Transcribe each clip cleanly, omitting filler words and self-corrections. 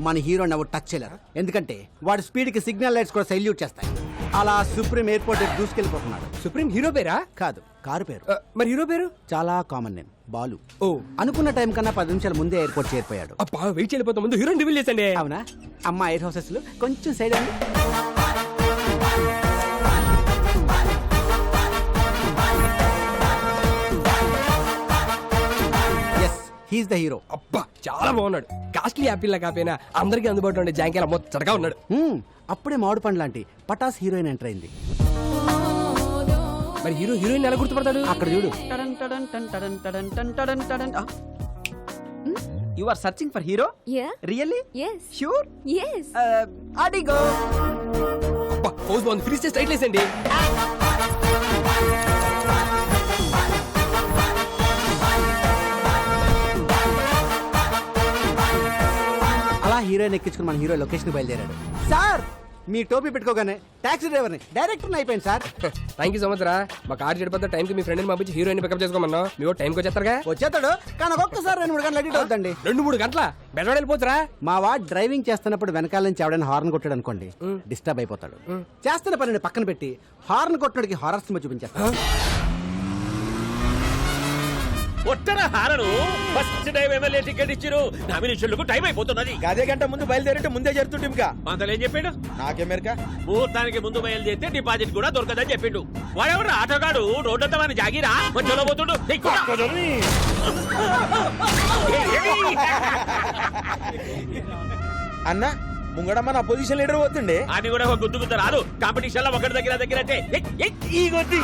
మన హీరోని ఎవరు టచ్ చేయలేరు, ఎందుకంటే వాడి స్పీడ్ కి సిగ్నల్ లైట్స్ కూడా సైల్యూట్ చేస్తాయి. అలా సుప్రీం ఎయిర్పోర్ట్ దూసుకెళ్ళిపోతున్నాడు. సుప్రీం హీరో పేరా? కాదు, కారు పేరు. మరి హీరో పేరు? చాలా కామన్ నేమ్, బాలు. ఓ, అనుకున్న టైం కన్నా 10 నిమిషాల ముందే ఎయిర్పోర్ట్ చేరిపోయాడు. అబ్బా వెయిట్ చేయలేకపోతా, ముందు హీరోని రివీల్ చేసండి. అవునా? అమ్మా ఎయిర్ హోసెస్ లో కొంచెం సైడ్ అండి. Yes, he's the hero. అబ్బా చాలా బాగున్నాడు. కాస్ట్లీ యాపిల్ లా కాపోయినా అందరికీ అందుబాటులో ఉండే జాంకేలా మొత్తగా ఉన్నాడు. అప్పుడే మామిడి పండు లాంటి పటాస్ హీరోయిన్ ఎంటర్ అయింది. మరి హీరో హీరోయిన్ ఎలా గుర్తుపడతాడు? అక్కడ చూడు. You are searching for hero? Yeah. Really? Yes. Sure? Yes. Adigo. అబ్బా పోజ్ బాగుంది, ఫ్రీ స్టైల్ స్ట్రైట్ లేసండి. అలా హీరోయిన్ ఎక్కించుకుని మన హీరో లొకేషన్ బయలుదేరాడు. సార్, మీ టోపీ పెట్టుకోగానే టాక్సీ డ్రైవర్ని డైరెక్టర్ అయిపోయింది sir. Thank you so much రా. మా కార్ చెడిపోతే టైంకి మీ ఫ్రెండ్ని పంపించి హీరోయిన్ పికప్ చేసుకోమన్నా. మీ టైంకి వచ్చేస్తారుగా? వచ్చేస్తాడు, కానీ ఒక్కొక్కసారి 2-3 గంటలు అడిట్ అవుతుందండి. 2-3 గంటల బెజవాడ వెళ్ళిపోతురా. మా వాడు డ్రైవింగ్ చేస్తున్నప్పుడు వెనకాల నుంచి ఎవడైనా హార్న్ కొట్టాడు అనుకోండి, డిస్టర్బ్ అయిపోతాడు. చేస్తున్న పనిని పక్కన పెట్టి హార్న్ కొట్టడానికి హారర్ సినిమా చూపించేస్తాడు. ఒట్టన హారను ఫస్ట్ టైం ఎమ్మెల్యే టికెట్ ఇచ్చిరు. నామినేషన్లకు టైం అయిపోతున్నది. అదే గంట ముందు బయలుదేరంటే ముందే జరుగుతుంటే మంతలు ఏం చెప్పాడు? నాకేమేరక ముహూర్తానికి ముందు బయలుదేరితే డిపాజిట్ కూడా దొరకదని చెప్పిండు. వాడెవడు ఆటోగాడు రోడ్డంతా మన జాగిరా మధ్యలో పోతుండు. అన్న ముంగడమ్మ నా పొజిషన్ లీడర్ పోతుండే అని కూడా ఒక గుద్దు గుద్ద రాదు. కాంపిటీషన్ లో ఒకటి దగ్గర అంటే ఈ కొద్ది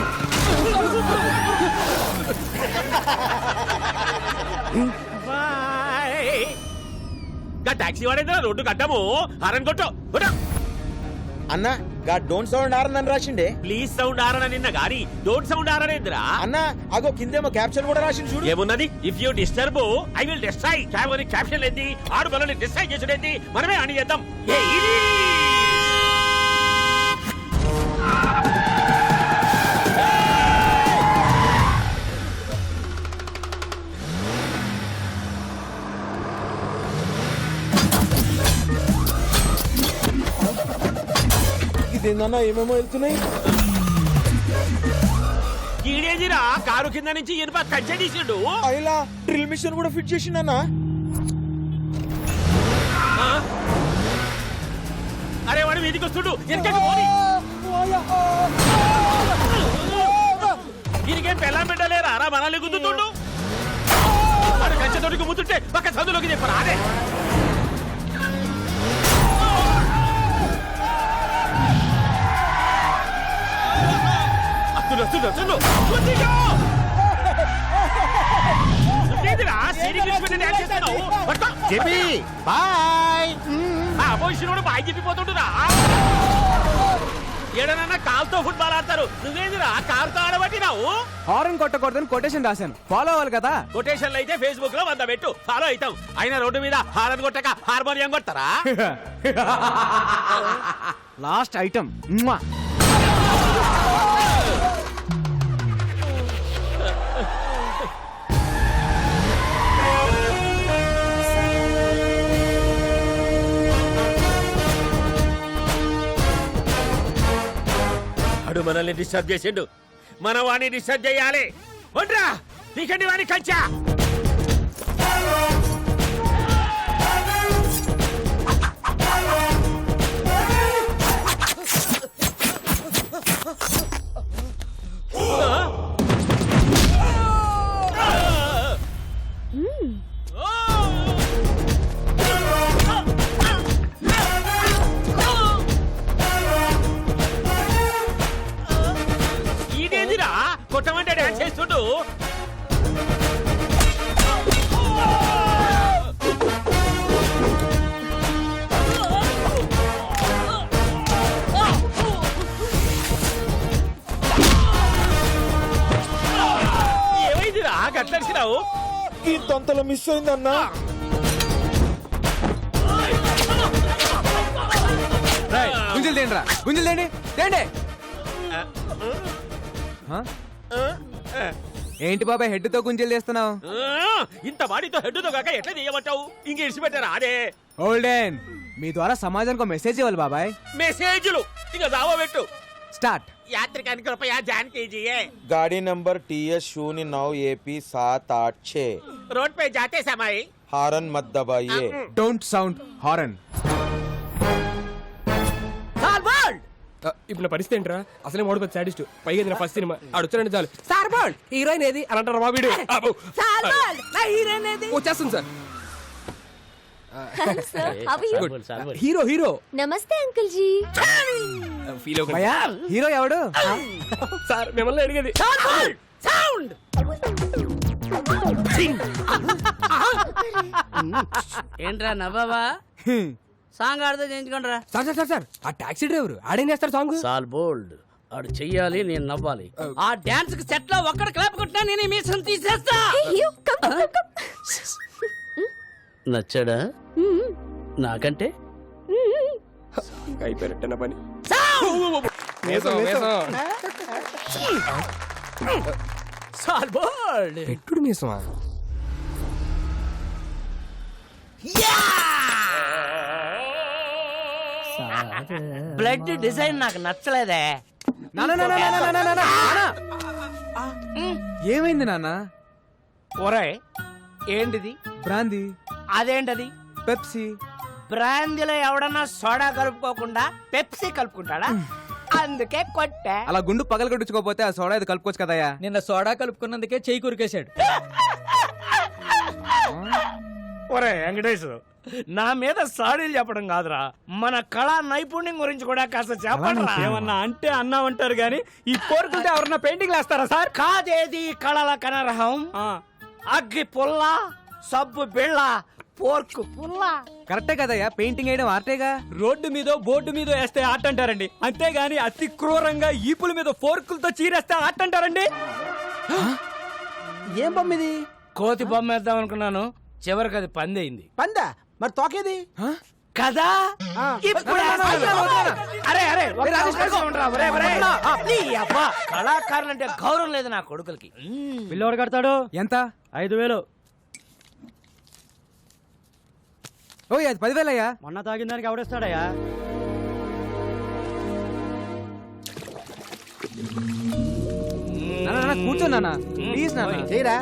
టాక్సీ వాడేంద్ర రోడ్డు కట్టము హారన్ కొట్టు. అన్న గా డోంట్ సౌండ్ ఆరని రాసిండే. ప్లీజ్ సౌండ్ ఆరన నిన్న గాని డోంట్ సౌండ్ ఆరనేంద్రా. అన్న అగో కిందేమో క్యాప్షన్ కూడా రాసింది చూడు. ఏమున్నది? If you disturb I will destroy. Caption ఏంది? ఆడు బలని డిస్ట్రాయ్ చేసుడేంది? మనమే అని చేద్దాం. ఇదేందన్నా ఏమేమో వెళ్తున్నాయి. ఈడేదిరా కారు కింద నుంచి ఇనుప కచ్చే తీసిండు. అయిలా డ్రిల్ మిషన్ కూడా ఫిట్ చేసిండన్నా. అరే వాడు వీధికి వస్తుడు. దీనికేం పెళ్ళం పెట్టలేరా రా మనల్ని గుద్దుతుండు. వాడు కంచెతోటికి ముతుంటే పక్క చదువులోకి చెప్పరా. అదే బాయ్ చెప్పిపోతుంటురా. ఏడనన్నా కాలుతో ఫుట్బాల్ ఆడతారు, నువ్వేందిరా కారుతో ఆడబట్టినావు. హారన్ కొట్టకూడదని కొటేషన్ రాశాను, ఫాలో అవ్వాలి కదా. కొటేషన్లు అయితే ఫేస్బుక్ లో 100 పెట్టు, ఫాలో అవుతాం. అయినా రోడ్డు మీద హారన్ కొట్టక హార్మోనియం కొడతారా? లాస్ట్ ఐటమ్ అడు మనల్ని డిస్టర్బ్ చేసిండు, మన వాణ్ణి డిస్టర్బ్ చేయాలి. ఒంట్రా నీకండి వాణి కంచా. ఈడేదిరా కొట్టమంటే డాన్స్ చేస్తుండు. ఏమైందిరా గట్లడిసినావు? ఈ తొంతలో మిస్ అయిందన్నా. గుంజలు తేండి రా, గుంజలు తేండి తేండి. ఏంటి బాబాయ్ హెడ్ తో గుంజలు చేస్తున్నావు? ఇంత వాడితో హెడ్డుతో కాక ఎట్లా చేయమంటావు? ఇంక ఇడిచిపెట్టారా అదే ఓల్డెన్ మీ ద్వారా సమాజానికి మెసేజ్ ఇవ్వాలి బాబాయ్. మెసేజ్లు ఇక జావబెట్టు. స్టార్ట్. యాత్రికానికి రూపాయ జాన్ कीजिए. गाड़ी नंबर TS 09 AP 786। रोड पे जाते समय हारन मत दबाइए। Don't sound horn. ఇప్పుడు నా పరిస్థితి ఏంట్రా? అసలే మోడల్ సాడిస్ట్, పైగా ఇది నా ఫస్ట్ సినిమా. ఆడొచ్చారంటే చాలు సార్ బాల్ హీరోయిన్ ఏది అని అంటారు. మా వీడు వచ్చేస్తుంది సార్. హీరో హీరో నమస్తే అంకుల్ జీ. ఫీల్ అవ్వకండి భయ్యా హీరో ఎవడు? సార్ మిమ్మల్ని అడిగేది. ఏంట్రా నవ్వావా? సాంగ్ ఆడితే చేయించుకోండిరా. సార్ సార్ సార్ సార్ ఆ టాక్సీ డ్రైవర్ ఆడేం చేస్తారు సాంగ్? సాల్ బోల్డ్ ఆడు చెయ్యాలి, నేను నవ్వాలి. ఆ డాన్స్ కి సెట్ లో ఒక్కడ క్లాప్ కొట్టినా నేను మీసం తీసేస్తా. నచ్చాడా? నాకంటే అయిపోయినట్టు పని. వేసం వేసం సాల్ బోల్డ్ ఎప్పుడు మీసమా? బ్లడ్ డిజైన్ నాకు నచ్చలేదే. ఏమైంది నాన్న? ఒరే ఏంటిది? బ్రాందీ, అదేంటది? పెప్సీ. బ్రాందీలో ఎవడన్నా సోడా కలుపుకోకుండా పెప్సీ కలుపుకుంటాడా? అందుకే కొట్టా. అలా గుండు పగల కొట్టించుకోపోతే ఆ సోడా ఇది కలుపుకోవచ్చు కదయ్యా. నిన్న సోడా కలుపుకున్నందుకే చెయ్యి కురికేశాడు. ఒరే వెంకటేశ్, నా మీద సాడీలు చెప్పడం కాదురా, మన కళా నైపుణ్యం గురించి కూడా కాస్త చెప్పండిరా. ఏమన్నా అంటే అన్నామంటారు గాని ఈ కోరుకుంటే ఎవరన్నా పెయింటింగ్ వేస్తారా సార్? కాదేది కళల కనరహం. అగ్గి పుల్ల, సబ్బు బిళ్ళ, పోర్కు పుల్ల. కరెక్టే కదయ్యా, పెయింటింగ్ వేయడం ఆర్టేగా. రోడ్డు మీద బోర్డు మీద వేస్తే ఆట అంటారండి, అంతేగాని అతి క్రూరంగా ఈపుల మీద ఫోర్కులతో చీరేస్తే ఆట అంటారండి. ఏం బొమ్మ ఇది? కోతి బొమ్మ వేద్దాం అనుకున్నాను, చివరికి అది పందయింది. పందా? మరి తోకేది? కదా ఇప్పుడు అరే అరే ఒక్క అవకాశం ఉండరా? ఒరే, ఒరే. నీ అబ్బా, కళాకారులంటే గౌరవం లేదు నా కొడుకులకి. పిల్లోడు కడతాడు ఎంత? 5,000. ఓ అది 10,000 అయ్యా. మొన్న తాగిన దానికి ఎవడేస్తాడయ్యా? కూర్చో నాన్న ప్లీజ్ నాన్న. చేయరా,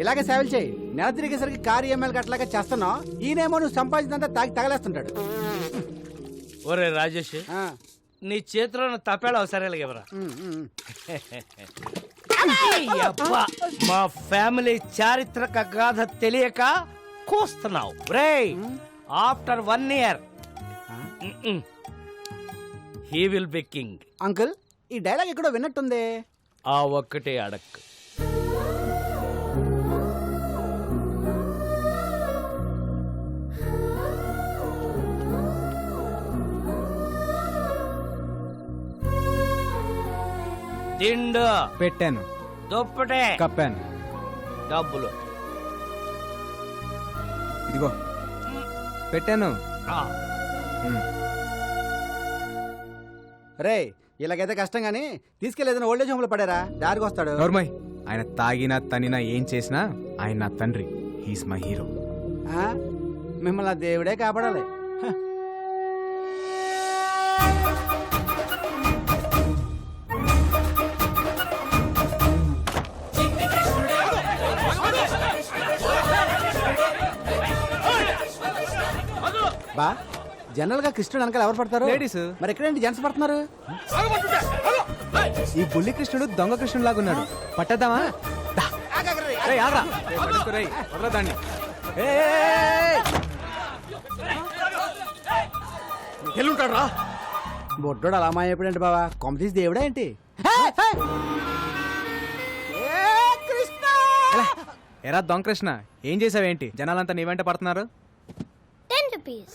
ఇలాగే సేవలు చేయి. నెల తిరిగేసరికి కారు EMI అట్లాగా చేస్తున్నావు. ఈయనేమో నువ్వు సంపాదించినంతా తాగి తగలేస్తుంటాడు. ఒరే రాజేష్, ఆ, నీ చేతిలో తప్పేళ అవసరాలు ఎవరా? అబ్బా, మా ఫ్యామిలీ చారిత్రక గాథ తెలియక కూస్తున్నావు రే. After 1 year he will be king. Uncle ఈ డైలాగ్ ఎక్కడో విన్నట్టుంది. ఆ ఒక్కటే అడక్. దిండు పెట్టాను, దుప్పటే కప్పాను. డబ్బులు ఇదిగో పెట్టాను. ఆ, రే ఇలాగైతే కష్టం గానీ తీసుకెళ్ళేదైనా ఓల్డేజ్ హోమ్ లో పడారా, దారికి వస్తాడు. నోర్మయ్, ఆయన తాగినా తనినా ఏం చేసినా ఆయన నా తండ్రి. He's my hero. ఆ, మిమ్మల్ని ఆ దేవుడే కాపాడాలి. హ. బా జనరల్ గా కృష్ణుడు వెనకాల ఎవరు పడతారు? లేడీస్. మరి ఎక్కడేంటి జెంట్స్ పడుతున్నారు? ఈ బుల్లి కృష్ణుడు దొంగ కృష్ణుడు లాగున్నాడు. పట్టద్దామా? దాన్ని ఎల్లుంటాడు రా. బొడ్డోడు అలా మాయపడండి బావా, కొమ్మ తీసి దేవుడా ఏంటి? ఎరా దొంగ కృష్ణ, ఏం చేసావేంటి? జనాలంతా నీ వెంట పడుతున్నారు. 10 rupees.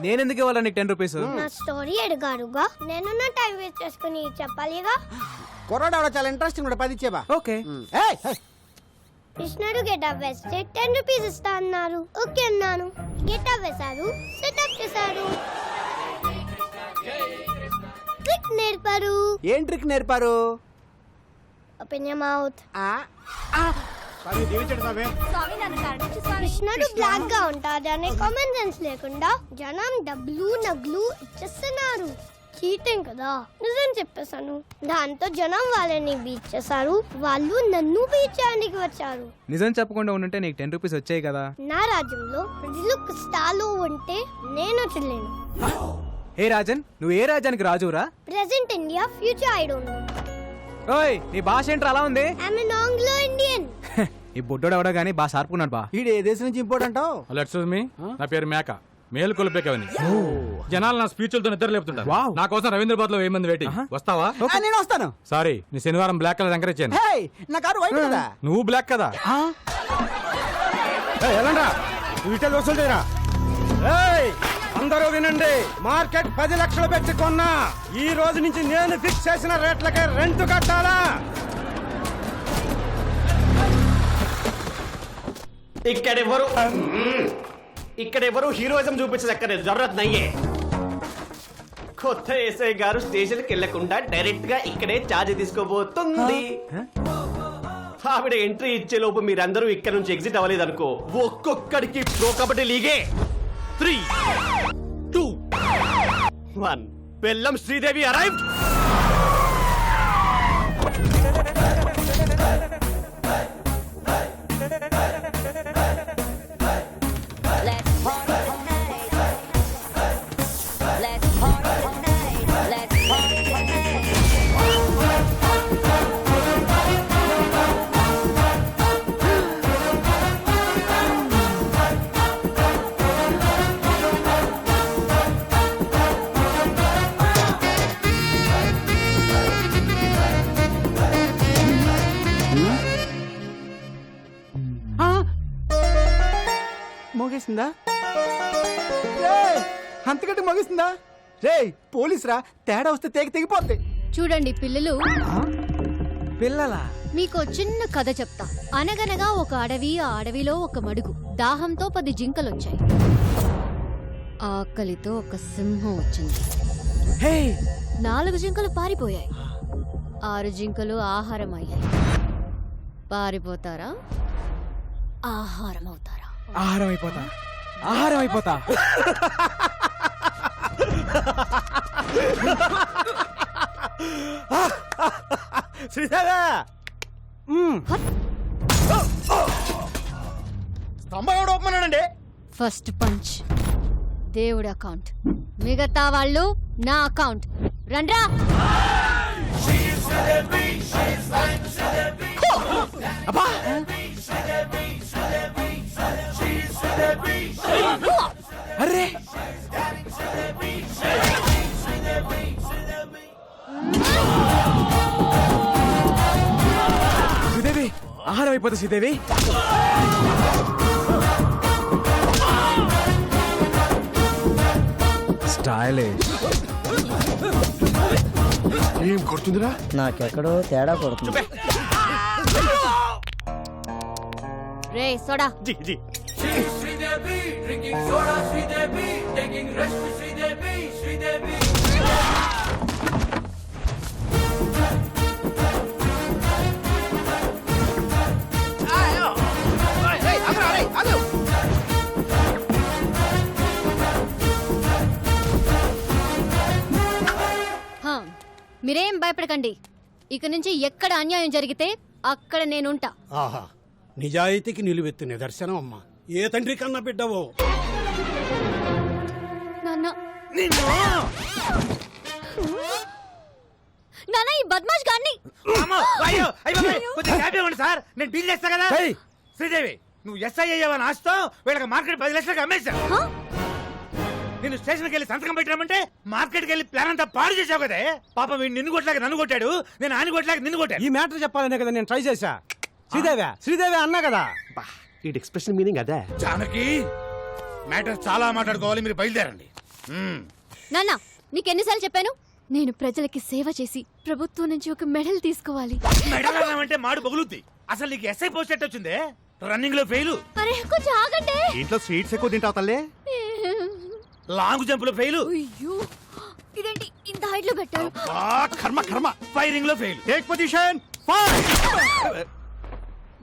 నేనెందుకు ఇవ్వాలి నీకు 10 రూపీస్? నా స్టోరీ అడిగారుగా, నేను నా టైం వేస్ట్ చేసుకుని చెప్పాలిగా. కొరడా చాలా ఇంట్రెస్టింగ్ కూడా 10 ఇచ్చేబా. ఓకే. కృష్ణుడు గెటప్ వేస్తే 10 rupees ఇస్తా అన్నారు. ఓకే అన్నాను. గెటప్ వేశారు, సెటప్ చేశారు, ట్రిక్ నేర్పారు. ఏం ట్రిక్ నేర్పారు? Open your mouth. కృష్ణుడు బ్లాక్ గా ఉంటాడు అనే కామన్ సెన్స్ లేకుండా జనం డబ్బులు నగ్లు ఇచ్చేస్తున్నారు. చీటింగ్ కదా. నిజం చెప్పేశాను. దాంతో జనం వాళ్ళని బీచ్ చేశారు. వాళ్ళు నన్ను బీచ్ చేయడానికి వచ్చారు. నిజం చెప్పకుండా ఉండుంటే నీకు 10 రూపీస్ వచ్చాయి కదా. నా రాజ్యంలో ప్రజలు కష్టాలు ఉంటే నేను చెల్లేను. హే రాజన్, నువ్వు ఏ రాజ్యానికి రాజురా? Present India, future I don't know. ఓయ్, నీ భాష ఏంట్రా అలా ఉంది? I am Anglo Indian. ఈ బొడ్డోడు ఎవడో గానీ బాగా షార్పుకున్నాడు బా. వీడు ఏ దేశం నుంచి ఇంపోర్ట్ అంటావు? హలో ఎక్స్క్యూజ్ మీ, నా పేరు మేక. మేలు కొలిపేకవని జనాలు నా స్పీచ్లతో నిద్ర లేపుతుంటారు. వావ్. నా కోసం రవీంద్రబాద్ లో 1000 మంది వెయిటింగ్. వస్తావా? నేను వస్తాను. సారీ, నీ శనివారం బ్లాక్ కలర్ ఎంకరేజ్ చేయను. హే, నా కారు వైట్ కదా. నువ్వు బ్లాక్ కదా. అందరూ వినండి, మార్కెట్ 10 లక్షలు పెట్టి కొన్నా. ఈ రోజు నుంచి నేను ఫిక్స్ చేసిన రేట్లకే రెంట్ కట్టాలా? ఇక్కడెవరు హీరోయిజం చూపించదక్కర్లేదు. జరూరత్ నయ్యే. కొత్త ఎస్ఐ గారు స్టేషన్ కి వెళ్లకుండా డైరెక్ట్ గా ఇక్కడే ఛార్జ్ తీసుకోబోతుంది. ఆవిడ ఎంట్రీ ఇచ్చే లోపు మీరందరూ ఇక్కడ నుంచి ఎగ్జిట్ అవ్వలేదు అనుకో, ఒక్కొక్కడికి ప్రో కబడ్డీ లీగే. 3, 2, 1. బెల్లం శ్రీదేవి అరైవ్డ్. మోగేసిందా? అంతకంటే మోగేసిందా? రే పోలీస్ రా, తేడా వస్తే తెగిపోద్ది. చూడండి పిల్లలు, పిల్లలా? మీకు చిన్న కథ చెప్తా. అనగనగా ఒక అడవి, ఆ అడవిలో ఒక మడుగు. దాహంతో 10 జింకలొచ్చాయి. ఆకలితో ఒక సింహం వచ్చింది. 4 జింకలు పారిపోయాయి. 6 జింకలు ఆహారం అయ్యాయి. పారిపోతారా, ఆహారం అవుతారా? ఆహారం అయిపోతా, ఆహారం అయిపోతా. శ్రీదేవి స్తంభం ఎవడు ఒప్పమన్నాడండి? ఫస్ట్ పంచ్ దేవుడి అకౌంట్, మిగతా వాళ్ళు నా అకౌంట్. రండ్రా. అరే శ్రీదేవి, ఆహారం అయిపోతా శ్రీదేవి. స్టైలిష్. ఏం కొడుతుందిరా? నాకెక్కడో తేడా కొడుతుంది. రే సోడా. జీ జీ. మీరేం భయపడకండి. ఇక నుంచి ఎక్కడ అన్యాయం జరిగితే అక్కడ నేనుంటా. ఆహా, నిజాయితీకి నిలువెత్తు నిదర్శనం అమ్మా. ఏ తండ్రి కన్నా బిడ్డవో. నాన్న, నాన్న ఈ బద్మాష్ గాన్ని. సార్ నేను డీల్ చేస్తా కదా. శ్రీదేవి, నువ్వు ఎస్ఐ అయ్యావని ఆస్తో వీళ్ళకి మార్కెట్ 10 లక్షలకు అమ్మేశా. నేను స్టేషన్కి వెళ్ళి సంతకం పెట్టామంటే మార్కెట్కి వెళ్ళి ప్లాన్ అంతా పాడు చేసావు కదా. పాపం వీడు నిన్ను కొట్టలేక నన్ను కొట్టాడు, నేను ఆయన కొట్టలేక నిన్ను కొట్టాను. ఈ మ్యాటర్ చెప్పాలనే కదా నేను ట్రై చేశా. శ్రీదేవి అన్నా కదా. ఈ ఎక్స్ప్రెషన్ మీనింగ్ అదే. జానకి, మ్యాటర్ చాలా మాట్లాడుకోవాలి, మీరు బయలుదేరండి. నాన్న, నీకెన్నిసార్లు చెప్పాను, నేను ప్రజలకి సేవ చేసి ప్రభుత్వం నుంచి ఒక మెడల్ తీసుకోవాలి. మెడల్ అంటే మాడు పగులుద్ది. అసలు నీకు ఎస్ఐ పోస్ట్ ఎట్ వచ్చిందే? రన్నింగ్ లో ఫెయిల్. అరే కొంచెం ఆగండి. ఇంట్లో స్వీట్స్ ఎక్కువ తింటావు తల్లి. లాంగ్ జంప్ లో ఫెయిల్. అయ్యో, ఇదేంటి ఇంత హైట్ లో పెట్టారు? కర్మ కర్మ. ఫైరింగ్ లో ఫెయిల్. Take position.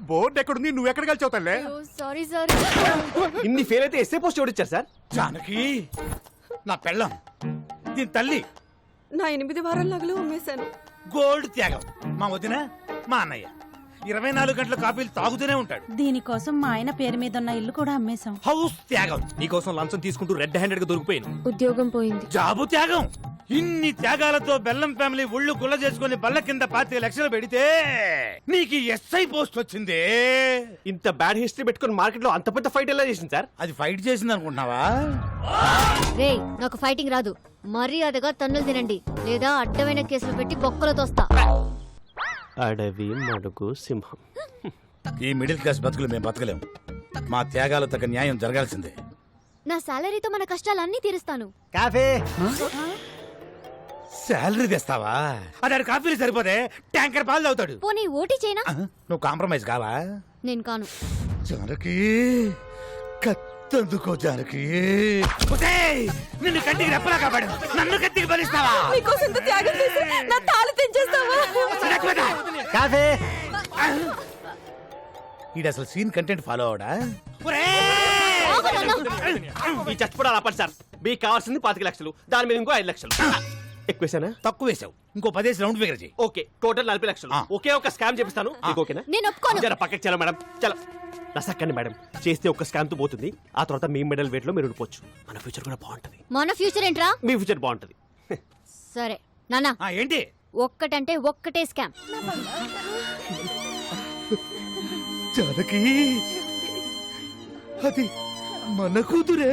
బోర్డు ఎక్కడుంది? నువ్వు ఎక్కడ కలిసి అవుతాలే? Sorry sir. ఇన్ని ఫెయిల్ అయితే ఎస్ఏ పోస్ట్ ఎవరిచ్చారు సార్? జానకి నా పెళ్ళం, దీని తల్లి. నా 8 వారాల నగలు అమ్మేశాను. గోల్డ్ త్యాగం. మా వదిన, మా అన్నయ్య 24 గంటల కాఫీలు తాగుతూనే ఉంటాడు. దీనికోసం మా ఆయన పేరు మీద ఉన్న ఇల్లు కూడా అమ్మేశాం. హౌస్ త్యాగం. నీకోసం లంచం తీసుకుంటూ రెడ్ హ్యాండెడ్ గా దొరికిపోయాను. ఉద్యోగం పోయింది. జాబు త్యాగం. ఇన్ని త్యాగాలతో బెల్లం ఫ్యామిలీ ఒళ్ళు గుల్ల చేసుకుని బల్ల కింద 25 లక్షలు పెడితే నీకు ఎస్ఐ పోస్ట్ వచ్చింది. ఇంత బ్యాడ్ హిస్టరీ పెట్టుకుని మార్కెట్ లో అంత పెద్ద ఫైట్ ఎలా చేసింది సార్? అది ఫైట్ చేసింది అనుకుంటున్నావా? రే నాకు ఫైటింగ్ రాదు. మర్యాదగా తన్నులు తినండి లేదా అడ్డమైన కేసులు పెట్టి బొక్కలు తోస్తా. అడవి మడుగు సింహం. ఈ మిడిల్ క్లాస్ బతుకులు మేము బతకలేము. మా త్యాగాలు తగ్గ న్యాయం జరగాల్సిందే. నా సాలరీతో మన కష్టాలన్నీ తీరుస్తాను. కాఫీ. శాలరీ తెస్తావా? అది కాఫీలు సరిపోతే ట్యాంకర్ పాలు తాగుతాడు. పోనీ ఓటీ చేయనా? నువ్వు కాంప్రమైజ్ కావా? నేను కాను. జానకి కత్తందుకో జానకి. నిన్ను కంటికి రెప్పలా కాపాడు, నన్ను కత్తికి బలిస్తావా? మీకోసం ఇంత త్యాగం చేసి నా తాళి తెంచేస్తావా? కాఫీ. ఈడు అసలు సీన్ కంటెంట్ ఫాలో అవడా? ఈ చచ్చిపోవడాలు ఆపండి సార్. మీకు కావాల్సింది 25 లక్షలు, దాని మీద ఇంకో 5 లక్షలు. ఎక్కువేసానా? తక్కువ వేసావు. ఇంకో 10 రౌండ్ ఫిగర్ చేయి. ఓకే, టోటల్ 40 లక్షలు. ఒకే ఒక స్కామ్ చేపిస్తాను. మీకు ఓకేనా? నేను ఒప్పుకోను. జర పక్కకి చలో మేడం, చలో. నసక్కండి మేడం, చేస్తే ఒక్క స్కామ్ తో పోతుంది. ఆ తర్వాత మీ మెడల్ వెయిట్ లో మీరు ఉండిపోవచ్చు. మన ఫ్యూచర్ కూడా బాగుంటది. మన ఫ్యూచర్ ఏంట్రా? మీ ఫ్యూచర్ బాగుంటది. సరే నాన్న, ఏంటి ఒక్కటంటే ఒక్కటే స్కామ్. జానకి అది మన కూతురే.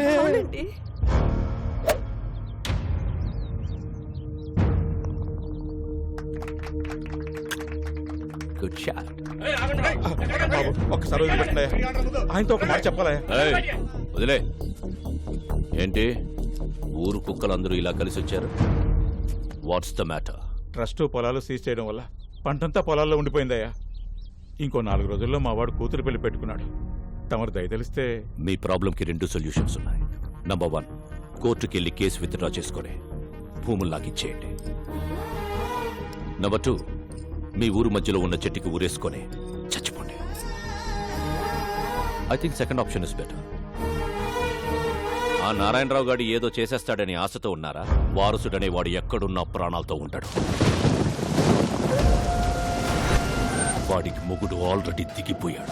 Good shot. ఒక్కసారి వదిలిపెట్టండి. ఆయనతో ఒక మాట చెప్పాలా? వదిలే. ఏంటి ఊరు కుక్కలందరూ ఇలా కలిసి వచ్చారు? What's the matter? ట్రస్ట్ పొలాలు సీజ్ చేయడం వల్ల పంటంతా పొలాల్లో ఉండిపోయిందయ్యా. ఇంకో 4 రోజుల్లో మా వాడు కూతురు పెళ్లి పెట్టుకున్నాడు. తమరు దయ తెలిస్తే. మీ ప్రాబ్లంకి 2 సొల్యూషన్స్ ఉన్నాయి. నంబర్ 1, కోర్టుకి వెళ్ళి కేసు విత్డ్రా చేసుకొని భూములు నాకు ఇచ్చేయండి. నంబర్ 2, మీ ఊరు మధ్యలో ఉన్న చెట్టుకి ఊరేసుకొని చచ్చిపోండి. I think second option is better. ఆ నారాయణరావు గారు ఏదో చేసేస్తాడని ఆశతో ఉన్నారా? వారసుడనే వాడు ఎక్కడున్నా ప్రాణాలతో ఉంటాడు. వాడికి మొగుడు already దిగిపోయాడు.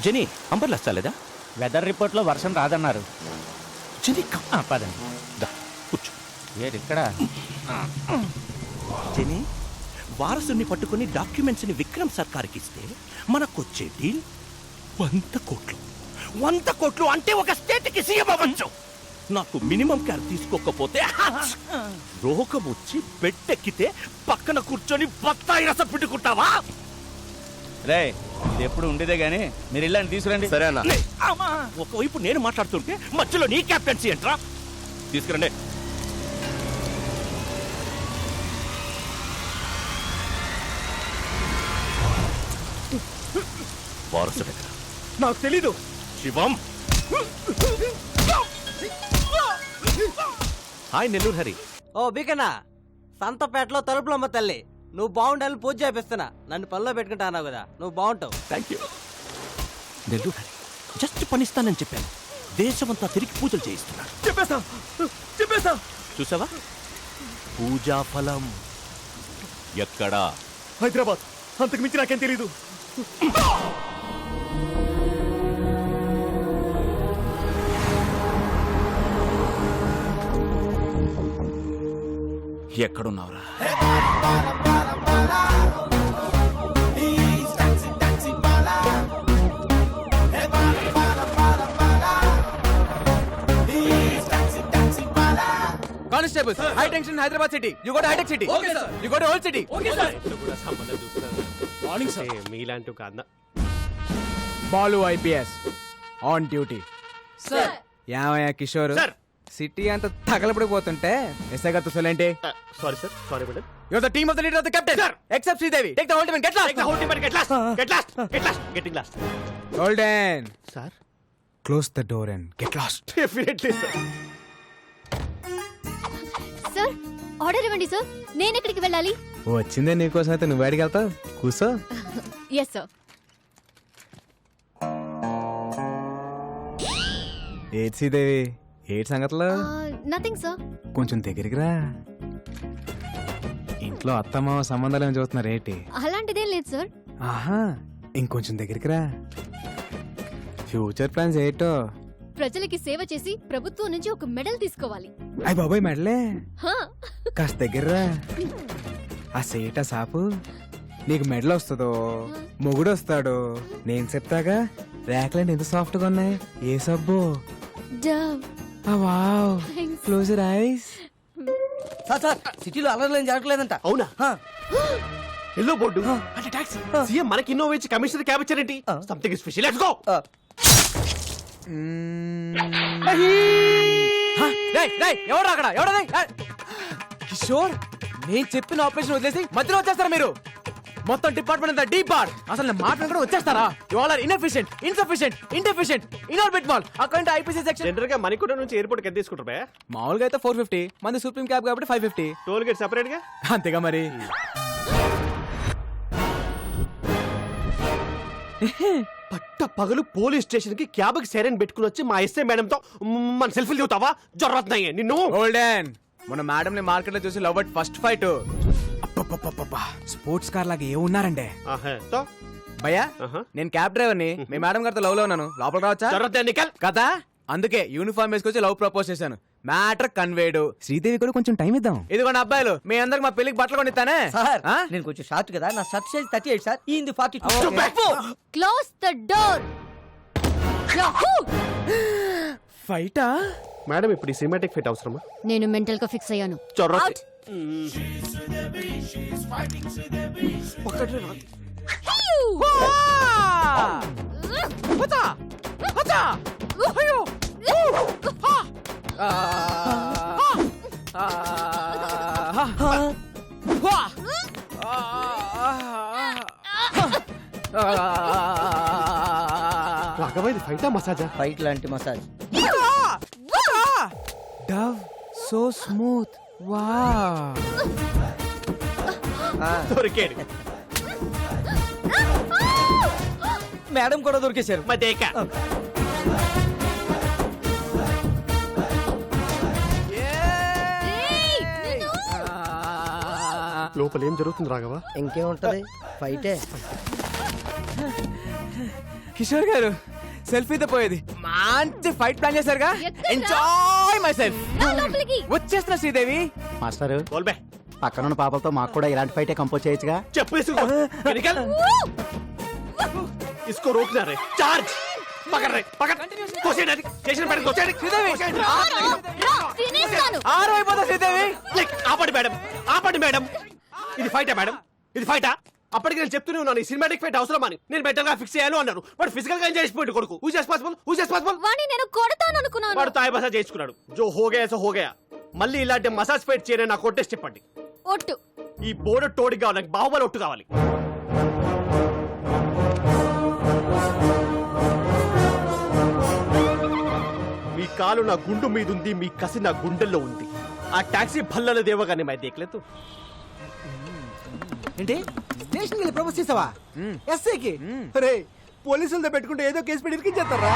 Genie, umbrella చాలేదా? Weather report లో వర్షం రాదన్నారు. జెనీ, పదండి. కూర్చో. ఇక్కడ జెనీ, వారసుని పట్టుకుని డాక్యుమెంట్స్ ని విక్రమ్ సర్కార్కి ఇస్తే మనకొచ్చే డీల్ 100 కోట్లు. 100 కోట్లు అంటే ఒక స్టేట్ కి సీఎం అవ్వచ్చు. నాకు మినిమం కేర్ తీసుకోకపోతే రోగం వచ్చి బెడ్డెక్కితే పక్కన కూర్చొని బత్తాయి రసం పిండుకుంటావా? రే, ఇది ఎప్పుడు ఉండేదే గానీ మీరు ఇల్లని తీసుకురండి. సరే అన్న. ఒకవైపు నేను మాట్లాడుతుంటే మధ్యలో నీ క్యాప్టెన్సీ ఏంట్రా? తీసుకురండి. వారసుడు నాకు తెలీదు. శివం. హాయ్ నెల్లూరు హరి. ఓ బికన్నా, సంతపేటలో తలుపులమ్మ తల్లి, నువ్వు బాగుండాలని పూజ చేపిస్తున్నా. నన్ను పనిలో పెట్టుకుంటా అన్నావు కదా, నువ్వు బాగుంటావు. Thank you. Nellore Hari, just పనిస్తానని చెప్పాను. దేశమంతా తిరిగి పూజలు చేయిస్తున్నాడు. చెప్పేస్తా. చూసావా? పూజా ఫలం ఎక్కడా? హైదరాబాద్. అంతకు మించి నాకేం తెలీదు. ఎక్కడున్నావురా? Constables, high tension Hyderabad city. You go to హైటెక్ city. Okay sir. You go to old city. Okay sir. Morning sir. మీలాంటి ఒక అన్న. Balu IPS on duty. Sir. యామయ్య కిషోర్, సార్. సిటీ అంతా తగలబడిపోతుంటే ఎస్ఐ గారితో సొలేంటి? Sorry sir, sorry madam. You are the team of the leader of the captain. Except Sridevi. Take the whole team and get lost. Take the whole team and get last. Get last. Get last. Getting last. Golden, sir. Close the door and get last. Definitely, sir. Sir order ఇవ్వండి sir. నేను ఎక్కడికి వెళ్ళాలి? వచ్చిందే నీకోసం అయితే నువ్వు బయటికి వెళ్తావు. కూసో. Yes sir. ఏటి శ్రీదేవి, ఏటి సంగతులు? Nothing sir. కొంచెం దగ్గరికి రా. ఇంట్లో అత్తమ్మ సంబంధాలు ఏమి చూస్తున్నారు ఏంటి? అలాంటిదేం లేదు సార్. ఆహా, ఇంకొంచెం దగ్గరికి రా. ఫ్యూచర్ ప్లాన్స్ ఏంటో? ప్రజలకి సేవ చేసి ప్రభుత్వం నుంచి ఒక మెడల్ తీసుకోవాలి. అయ్య బాబాయ్ మెడలే. హా. కాస్త దగ్గర రా. ఆ సేట సాపు నీకు మెడల్ వస్తుందో మొగుడు వస్తాడో నేను చెప్తాగా. ర్యాక్లెండ్ ఎంత సాఫ్ట్ గా ఉన్నాయి. ఏ సబ్బు? Dove. Wow, close your eyes. Sir sir సిటీలో అలర్లేం జరగలేదంట. అవునా? ఎల్లో బోర్డు అంటే టాక్సీ. సీఎం మనకి ఇన్నోవా ఇచ్చి కమిషనర్ క్యాబ్ ఇచ్చారేంటి? Something special. Let's go. ఎవరు అక్కడ? ఎవడది? కిషోర్, నేను చెప్పిన ఆపరేషన్ వదిలేసి మధ్యలో వచ్చేస్తారా మీరు? మొత్తం డిపార్ట్మెంట్ అంతా డీప్ బార్. అసలు నేను మాట్లాడి వచ్చేస్తారా? You all are inefficient, insufficient, indeficient, Inorbit mall. Account IPC section. General గా మణికొండ నుంచి ఎయిర్పోర్ట్ కి ఎంత తీసుకుంటారు బే? మామూలుగా అయితే 450, మంది సుప్రీం క్యాబ్ కాబట్టి 550. టోల్ గేట్ సెపరేట్ గా. అంతేగా మరి. పట్ట పగలు పోలీస్ స్టేషన్ కి క్యాబ్ కి సైరన్ పెట్టుకుని వచ్చి మా ఎస్ఐ మేడం తో మన సెల్ఫీలు దిగుతావా? జరుగుతున్నాయి నిన్ను. గోల్డెన్, మన మేడం ని మార్కెట్ లో చూసి love at first fight. Sports car లాగా ఏ ఉన్నారండే భయ్యా. నేను క్యాబ్ డ్రైవర్ ని. మీ మేడం గారితో లవ్ లో ఉన్నాను. లోపల రావచ్చా? కదా, అందుకే యూనిఫామ్ వేసుకొచ్చి లవ్ ప్రపోజ్ చేశాను. Matter conveyed. శ్రీదేవి కూడా కొంచెం టైం ఇద్దాం. ఇదిగోండి అబ్బాయిలు, మీ అందరికి మా పెళ్లికి బట్టలు కొనిస్తానే. సార్ నేను కొంచెం షార్ట్ కదా, నా షర్ట్ సైజ్ 38 సార్. ఈ 42. Close the door. ఫైటా? మేడం ఇప్పుడు ఈ సినిమాటిక్ ఫైట్ అవసరమా? నేను మెంటల్ గా ఫిక్స్ అయ్యాను. చొర్రొచ్చి. రాఘవైది ఫైటా మసాజా? ఫైట్ లాంటి massage. Dove so smooth. Wow. దొరికాడు. మేడం కూడా దొరికేశారు. మదేక. లోపల ఏం జరుగుతుంది రాఘవ? ఇంకేముంటది, ఫైటే. కిషోర్ గారు, సెల్ఫీతో పోయేది మంచి ఫైట్ ప్లాన్ చేశారుగా. Enjoy myself. వచ్చేస్తున్నా శ్రీదేవి. మాస్టర్, బోల్ బే. పక్కనున్న పాపలతో మాకు కూడా ఇలాంటి ఫైటే కంపోజ్ చేయొచ్చుగా. చెప్పు నికల్. इसको रोकना रे. चार्ज. पकड़ रे, पकड़. कोसेड स्टेशन पर कोसेड. శ్రీదేవి తినేస్తాను. ఆరైపోతా శ్రీదేవి. లైక్ ఆపండి మేడం, ఆపండి మేడం. ఇది ఫైటా మేడం? ఇది ఫైటా? అప్పటికి నేను చెప్తూనే ఉన్నాను ఈ సినిమాటిక్ ఫైట్ అవసరం అని. నేను బెటర్ గా ఫిక్స్ చేయాలి అన్నారు. బట్ ఫిజికల్ గా ఎంజాయ్ చేసిపోయింది కొడుకు. Who is possible? వాణ్ణి నేను కొడతాను అనుకున్నాను. వాడు తాయి మసాజ్ చేసుకున్నాడు. జో హో గయా సో హో గయా. మళ్ళీ ఇలాంటి మసాజ్ ఫైట్ చేయని నాకు కొట్టేసి చెప్పండి. ఒట్టు. ఈ బోర్డు టోడి కావాలి, నాకు బాహుబలి ఒట్టు కావాలి. మీ కాలు నా గుండు మీద ఉంది, మీ కసి నా గుండెల్లో ఉంది. ఆ టాక్సీ భల్లల దేవగానే మై దేఖలేదు. ఏంటి స్టేషన్ వెళ్ళి ప్రపోజ్ చేసావా? ఎస్ఐకి? రే, పోలీసులతో పెట్టుకుంటే ఏదో కేసు పెట్టి ఇరికించేస్తారా?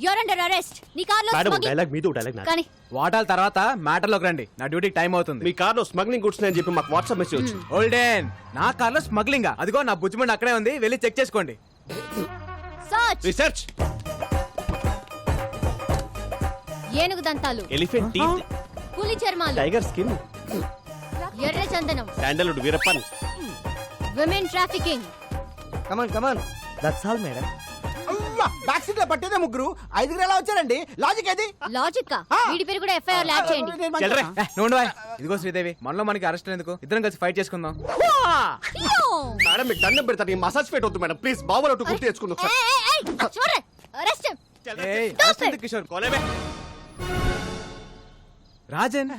You're under arrest. నీ కార్లో స్మగ్లింగ్. డైలాగ్ మీదో డైలాగ్ నాది. కానీ వాటాల తర్వాత మ్యాటర్ లోకి రండి. నా డ్యూటీకి టైం అవుతుంది. మీ కార్లో స్మగ్లింగ్ గుడ్స్ అని చెప్పి మాకు వాట్సాప్ మెసేజ్ వచ్చింది. ఓల్డెన్, నా కార్లో స్మగ్లింగ్. అదిగో నా బుజ్జిమండి అక్కడే ఉంది, వెళ్ళి చెక్ చేసుకోండి. సర్చ్. రీసెర్చ్. ఏనుగు దంతాలు, ఎలిఫెంట్ టీత్, పులి చర్మాలు, టైగర్ స్కిన్, ఎర్ర చందనం, sandalwood Veerappan, women trafficking. Come on that's all madam. Back seat లో పట్టేదే ముగ్గురు, 5 ఎలా వచ్చారండి? లాజిక్ ఏది? లాజిక్ వీడి పేరు కూడా ఎఫ్ఐఆర్ యాడ్ చేయండి. ఇదిగో శ్రీదేవి, మనలో మనకి అరెస్ట్ ఎందుకు? ఇద్దరం కలిసి ఫైట్ చేసుకుందాం. మేడం మీకు దండం పెడతాను. ఈ మసాజ్ ఫైట్ వద్దు మేడం, ప్లీజ్. బాబులు ఒకటి గుర్తు తెచ్చుకుందాం. కిషోర్ రాజన్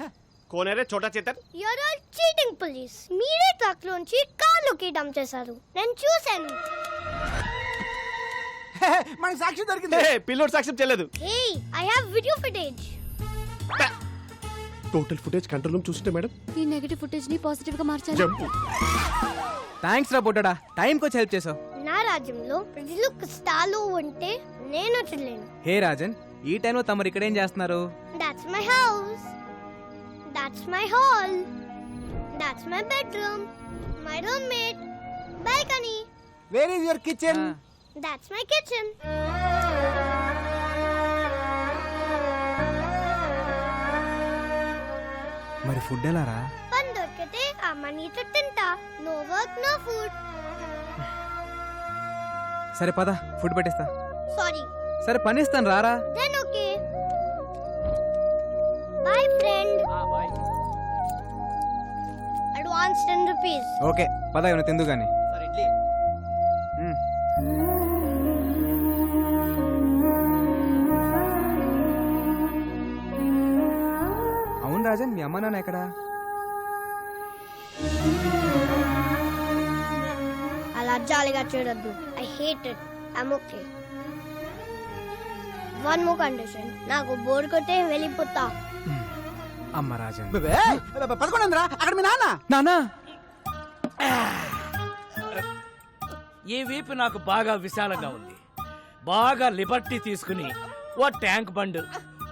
కోనేరే చోటా Chetan. You're all cheating police. మీరే ట్రక్ లోంచి కార్లోకి డంప్ చేశారు. నేను చూశాను. మనకి సాక్షి దొరికింది. పిల్లోడు సాక్ష్యం చేయలేదు. Hey, I have video footage. Total footage control room చూస్తుంటే మేడం ఈ నెగటివ్ ఫుటేజ్ ని పాజిటివ్ గా మార్చాలి. థ్యాంక్స్ రా బుడ్డడా, టైంకి వచ్చి హెల్ప్ చేసావు. నా రాజ్యంలో ప్రజలు కష్టాలు ఉంటే నేను చూడలేను. హే రాజన్, ఈ టైంలో తమరు ఇక్కడ ఏం చేస్తున్నారు? That's my house. That's my hall. That's my bedroom. My roommate. Balcony. Where is your kitchen? That's my kitchen. మరి ఫుడ్ ఎలా రా? పని దొరికితే అమ్మ నీతో తింటా. No work, no food. సరే పద, ఫుడ్ పెట్టేస్తా. Sorry. సరే పని ఇస్తాను రారా. Then okay. Bye friend. Advance 10 rupees. Okay పద, ఇవన్నీ తిందు గాని. అవును రాజన్, మీ అమ్మ నాన్న ఎక్కడా? అలా జాలిగా చూడొద్దు. I hate it. I'm okay. One more condition. నాకు బోర్ కొట్టే వెళ్ళిపోతా. అమ్మ రాజన్. పదకొండు అక్కడ మీ నాన్న. నానా ఈ వీపు నాకు బాగా విశాలంగా ఉంది. బాగా లిబర్టీ తీసుకుని ఓ ట్యాంక్ బండ్,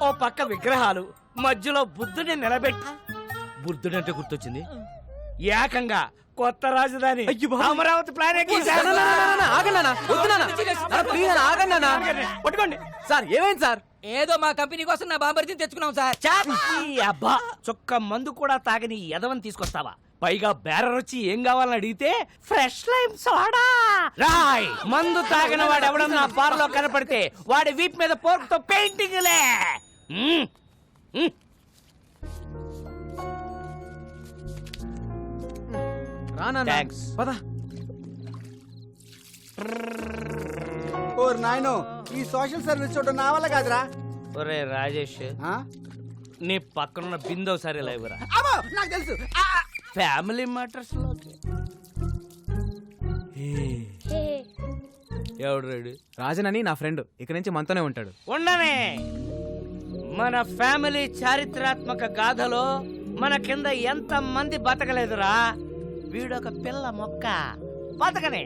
ఓ పక్క విగ్రహాలు, మధ్యలో బుద్ధుని నిలబెట్టి, బుద్ధుడంటే గుర్తొచ్చింది, ఏకంగా కొత్త రాజధాని అమరావతి ప్లాన్ పట్టుకోండి సార్. ఏమైంది సార్? ఏదో మా కంపెనీ కోసం నా బాంబర్జీని తెచ్చుకున్నాం సార్. అబ్బా, చొక్క మందు కూడా తాగని ఎదవని తీసుకొస్తావా? పైగా బేరర్ వచ్చి ఏం కావాలని అడిగితే ఫ్రెష్ లైమ్ సోడా. రాయ్, మందు తాగిన వాడు ఎవడన్నా బార్ లో కనపడితే వాడి వీప్ మీద పోర్క్ తో పెయింటింగ్ లే. థాంక్స్. పద. ఓర్ నాయనో, ఈ సోషల్ సర్వీస్ చూడడం నా వల్ల కాదురా. ఒరే రాజేష్, నీ పక్కనున్న బిందో సరే లేవురా. అబ్బో, నాకు తెలుసు. ఫ్యామిలీ మ్యాటర్స్ లోకి ఎవడు రెడీ? రాజన్ అని నా ఫ్రెండ్, ఇక్కడ నుంచి మనతోనే ఉంటాడు. ఉండనే. మన ఫ్యామిలీ చారిత్రాత్మక గాథలో మన కింద ఎంత మంది బతకలేదురా. వీడొక పిల్ల మొక్క బతకనే.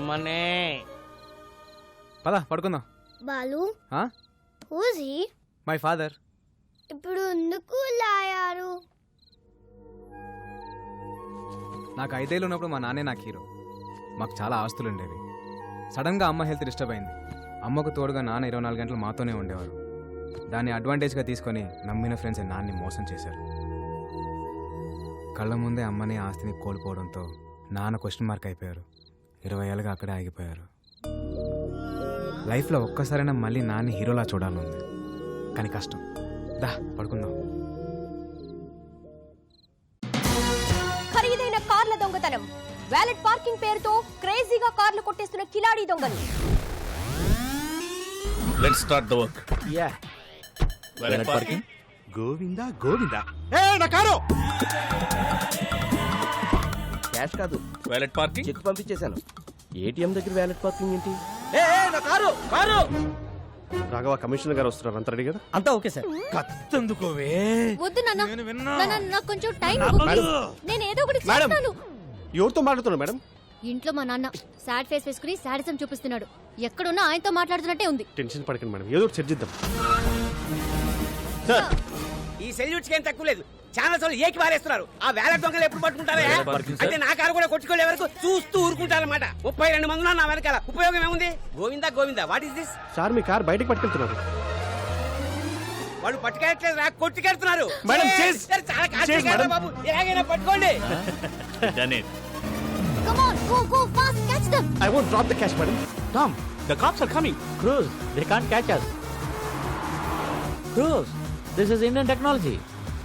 మనీ. పద పడుకుందాం. Balu, who's he? My father. ఇప్పుడు ఎందుకు లాయారు? నాకు 5 ఏళ్ళు ఉన్నప్పుడు మా నాన్నే నాకు హీరో. మాకు చాలా ఆస్తులు ఉండేవి. సడన్ గా అమ్మ హెల్త్ డిస్టర్బ్ అయింది. అమ్మకు తోడుగా నాన్న 24 గంటలు మాతోనే ఉండేవారు. దాన్ని అడ్వాంటేజ్గా తీసుకొని నమ్మిన ఫ్రెండ్స్ నాన్ని మోసం చేశారు. కళ్ళ ముందే అమ్మని ఆస్తిని కోల్పోవడంతో నాన్న క్వశ్చన్ మార్క్ అయిపోయారు. 20 ఏళ్ళుగా అక్కడే ఆగిపోయారు. లైఫ్లో ఒక్కసారైనా మళ్ళీ నాన్ని హీరోలా చూడాలనుంది, కానీ కష్టం. దా పడుకుందాం. ఖరీదైన కార్ల దొంగతనం, వ్యాలెట్ పార్కింగ్ పేరుతో క్రేజీగా కార్లు కొట్టేస్తున్న కిలాడీ దొంగలు. Let's start the work. Yeah. Valet parking. Govinda Govinda. నా కారు. క్యాష్ కాదు, వాలెట్ పార్కింగ్. చెక్ పంపించేశాను. ఏటీఎం దగ్గర వ్యాలెట్ పార్కింగ్ ఏంటి? నా కారు కారు. రాఘవ కమిషనర్ గారు వస్తున్నారు, అంత రెడీ కదా? అంతా ఓకే సార్. కత్తందుకోవే. వద్దు నాన్న, నాన్న నాకు కొంచెం టైం ఇవ్వు. నేను ఏదో ఒకటి చేస్తాను. ఎవరితో మాట్లాడుతున్నారు మేడం? ఇంట్లో మా నాన్న సాడ్ ఫేస్ వేసుకుని సాడిజం చూపిస్తున్నాడు. ఎక్కడున్నా ఆయనతో మాట్లాడుతున్నట్టే ఉంది. టెన్షన్ పడకండి మేడం, ఏదో ఒకటి చర్చిద్దాం. ఈ సెల్యూట్స్ ఏం తక్కువ లేదు. ఛానల్స్ వాళ్ళు ఏకి పారేస్తున్నారు. ఆ వ్యాలెట్ దొంగలు ఎప్పుడు పట్టుకుంటారా? అంటే నా కారు కూడా కొట్టుకోలే వరకు చూస్తూ ఊరుకుంటారన్నమాట. 32 మంది నా వెనకాల. ఉపయోగం ఏముంది? Govinda Govinda, what is this? Sir me car బయటకు పట్టుకెళ్తున్నారు. వాళ్ళు పట్టుకెళ్ళట్లేదు, రా కొట్టుకెళ్తున్నారు. మేడం, చేస్. చాలా కాదు బాబు, ఎలాగైనా పట్టుకోండి. Come on, go, go, fast, catch them. I won't drop the cash, madam. Tom, the cops are coming. Cruz, they can't catch us. Cruz, this is Indian technology.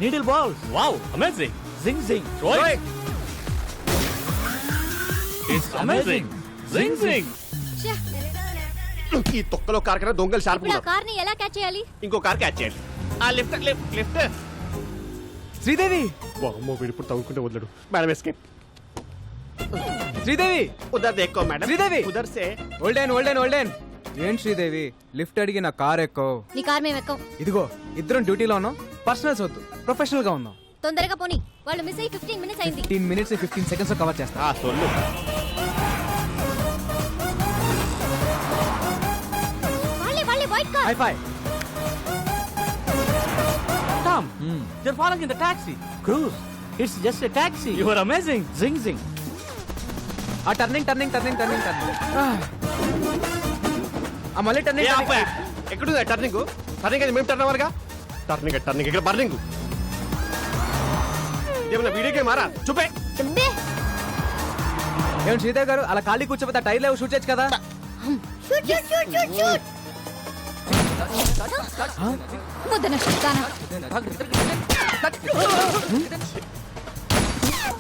Needle balls. Wow, amazing. Zing zing. Throw it. It's amazing. Zing zing. ఈ తొక్కలో car కన్నా దొంగలు sharp ఇప్పుడు ఆ car ని ఎలా catch చేయాలి? ఇంకో కార్ క్యాచ్ చేయాలి. ఆ లిఫ్ట్ లిఫ్ట్ లిఫ్ట్. శ్రీదేవి అమ్మో వీడు ఇప్పుడు తవ్వుకుంటే వదలడు. Madam escape. శ్రీదేవి ఉదర్ దేక్కో మేడం. శ్రీదేవి ఉదర్ సే. ఓల్డెన్ ఏంటి శ్రీదేవి లిఫ్ట్ అడిగి నా కార్ ఎక్కో. నీ కార్ మేము ఎక్కం. ఇదిగో ఇద్దరం డ్యూటీలో ఉన్నాం, పర్సనల్స్ వద్దు, ప్రొఫెషనల్ గా ఉన్నాం. తొందరగా పోనీ, వాళ్ళు మిస్ అయ్యి 15 మినిట్స్ అయింది. 15 minutes 15 seconds లో కవర్ చేస్తా. ఆ సొల్లు. వాళ్ళే white car. High phi. Tom, they're falling in the taxi. Cruz, it's just a taxi. You are amazing. Zing zing. ఆ టర్నింగ్ ఆ మళ్ళీ ఏ టర్నింగ్. ఆపే. ఎక్కడుంది టర్నింగ్? టర్నింగ్ అది మేము టర్న్ అవ్వాలిగా. టర్నింగ్ ఇక్కడ బర్నింగ్. ఏమన్నా వీడియో గేమ్ మారా? చూపే. చుబ్బే. ఏమండి శ్రీదేవి గారు అలా ఖాళీ కూర్చోపోతే టైర్ లేవు షూట్ చేయొచ్చు కదా. షూట్. ముద్దన శక్తానా.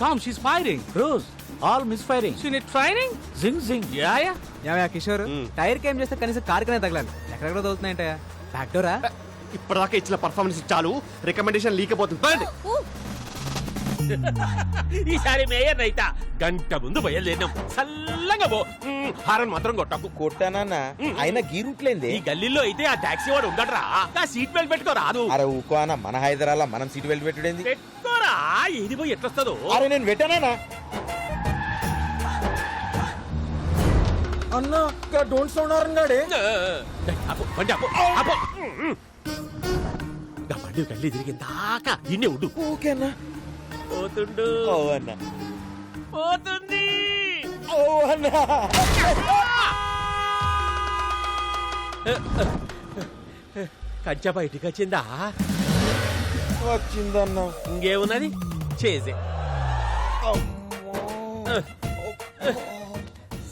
Tom, she's firing. Cruz, all misfiring. She need training? Zing zing. Yeah. ఏమయ్యా కిషోర్ టైర్ కి ఏం చేస్తే కనీసం కార్ కనే తగలాలి. ఎక్కడెక్కడ తగులుతున్నాయంటయా? Back Dora? ఇప్పటిదాకా ఇచ్చిన పర్ఫార్మెన్స్ చాలు. రికమెండేషన్ లీకపోతుంది. ఈసారి మేయర్ రైతా గంట ముందు బయలుదేరినాం. చల్లగా పో. హారన్ మాత్రం కొట్టకు. కొట్టానన్నా అయినా గీ రూట్లేంది. ఈ గల్లీలో అయితే ఆ టాక్సీ వాడు ఉండడరా. ఆ సీట్ బెల్ట్ పెట్టుకో రాదు. అరే ఊకో అన్న, మన హైదరాబాద్ మనం సీట్ బెల్ట్ పెట్టుడేంది? పెట్టుకోరా. ఏది పోయి ఎట్లొస్తుందో. అరే నేను పెట్టానా అన్న డోంట్ సౌండ్ అన్నాడే. బండి ఆపు, ఆపు. బండి గల్లీ తిరిగి దాకా ఇన్నే ఉండు. ఓకేనా పోతుండు. ఓ అన్న పోతుంది. ఓ అన్న కంచె బయటికి వచ్చిందా? వచ్చిందన్న. ఇంకేమున్నది చేసే.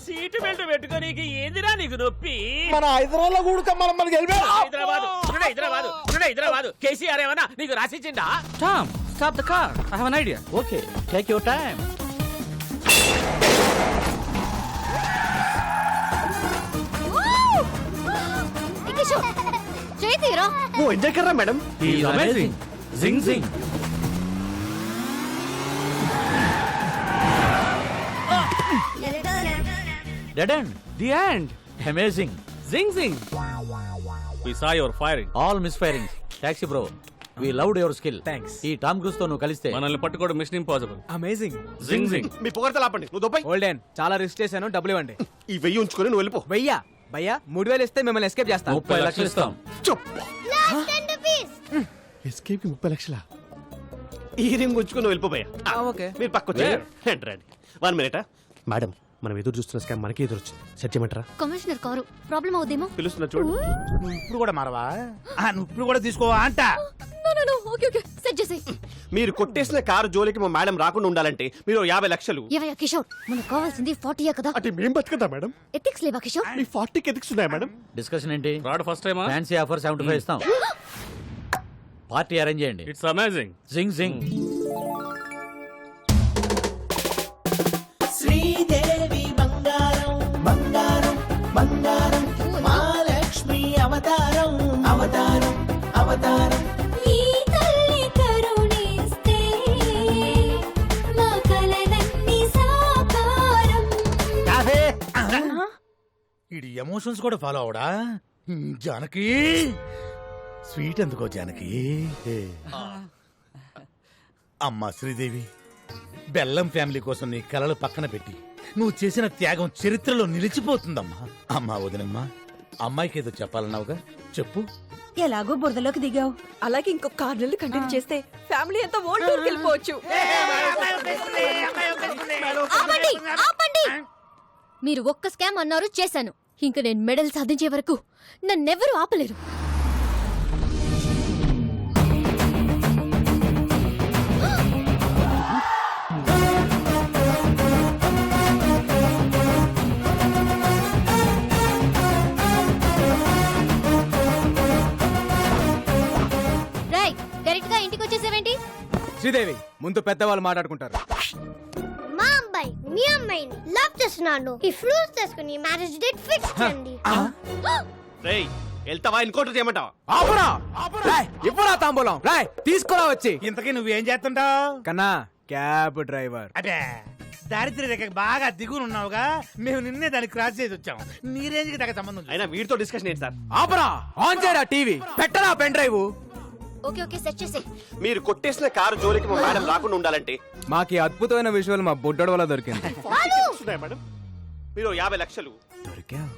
సీటు బెల్ట్ పెట్టుకోనీకి ఏందిరా నీకు నొప్పి? మన హైదరాబాద్ కూడా మనం హైదరాబాద్ కేసీఆర్ ఏమన్నా నీకు రాసిచ్చిందా? Tom, stop the car. I have an idea. Okay, take your time. Kishore చేతిరా. ఓ ఎంజాయ్ కర్రా madam. He is amazing. Zing zing. Dead end. The end. Amazing. Zing zing. We saw your firing. All misfiring. Taxi bro. We loved your skill. Thanks. ఈ Tom cruise తో నువ్వు కలిస్తే మనల్ని పట్టుకోవడం machine impossible. Amazing. Zing జింగ్. మీ పొగడతలు ఆపండి. నువ్వు దొబ్బై. Olden చాలా రిస్క్ చేశాను, డబ్బులు ఇవ్వండి. ఈ 1000 ఉంచుకొని నువ్వు వెళ్ళిపో. భయ్యా 3000 ఇస్తే మిమ్మల్ని ఎస్కేప్ చేస్తాను. 30 లక్షలు ఇస్తాం. ఎస్కేప్ కి 30 లక్షలా? ఈ రింగ్ ఉంచుకొని నువ్వు వెళ్ళిపోయా. ఓకే మీరు పక్క రండి. 1 minute. మేడం మనం ఎదురు చూస్తున్న స్కామ్ మనకి ఎదురు వచ్చింది. సెట్ చేయమంటారా? కమిషనర్ కారు ప్రాబ్లం అవుదేమో. పిలుస్తున్నా చూడు. నువ్వు ఇప్పుడు కూడా మారవా? నువ్వు ఇప్పుడు కూడా తీసుకోవా అంట. నో ఓకే సెట్ చేసేయ్. మీరు కొట్టేసిన కారు జోలికి మా మేడం రాకుండా ఉండాలంటే మీరు 50 లక్షలు. ఏవయ్యా కిషోర్, మనకు కావాల్సింది 40 కదా. అంటే మేం బతుకుదా మేడం? ఎథిక్స్ లేవా కిషోర్? మీ 40కి ఎథిక్స్ ఉన్నాయా మేడం? డిస్కషన్ ఏంటి? ఫ్రాడ్ ఫస్ట్ టైమా? ఫ్యాన్సీ ఆఫర్ 75 ఇస్తాం. పార్టీ అరేంజ్ చేయండి. It's amazing. Zing zing. Sridevi బంగారం బంగారం బంగారం మహాలక్ష్మి అవతారం అవతారం అవతారం. ఈ తల్లి కరుణిస్తే మా కలలన్నీ సాకారం. ఇది ఎమోషన్స్ కూడా ఫాలో అవడా? జానకి స్వీట్ ఎందుకో జానకి. అమ్మా శ్రీదేవి, బెల్లం ఫ్యామిలీ కోసం నీ కలలు పక్కన పెట్టి నువ్వు చేసిన త్యాగం చరిత్రలో నిలిచిపోతుందమ్మా. అమ్మా వదినమ్మా, అమ్మాయికి ఏదో చెప్పాలన్నావుగా, చెప్పు. ఎలాగో బురదలోకి దిగావు, అలాగే ఇంకొక 6 నెలలు కంటిన్యూ చేస్తే ఫ్యామిలీ అంతా ఓన్ టూర్కి వెళ్ళిపోవచ్చు. ఆపండి ఆపండి. మీరు ఒక్క స్కామ్ అన్నారు, చేశాను. ఇంకా నేను మెడల్ సాధించే వరకు నన్నెవరూ ఆపలేరు. రాయ్, డైరెక్ట్ గా ఇంటికి వచ్చేసేవేంటి? శ్రీదేవి ముందు పెద్దవాళ్ళు మాట్లాడుకుంటారు. మామ్ అబ్బాయి మీ అమ్మాయిని లవ్ చేస్తున్నాను. ఈ ఫ్రూట్స్ తీసుకుని మ్యారేజ్ డేట్ ఫిక్స్ చేయండి. రేయ్ వెళ్తావా ఎన్కౌంటర్ చేయమంటావా? ఆపురా ఇవ్వరా తాంబూలం రాయ్ తీసుకురా వచ్చి. ఇంతకీ నువ్వేం చేస్తుంటావు? కన్నా క్యాబ్ డ్రైవర్. అదే దారిద్ర్య రేఖకి బాగా దిగునున్నావుగా, మేము నిన్నే దాన్ని క్రాస్ చేసి వచ్చాం. నీ రేంజ్ కి తగ్గ సంబంధం లేదు. అయినా వీడితో డిస్కషన్ ఏంటి సార్? ఆపరా ఆన్ చేయరా టీవీ, పెట్టరా pen drive. Okay okay set చేసే. మీరు కొట్టేసిన కారు జోలికి మా మేడం రాకుండా ఉండాలంటే మాకు ఈ అద్భుతమైన విజువల్ మా బుడ్డోడు వల్ల దొరికింది. మేడం మీరు 50 లక్షలు దొరికావు.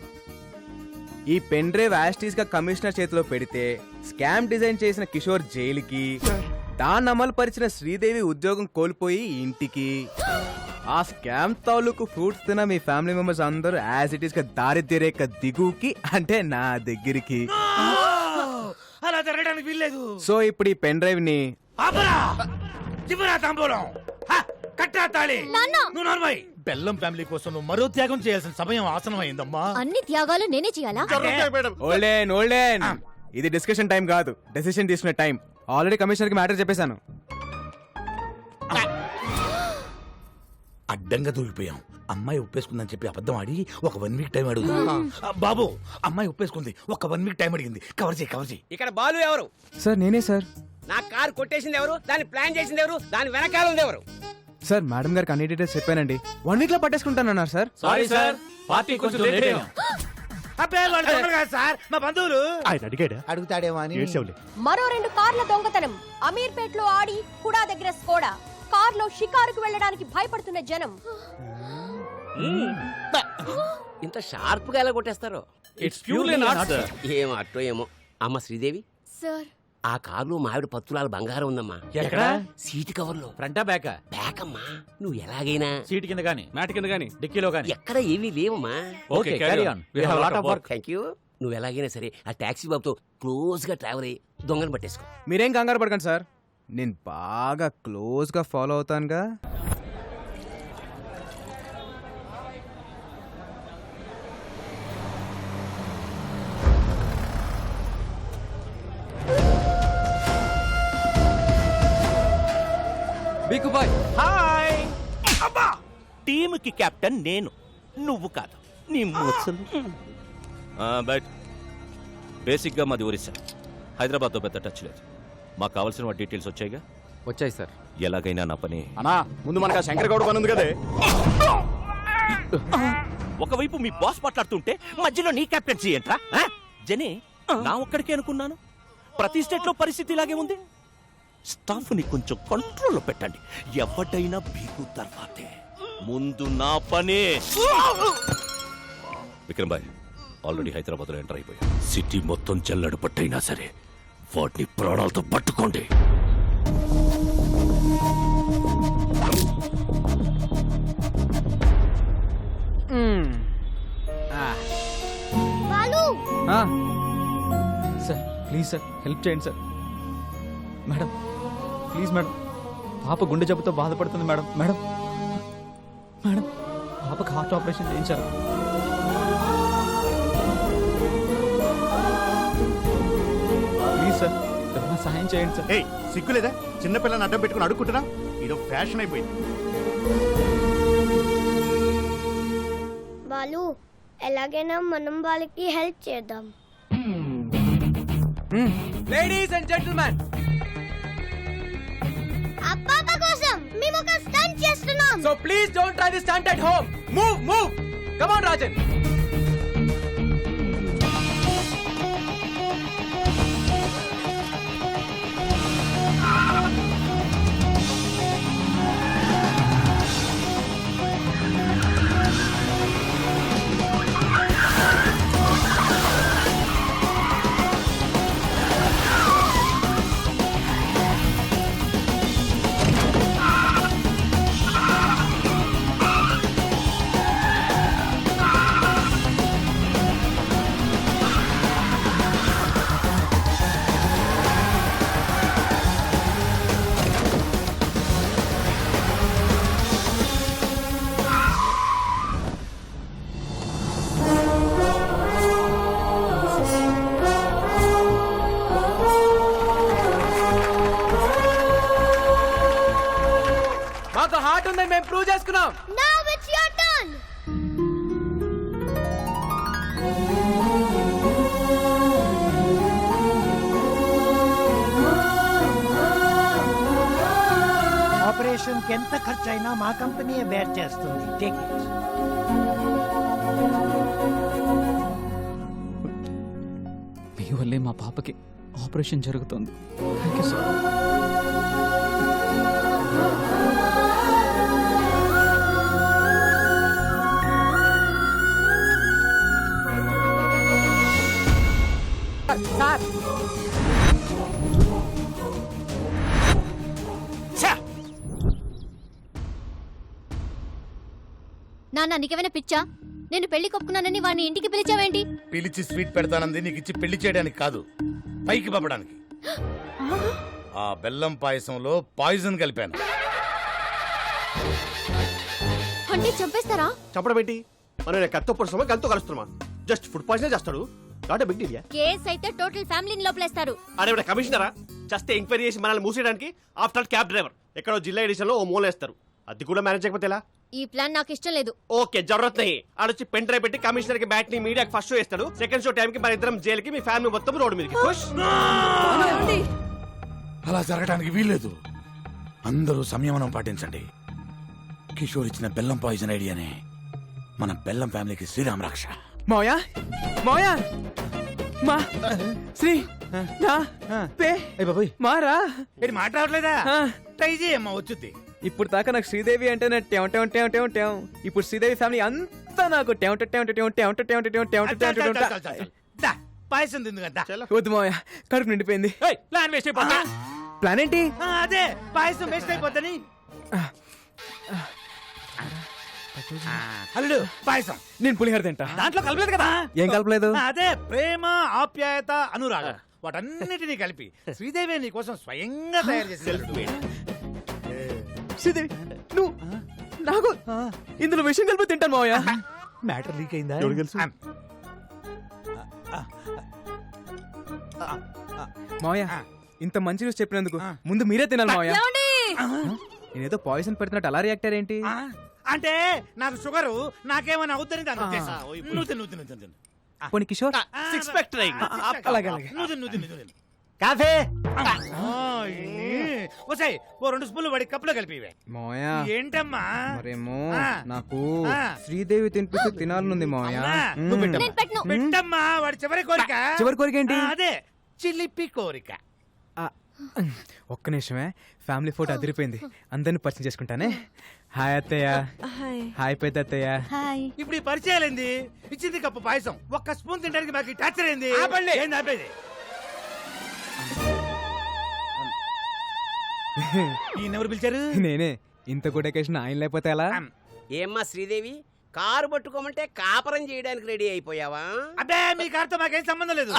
ఈ పెన్ డ్రైవ్ యాస్టీస్ గా కమిషనర్ చేతిలో పెడితే స్కామ్ డిజైన్ చేసిన కిషోర్ జైలుకి, దాన్ని అమలు పరిచిన శ్రీదేవి ఉద్యోగం కోల్పోయి ఇంటికి, ఆ స్కామ్ తాలూకు ఫ్రూట్స్ తిన మీ ఫ్యామిలీ మెంబర్స్ అందరూ యాజ్ ఇట్ ఈస్ గా దారిద్ర్య రేఖ దిగుకి అంటే నా దగ్గరికి. అలా జరగడానికి వీల్లేదు. సో ఇప్పుడు ఈ పెన్ డ్రైవ్ ని ఆపరా చివరా తాంబూలం కట్టా తాళి. నువ్వు నార్మల్ బెల్లం ఫ్యామిలీ కోసం నువ్వు మరో త్యాగం చేయాల్సిన సమయం ఆసనం అయిందమ్మా. అన్ని త్యాగాలు నేనే చేయాలా? ఓల్డెన్ ఓల్డెన్ ఇది డిస్కషన్ టైం కాదు, డెసిషన్ తీసుకునే టైం. ఆల్రెడీ కమిషనర్ కి మ్యాటర్ చెప్పేశాను. అడ్డంగా దూరిపోయాం. అమ్మాయి ఒప్పేసుకుందని చెప్పి అబద్ధం ఆడి ఒక 1 వీక్ టైం అడుగుతాం. బాబు అమ్మాయి ఒప్పేసుకుంది, ఒక 1 వీక్ టైం అడిగింది. కవర్ చేయి. ఇక్కడ బాలు ఎవరు? సార్ నేనే సార్. నా కారు కొట్టేసింది ఎవరు? దాన్ని ప్లాన్ చేసింది ఎవరు? దాని వెనకాల ఉంది ఎవరు? సార్ మేడం గారికి అన్ని డీటెయిల్స్ చెప్పానండి. 1 వీక్ లో పట్టేసుకుంటానన్నారు సార్. సారీ సార్, పార్టీ కొంచెం లేట్ అయ్యాం. సార్ మా బంధువులు. ఆయన అడిగాడా? అడుగుతాడేమో అని. మరో 2 కార్ల దొంగతనం. అమీర్పేట్ లో ఆడి హుడా దగ్గర స్కోడా. కార్లో షికారుకు వెళ్ళడానికి భయపడుతున్న జనం. ఇంత షార్ప్ గా ఎలా కొట్టేస్తారు? It's purely not sir. ఏం అట్టో ఏమో. అమ్మ శ్రీదేవి, సార్ ఆ కారులో మావిడ 10 తులాల బంగారం ఉందమ్మా. ఎక్కడ? సీటు కవర్ లో. ఫ్రంటా బ్యాకా? బ్యాక్ అమ్మా. నువ్వు ఎలాగైనా సీట్ కింద గానీ, మ్యాట్ కింద గానీ, డిక్కీలో గానీ. ఎక్కడ ఏమీ లేవమ్మా. Okay carry on, we have lot of work. Thank you. నువ్వు ఎలాగైనా సరే ఆ టాక్సీ బాబుతో క్లోజ్ గా ట్రావెల్ అయ్యి దొంగను పట్టేసుకో. మీరేం కంగారు పడకండి సార్, నేను బాగా క్లోజ్ గా ఫాలో అవుతానుగా. బిక్కుబాయ్ హాయ్. అబ్బా టీముకి కెప్టెన్ నేను, నువ్వు కాదు. నీ మూసలు. బట్ బేసిక్గా మాది ఒరిస్సా, హైదరాబాద్తో పెద్ద టచ్ లేదు. మాకు కావాల్సిన డీటెయిల్స్ వచ్చాయిగా? వచ్చాయి సార్. ఎలాగైనా నా పని. అన్నా ముందు మనకు శంకర్ గౌడ్ పని ఉంది కదే. ఒకవైపు మీ బాస్ మాట్లాడుతుంటే మధ్యలో నీ కెప్టెన్సీ ఏంట్రా? జనే నా ఒక్కడికే అనుకున్నాను. ప్రతి స్టేట్ లో పరిస్థితి ఇలాగే ఉంది. స్టాఫ్ ని కొంచెం కంట్రోల్లో పెట్టండి. ఎవడైనా బీగు తర్వాతే, ముందు నా పనే. విక్రమ్ బాయ్ ఆల్రెడీ హైదరాబాద్లో ఎంటర్ అయిపోయా. సిటీ మొత్తం జల్లడు పట్టైనా సరే వాటిని ప్రాణాలతో పట్టుకోండి. Balu sir please sir, help చేయండి సార్. మేడం ప్లీజ్ మేడం, పాప గుండె జబ్బుతో బాధపడుతుంది మేడం. మేడం మేడం పాపకు హార్ట్ ఆపరేషన్ చేయించారు. ప్లీజ్ సార్ ఏమైనా సహాయం చేయండి సార్. ఏయ్ సిగ్గులేదా? చిన్నపిల్లని అడ్డం పెట్టుకుని అడుక్కుంటున్నా. ఇదో ఫ్యాషన్ అయిపోయింది. బాలు ఎలాగైనా మనం వాళ్ళకి హెల్ప్ చేద్దాం. లేడీస్ అండ్ జెంటిల్మెన్, అప్పాప కోసం మేము ఒక స్టంట్ చేస్తున్నాం. So please don't try this stunt at home. Move come on Rajan. Prove చేసుకున్నాం. Now it's your turn. Operation కి ఎంత ఖర్చు అయినా మా కంపెనీయే బేర్ చేస్తుంది. Take it. మీ వల్లే మా పాపకి ఆపరేషన్ జరుగుతుంది. Thank you sir. సార్ నాన్న నీకేమైనా పిచ్చా? నేను పెళ్లి కొప్పుకున్నానని వాడిని ఇంటికి పిలిచావేంటి? పిలిచి స్వీట్ పెడతానంది నీకు ఇచ్చి పెళ్లి చేయడానికి కాదు, పైకి పంపడానికి. ఆ బెల్లం పాయసంలో పాయిజన్ కలిపాను. అంటే చంపేస్తారా? చంపడం ఏంటి? మనం కత్తో పొడుస్తామా కత్తో కలుస్తున్నామా? జస్ట్ ఫుడ్ పాయిజన్ చేస్తాడు. Not big deal. కేస్ అయితే టోటల్ ఫ్యామిలీని లోపలేస్తారు. అరే కమిషనరా, చస్తే ఎంక్వైరీ చేసి మనల్ని మూసేయడానికి ఆఫ్టర్ క్యాబ్ డ్రైవర్ ఎక్కడో జిల్లా ఎడిషన్ లో ఓ మూలేస్తారు. అది కూడా మేనేజ్ చేయకపోతే ఎలా? ఈ ప్లాన్ నాకు ఇష్టం లేదు. ఓకే జరూరత్ నహీ. ఆడొచ్చి పెన్ డ్రైవ్ పెట్టి కమిషనర్ కి బ్యాట్ ని మీడియాకి ఫస్ట్ షో ఇస్తాడు. సెకండ్ షో టైం కి మన ఇద్దరం జైలుకి, మీ ఫ్యామిలీ మొత్తం రోడ్డు మీదకి. ఖుష్? అలా జరగడానికి వీల్లేదు. అందరూ సంయమనం పాటించండి. కిషోర్ ఇచ్చిన బెల్లం పాయిజన్ ఐడియానే మన బెల్లం ఫ్యామిలీకి శ్రీరామ రక్ష. మోయా మోయా మా శ్రీ నా పే మారా ఇది మాట్లాడలేదా? ట్రై చేయమ్మా వచ్చుద్ది. ఇప్పుడు దాకా నాకు శ్రీదేవి అంటే ఇప్పుడు శ్రీదేవి ఫ్యామిలీ అంతా నాకు పాయసం తింది కదా. వద్దు మావయ్య, కడుపు నిండిపోయింది. ప్లాన్ వేస్ట్ అయిపోతా. ప్లాన్ ఏంటి? అదే పాయసం వేస్ట్ అయిపోతుంది. అల్లుడు పాయసం. నేను పులిహోర తింటా. దాంట్లో కలపలేదు కదా. ఏం కలపలేదు? అదే ప్రేమ, ఆప్యాయత, అనురాగం వాటన్నిటినీ కలిపి శ్రీదేవి నీ కోసం స్వయంగా తయారు చేసి. శ్రీదేవి నువ్వు నాకు ఇందులో విషయం కలిపి తింటాను మావయ్య. మ్యాటర్ లీక్ అయిందా? మావయ్య ఇంత మంచి న్యూస్ చెప్పినందుకు ముందు మీరే తినాలి మావయ్య. నేనేదో పాయిజన్ పెడుతున్నట్టు అలా రియాక్ట్ అయ్యేంటి? అంటే నాకు షుగరు, నాకేమైనా అవుతుందని దాని ఉద్దేశం. నువ్వు పోనీ కిషోర్ సిక్స్ ప్యాక్ ట్రై. అలాగే కాఫీ. వసాయి ఓ 2 స్పూన్లు వాడి కప్పులో కలిపివే. మావయ్య ఏంటమ్మా? మరేమో నాకు శ్రీదేవి తినిపిస్తూ తినాలనుంది మావయ్య. పెట్టమ్మా వాడి చివరి కోరిక. చివరి కోరిక ఏంటి? అదే చిలిపి కోరిక. ఒక్క నిమిషమే, ఫ్యామిలీ ఫోటో అదిరిపోయింది. అందరిని పరిచయం చేసుకుంటానే. హాయ్ అత్తయ్య. హాయ్ పెద్ద అత్తయ్య. ఇప్పుడు ఈ పరిచయాలేంది? ఇచ్చింది కప్పు పాయసం, ఒక్క స్పూన్ తినడానికి మాకు టార్చర్ అయింది. ఏంది ఆపేది? ఈయనెవరు పిలిచారు? నేనే. ఇంత గుడ్ అకేషన్ ఆయన లేకపోతే ఎలా? ఏమ్మా శ్రీదేవి, కారు పట్టుకోమంటే కాపరం చేయడానికి రెడీ అయిపోయావా? అబ్బే మీ కారుతో మాకేం సంబంధం లేదు.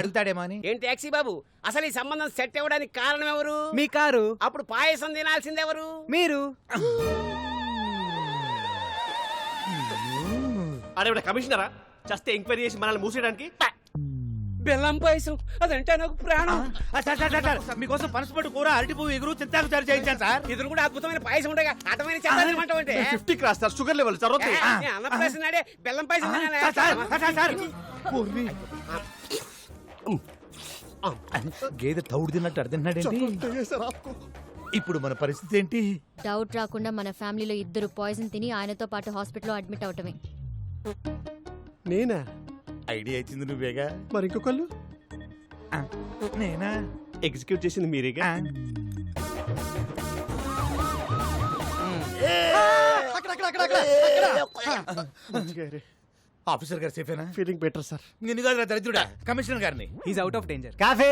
అడుగుతాడేమో అని. ఏంటి టాక్సీ బాబు, అసలు ఈ సంబంధం సెట్ అవ్వడానికి కారణం ఎవరు? మీ కారు. అప్పుడు పాయసం తినాల్సింది ఎవరు? మీరు. అరే కమిషనరా, చస్తే ఎంక్వైరీ చేసి మనల్ని మూసేయడానికి బెల్లం పాయసం అదంటే నాకు ప్రాణం. మీకోసం పనసపట్టు కూర, అరటి పువ్వు, ఎగురు, చింతాకు చారు చేయించాను సార్. ఇది కూడా అద్భుతమైన పాయసం ఉండగా అర్థమైన చెప్పాలంటే 50 cross sir, sugar level sir. అన్నప్రాసం నాడే బెల్లం పాయసం గేదె తౌడు తిన్నట్టు అర్థండి. ఇప్పుడు మన పరిస్థితి ఏంటి? డౌట్ రాకుండా మన ఫ్యామిలీలో ఇద్దరు పాయిజన్ తిని ఆయనతో పాటు హాస్పిటల్లో అడ్మిట్ అవటమే. నేనా? ఐడియా ఇచ్చింది నువ్వేగా. మరి ఇంకొకళ్ళు? నేనా? ఎగ్జిక్యూట్ చేసింది మీరేగా. ఆఫీసర్ గారు సేఫేనా? Feeling better sir. నిన్ను కాదు దరిద్రుడా, కమిషనర్ గారిని. He's out of danger. Coffee.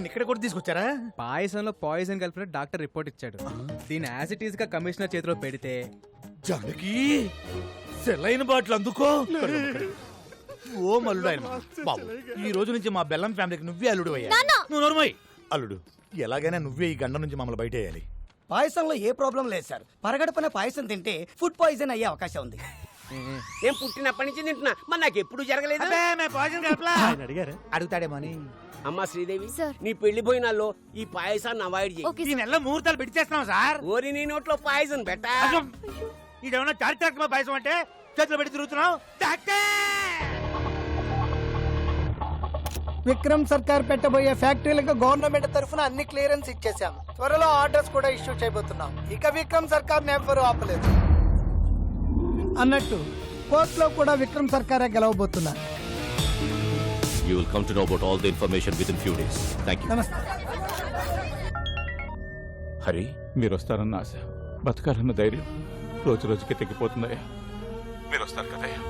ఇక్కడ కూడా తీసుకొచ్చారా? పాయసంలో పాయిజన్ కలిపిన డాక్టర్ రిపోర్ట్ ఇచ్చాడు. దీని యాజ్ ఇట్ ఈస్ గా కమిషనర్ చేతిలో పెడితే జానకి సెలైన బాటిల్ అందుకో. ఓ మల్లుడు ఆయన బాబు, ఈ రోజు నుంచి మా బెల్లం ఫ్యామిలీకి నువ్వే అల్లుడు అయ్యా. నువ్వు నోర్మోయ్. అల్లుడు ఎలాగైనా నువ్వే ఈ గండ నుంచి మమ్మల్ని బయట వేయాలి. పాయసంలో ఏ ప్రాబ్లం లేదు సార్. పరగడపన పాయసం తింటే ఫుడ్ పాయిజన్ అయ్యే అవకాశం ఉంది. నేను పుట్టినప్పటి నుంచి తింటున్నా, మరి నాకు ఎప్పుడు జరగలేదు. అడుగుతాడేమో అని. అమ్మా శ్రీదేవి సార్. నీ పెళ్లి పోయినాల్లో ఈ పాయసాన్ని అవాయిడ్ చేయి. ఈ నెలలో ముహూర్తాలు పెట్టేస్తున్నాం సార్. ఓరి నీ నోట్లో పాయసం పెట్టా. ఇదేమన్నా చారిత్రాత్మక పాయసం అంటే చేతిలో పెట్టి తిరుగుతున్నావు. విక్రమ్ సర్కార్ పెట్టబోయే ఫ్యాక్టరీలకు గవర్నమెంట్ తరఫున అన్ని క్లియరెన్స్ ఇచ్చేసాం. త్వరలో ఆర్డర్స్ కూడా ఇష్యూ చేయబోతున్నాం. ఇక విక్రమ్ సర్కార్ ఎవ్వరూ ఆపలేదు. అన్నట్టు కోర్టులో కూడా విక్రమ్ సర్కారే గెలవబోతున్నారు. You will come to know about all the information within few days. Thank you. నమస్తే. హరి మీరు వస్తారన్న ఆశ, బతకాలన్న ధైర్యం రోజు రోజుకి తగ్గిపోతుందయ్యా. మీరు వస్తారు కదయ్యా.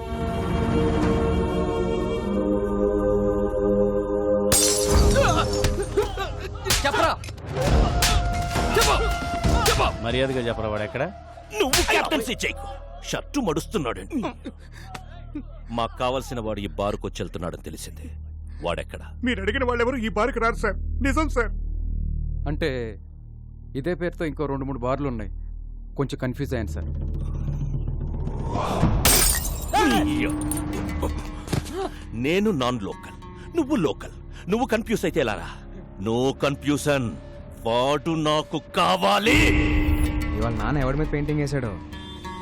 చెప్పరా మర్యాదగా చెప్పరా వాడు ఎక్కడ? నువ్వు కెప్టెన్సీ చేయకు. షర్టు మడుస్తున్నాడు. మాకు కావలసిన వాడు ఈ బారుకు వెళ్తున్నాడని తెలిసింది. వాడెక్కడ? మీరు అడిగిన వాళ్ళెవరు ఈ బారుకు రారు సార్. నిజం సార్. అంటే ఇదే పేరుతో ఇంకో 2-3 బార్లు ఉన్నాయి. కొంచెం కన్ఫ్యూజ్ అయ్యాను సార్. నేను నాన్ లోకల్, నువ్వు లోకల్. నువ్వు కన్ఫ్యూజ్ అయితే ఎలారా? No confusion. వాడు నాకు కావాలి. ఇవాళ నాన్న ఎవరి మీద పెయింటింగ్ వేసాడో?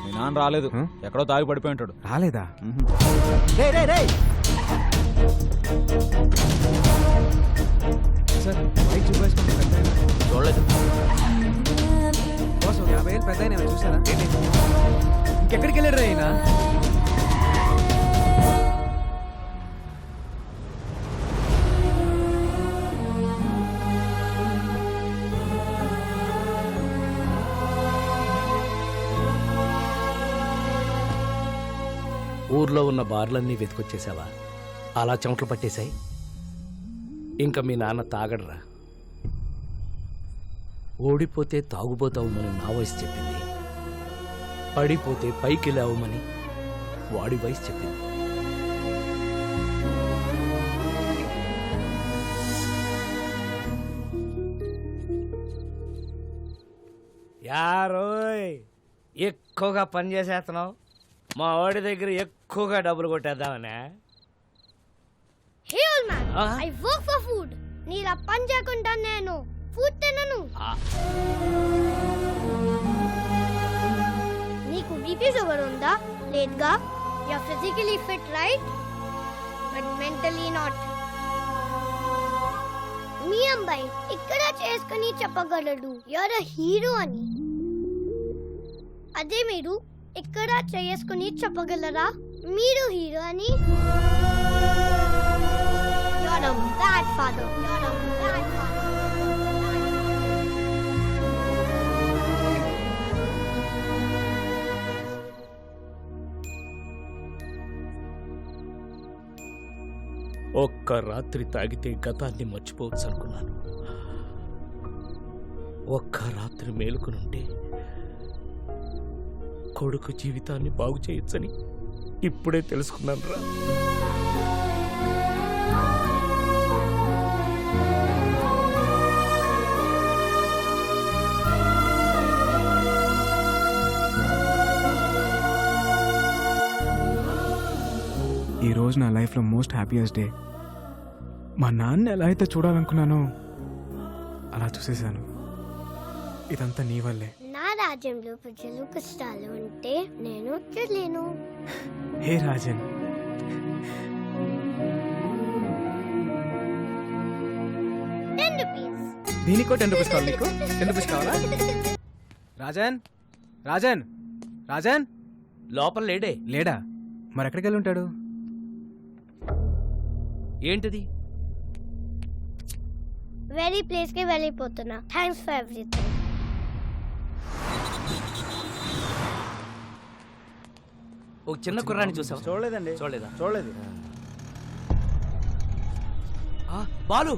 మీ నాన్న రాలేదు, ఎక్కడో తాగి పడిపోయి ఉంటాడు. రాలేదా? సార్ బైక్ చూడలేదు. 50,000 పెద్ద అయినా చూసారా? ఇంకెక్కడికి వెళ్ళాడు ఆయన? ఊర్లో ఉన్న బార్లన్నీ వెతికొచ్చేసావా? అలా చెమటలు పట్టేశాయి. ఇంకా మీ నాన్న తాగడరా. ఓడిపోతే తాగుపోతావుమని నా వయసు చెప్పింది, పడిపోతే పైకి లేవమని వాడి వయసు చెప్పింది. యారోయ్ ఎక్కువగా పని చేసేస్తున్నావు. మా వాడి దగ్గర ఎక్కువగా డబ్బులు కొట్టేద్దామనే. Hey old man, I work for food. నీలా పని చేయకుండా నేను ఫుడ్ తినను. నీకు బీపీ షుగర్ ఉందా? లేదుగా. You are physically fit right, but mentally not. మీ అబ్బాయి ఇక్కడ చేసుకుని చెప్పగలడు యు ఆర్ ఎ హీరో అని. అదే మీరు ఇక్కడ చేసుకుని చెప్పగలరా మీరు హీరో అని? You are a bad father. You are a bad father. ఒక్క రాత్రి తాగితే గతాన్ని మర్చిపోవచ్చు అనుకున్నాను. ఒక్క రాత్రి మేలుకునుంటే కొడుకు జీవితాన్ని బాగు చేయొచ్చని ఇప్పుడే తెలుసుకున్నాను రా. ఈ రోజు నా లైఫ్లో మోస్ట్ హ్యాపీయెస్ట్ డే. మా నాన్న ఎలా అయితే చూడాలనుకున్నానో అలా చూసేశాను. ఇదంతా నీ వల్లే. నా రాజ్యంలో ప్రజలు కష్టాలు ఉంటే నేను చూడలేను. హే రాజన్, దీనికో 10 రూపీస్ కావాలి. నీకు 10 రూపీస్ కావాలా? రాజన్, రాజన్, రాజన్ లోపల లేడే. లేడా? మరి ఎక్కడికి వెళ్ళి ఉంటాడు? ఏంటిది? వెరీ ప్లేస్ కి వెళ్ళిపోతున్నా. Thanks for everything. ఒక చిన్న కుర్రాన్ని చూసావా? చూడలేదండి. చూడలేదా? చూడలేదు. బాలు,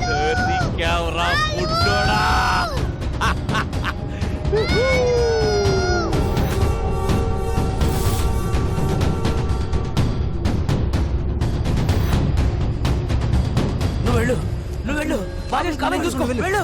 దొరికావురా బుడ్డోడా. నువ్వు వెళ్ళు, నువ్వు వెళ్ళు. బాగా కాలం చూసుకో, వెళ్ళు.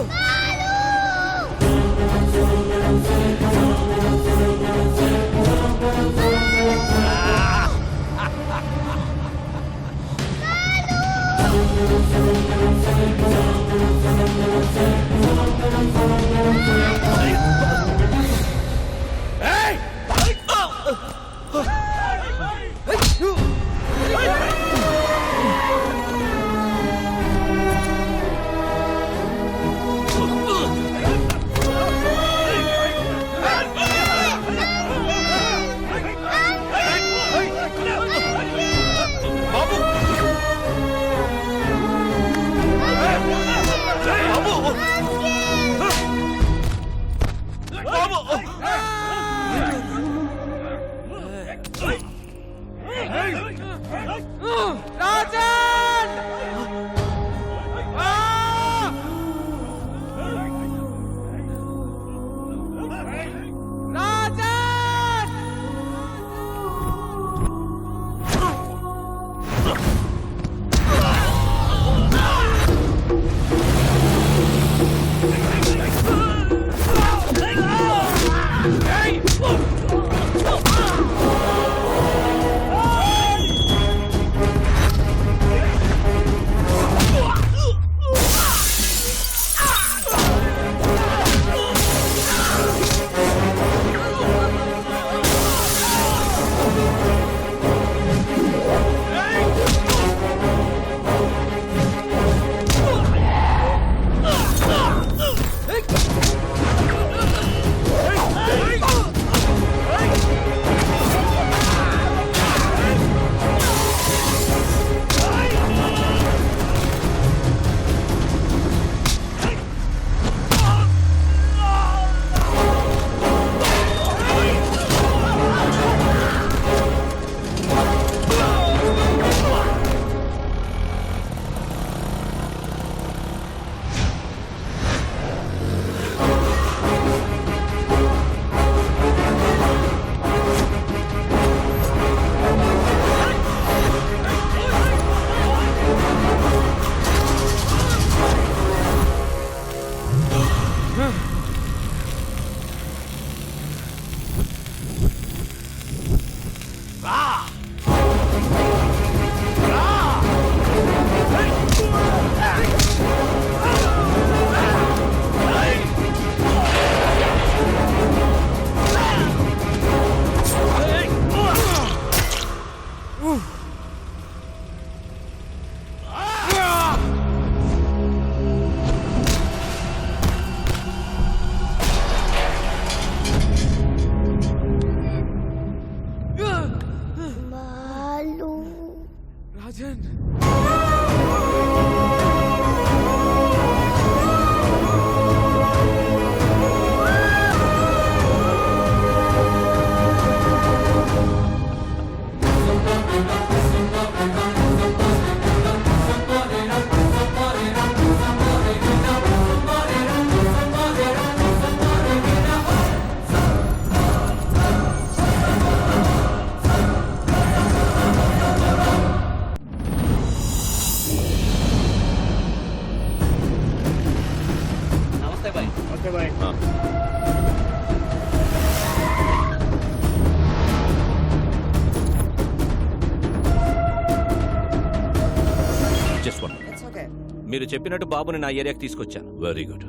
మీరు చెప్పినట్టు బాబుని నా ఏరియాకి తీసుకొచ్చాను. Very good.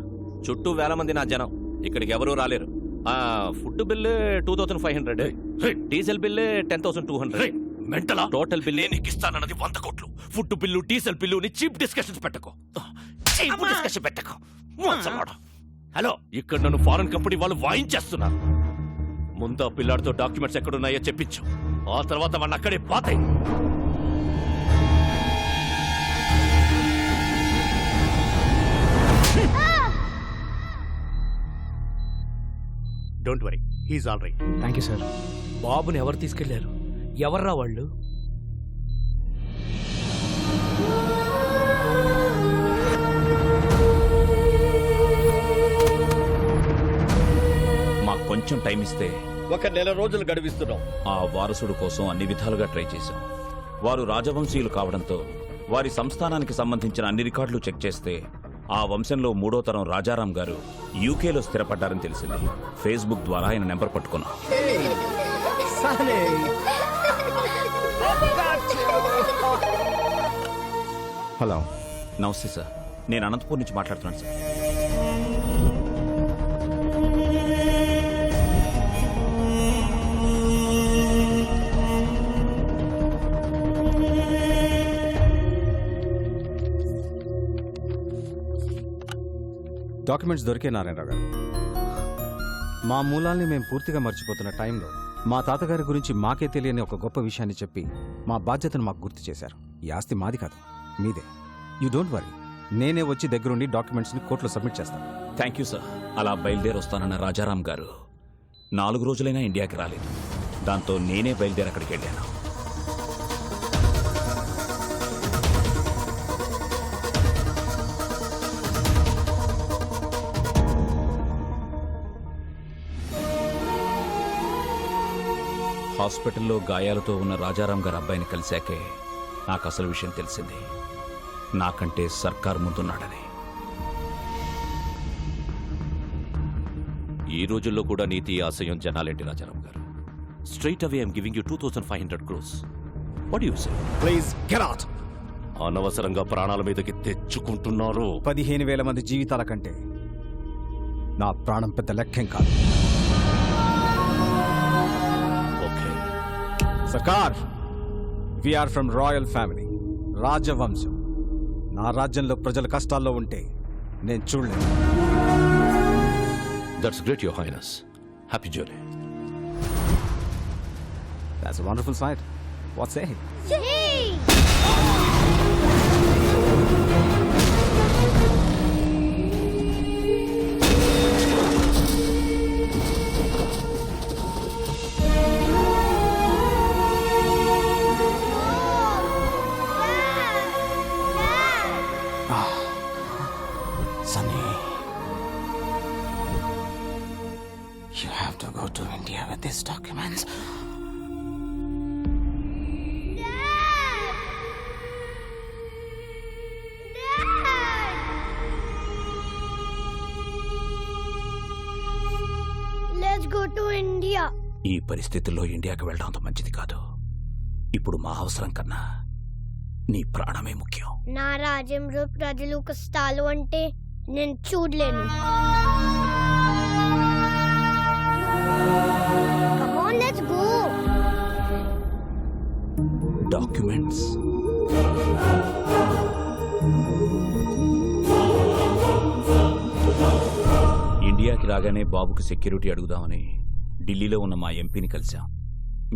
చుట్టూ వేల మంది నా జనం, ఇక్కడికి ఎవరూ రాలేరు. Food bill 2500, diesel bill 10,200. మెంటలా? టోటల్ బిల్లు నీకు ఇస్తానన్నది 100 కోట్లు. Food bill, diesel bill cheap discussions పెట్టకు. చీప్ డిస్కషన్ పెట్టకు. హలో, ఇక్కడ నన్ను ఫారెన్ కంపెనీ వాళ్ళు వాయించేస్తున్నారు. ముందు పిల్లాడితో డాక్యుమెంట్స్ ఎక్కడున్నాయో చెప్పించు. ఆ తర్వాత వాడిని అక్కడే పాతాయి. Don't worry, he's all right. Thank you sir. బాబుని ఎవరు తీసుకెళ్లారు? ఎవర్రా వాళ్ళు? కొంచెం టైం ఇస్తే 1 నెల రోజులు గడివిస్తున్నాం. ఆ వారసుడు కోసం అన్ని విధాలుగా ట్రై చేశాం. వారు రాజవంశీయులు కావడంతో వారి సంస్థానానికి సంబంధించిన అన్ని రికార్డులు చెక్ చేస్తే ఆ వంశంలో 3వ తరం రాజారాం గారు యూకేలో స్థిరపడ్డారని తెలిసింది. ఫేస్బుక్ ద్వారా ఆయన నెంబర్ పట్టుకున్నాం. హలో, నమస్తే సార్, నేను అనంతపూర్ నుంచి మాట్లాడుతున్నాను సార్. డాక్యుమెంట్స్ దొరికే నారాయణరావు గారు. మా మూలాల్ని మేము పూర్తిగా మర్చిపోతున్న టైంలో మా తాతగారి గురించి మాకే తెలియని ఒక గొప్ప విషయాన్ని చెప్పి మా బాధ్యతను మాకు గుర్తు చేశారు. ఈ ఆస్తి మాది కాదు, మీదే. యూ డోంట్ వరీ, నేనే వచ్చి దగ్గరుండి డాక్యుమెంట్స్ని కోర్టులో సబ్మిట్ చేస్తాను. Thank you sir. అలా బయలుదేరి వస్తానన్న రాజారాం గారు 4 రోజులైనా ఇండియాకి రాలేదు. దాంతో నేనే బయలుదేరి అక్కడికి వెళ్ళాను. హాస్పిటల్లో గాయాలతో ఉన్న రాజారాం గారి అబ్బాయిని కలిశాకే నాకు అసలు విషయం తెలిసింది. నాకంటే సర్కార్ ముందున్నాడని. ఈ రోజుల్లో కూడా నీతి ఆశయం జనాలేంటి రాజారాం గారు? Straight away I'm giving you 2500 crores. What you say? Please get out. అనవసరంగా ప్రాణాల మీదకి తెచ్చుకుంటున్నారు. 15,000 మంది జీవితాల కంటే నా ప్రాణం పెద్ద లెక్కేం కాదు. ఓకే సర్కార్, వీఆర్ ఫ్రమ్ రాయల్ ఫ్యామిలీ, రాజవంశం. నా రాజ్యంలో ప్రజల కష్టాల్లో ఉంటే నేను చూడలేను. That's great your highness. Happy journey. That's a wonderful sight. What say? Sunny, you have to go to India with these documents. Let's go to India. ఈ పరిస్థితుల్లో ఇండియాకి వెళ్ళడం అంత మంచిది కాదు. ఇప్పుడు మా అవసరం కన్నా నీ ప్రాణమే ముఖ్యం. నా రాజ్యంలో ప్రజలు కష్టాలు అంటే నేను చూడలేను. Come on, let's go. Documents. ఇండియాకి రాగానే బాబుకు సెక్యూరిటీ అడుగుదామని ఢిల్లీలో ఉన్న మా ఎంపీని కలిశాం.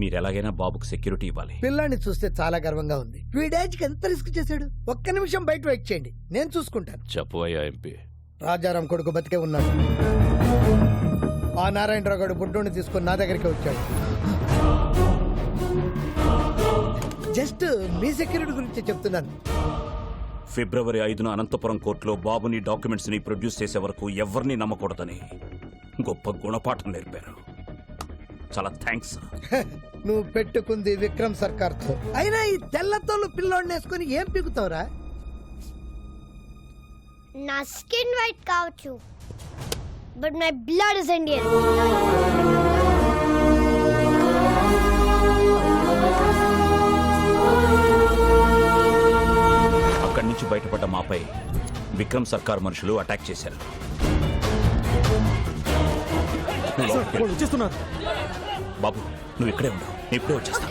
మీరు ఎలాగైనా బాబుకు సెక్యూరిటీ ఇవ్వాలి. పిల్లాన్ని చూస్తే చాలా గర్వంగా ఉంది. వీడేజ్కి ఎంత రిస్క్ చేశాడు. ఒక్క నిమిషం బయట వెయిట్ చేయండి, నేను చూసుకుంటాను. చెప్పవయ్యా ఎంపీ. రాజారాం కొడుకు బతికే ఉన్నాడు. ఆ నారాయణరావు గారు బుడ్డోని తీసుకొని నా దగ్గరికి వచ్చాడు. జస్ట్ మీ సెక్యూరిటీ గురించి చెప్తున్నాను. ఫిబ్రవరి 5న అనంతపురం కోర్టులో బాబుని డాక్యుమెంట్స్ ని ప్రొడ్యూస్ చేసే వరకు ఎవరిని నమ్మకూడదని గొప్ప గుణపాఠం నేర్పారు. చాలా థ్యాంక్స్. నువ్వు పెట్టుకుంది విక్రమ్ సర్కార్ తో. అయినా ఈ తెల్లతోళ్ళు పిల్లోడిని వేసుకుని ఏం పీకుతావురా? నా స్కిన్ వైట్ కావచ్చు, but my blood is Indian. అక్కడి నుంచి బయటపడ్డ మాపై విక్రమ్ సర్కార్ మనుషులు అటాక్ చేశారు. బాబు నువ్వు ఇక్కడే ఉండవు, ఇప్పుడే వచ్చేస్తా.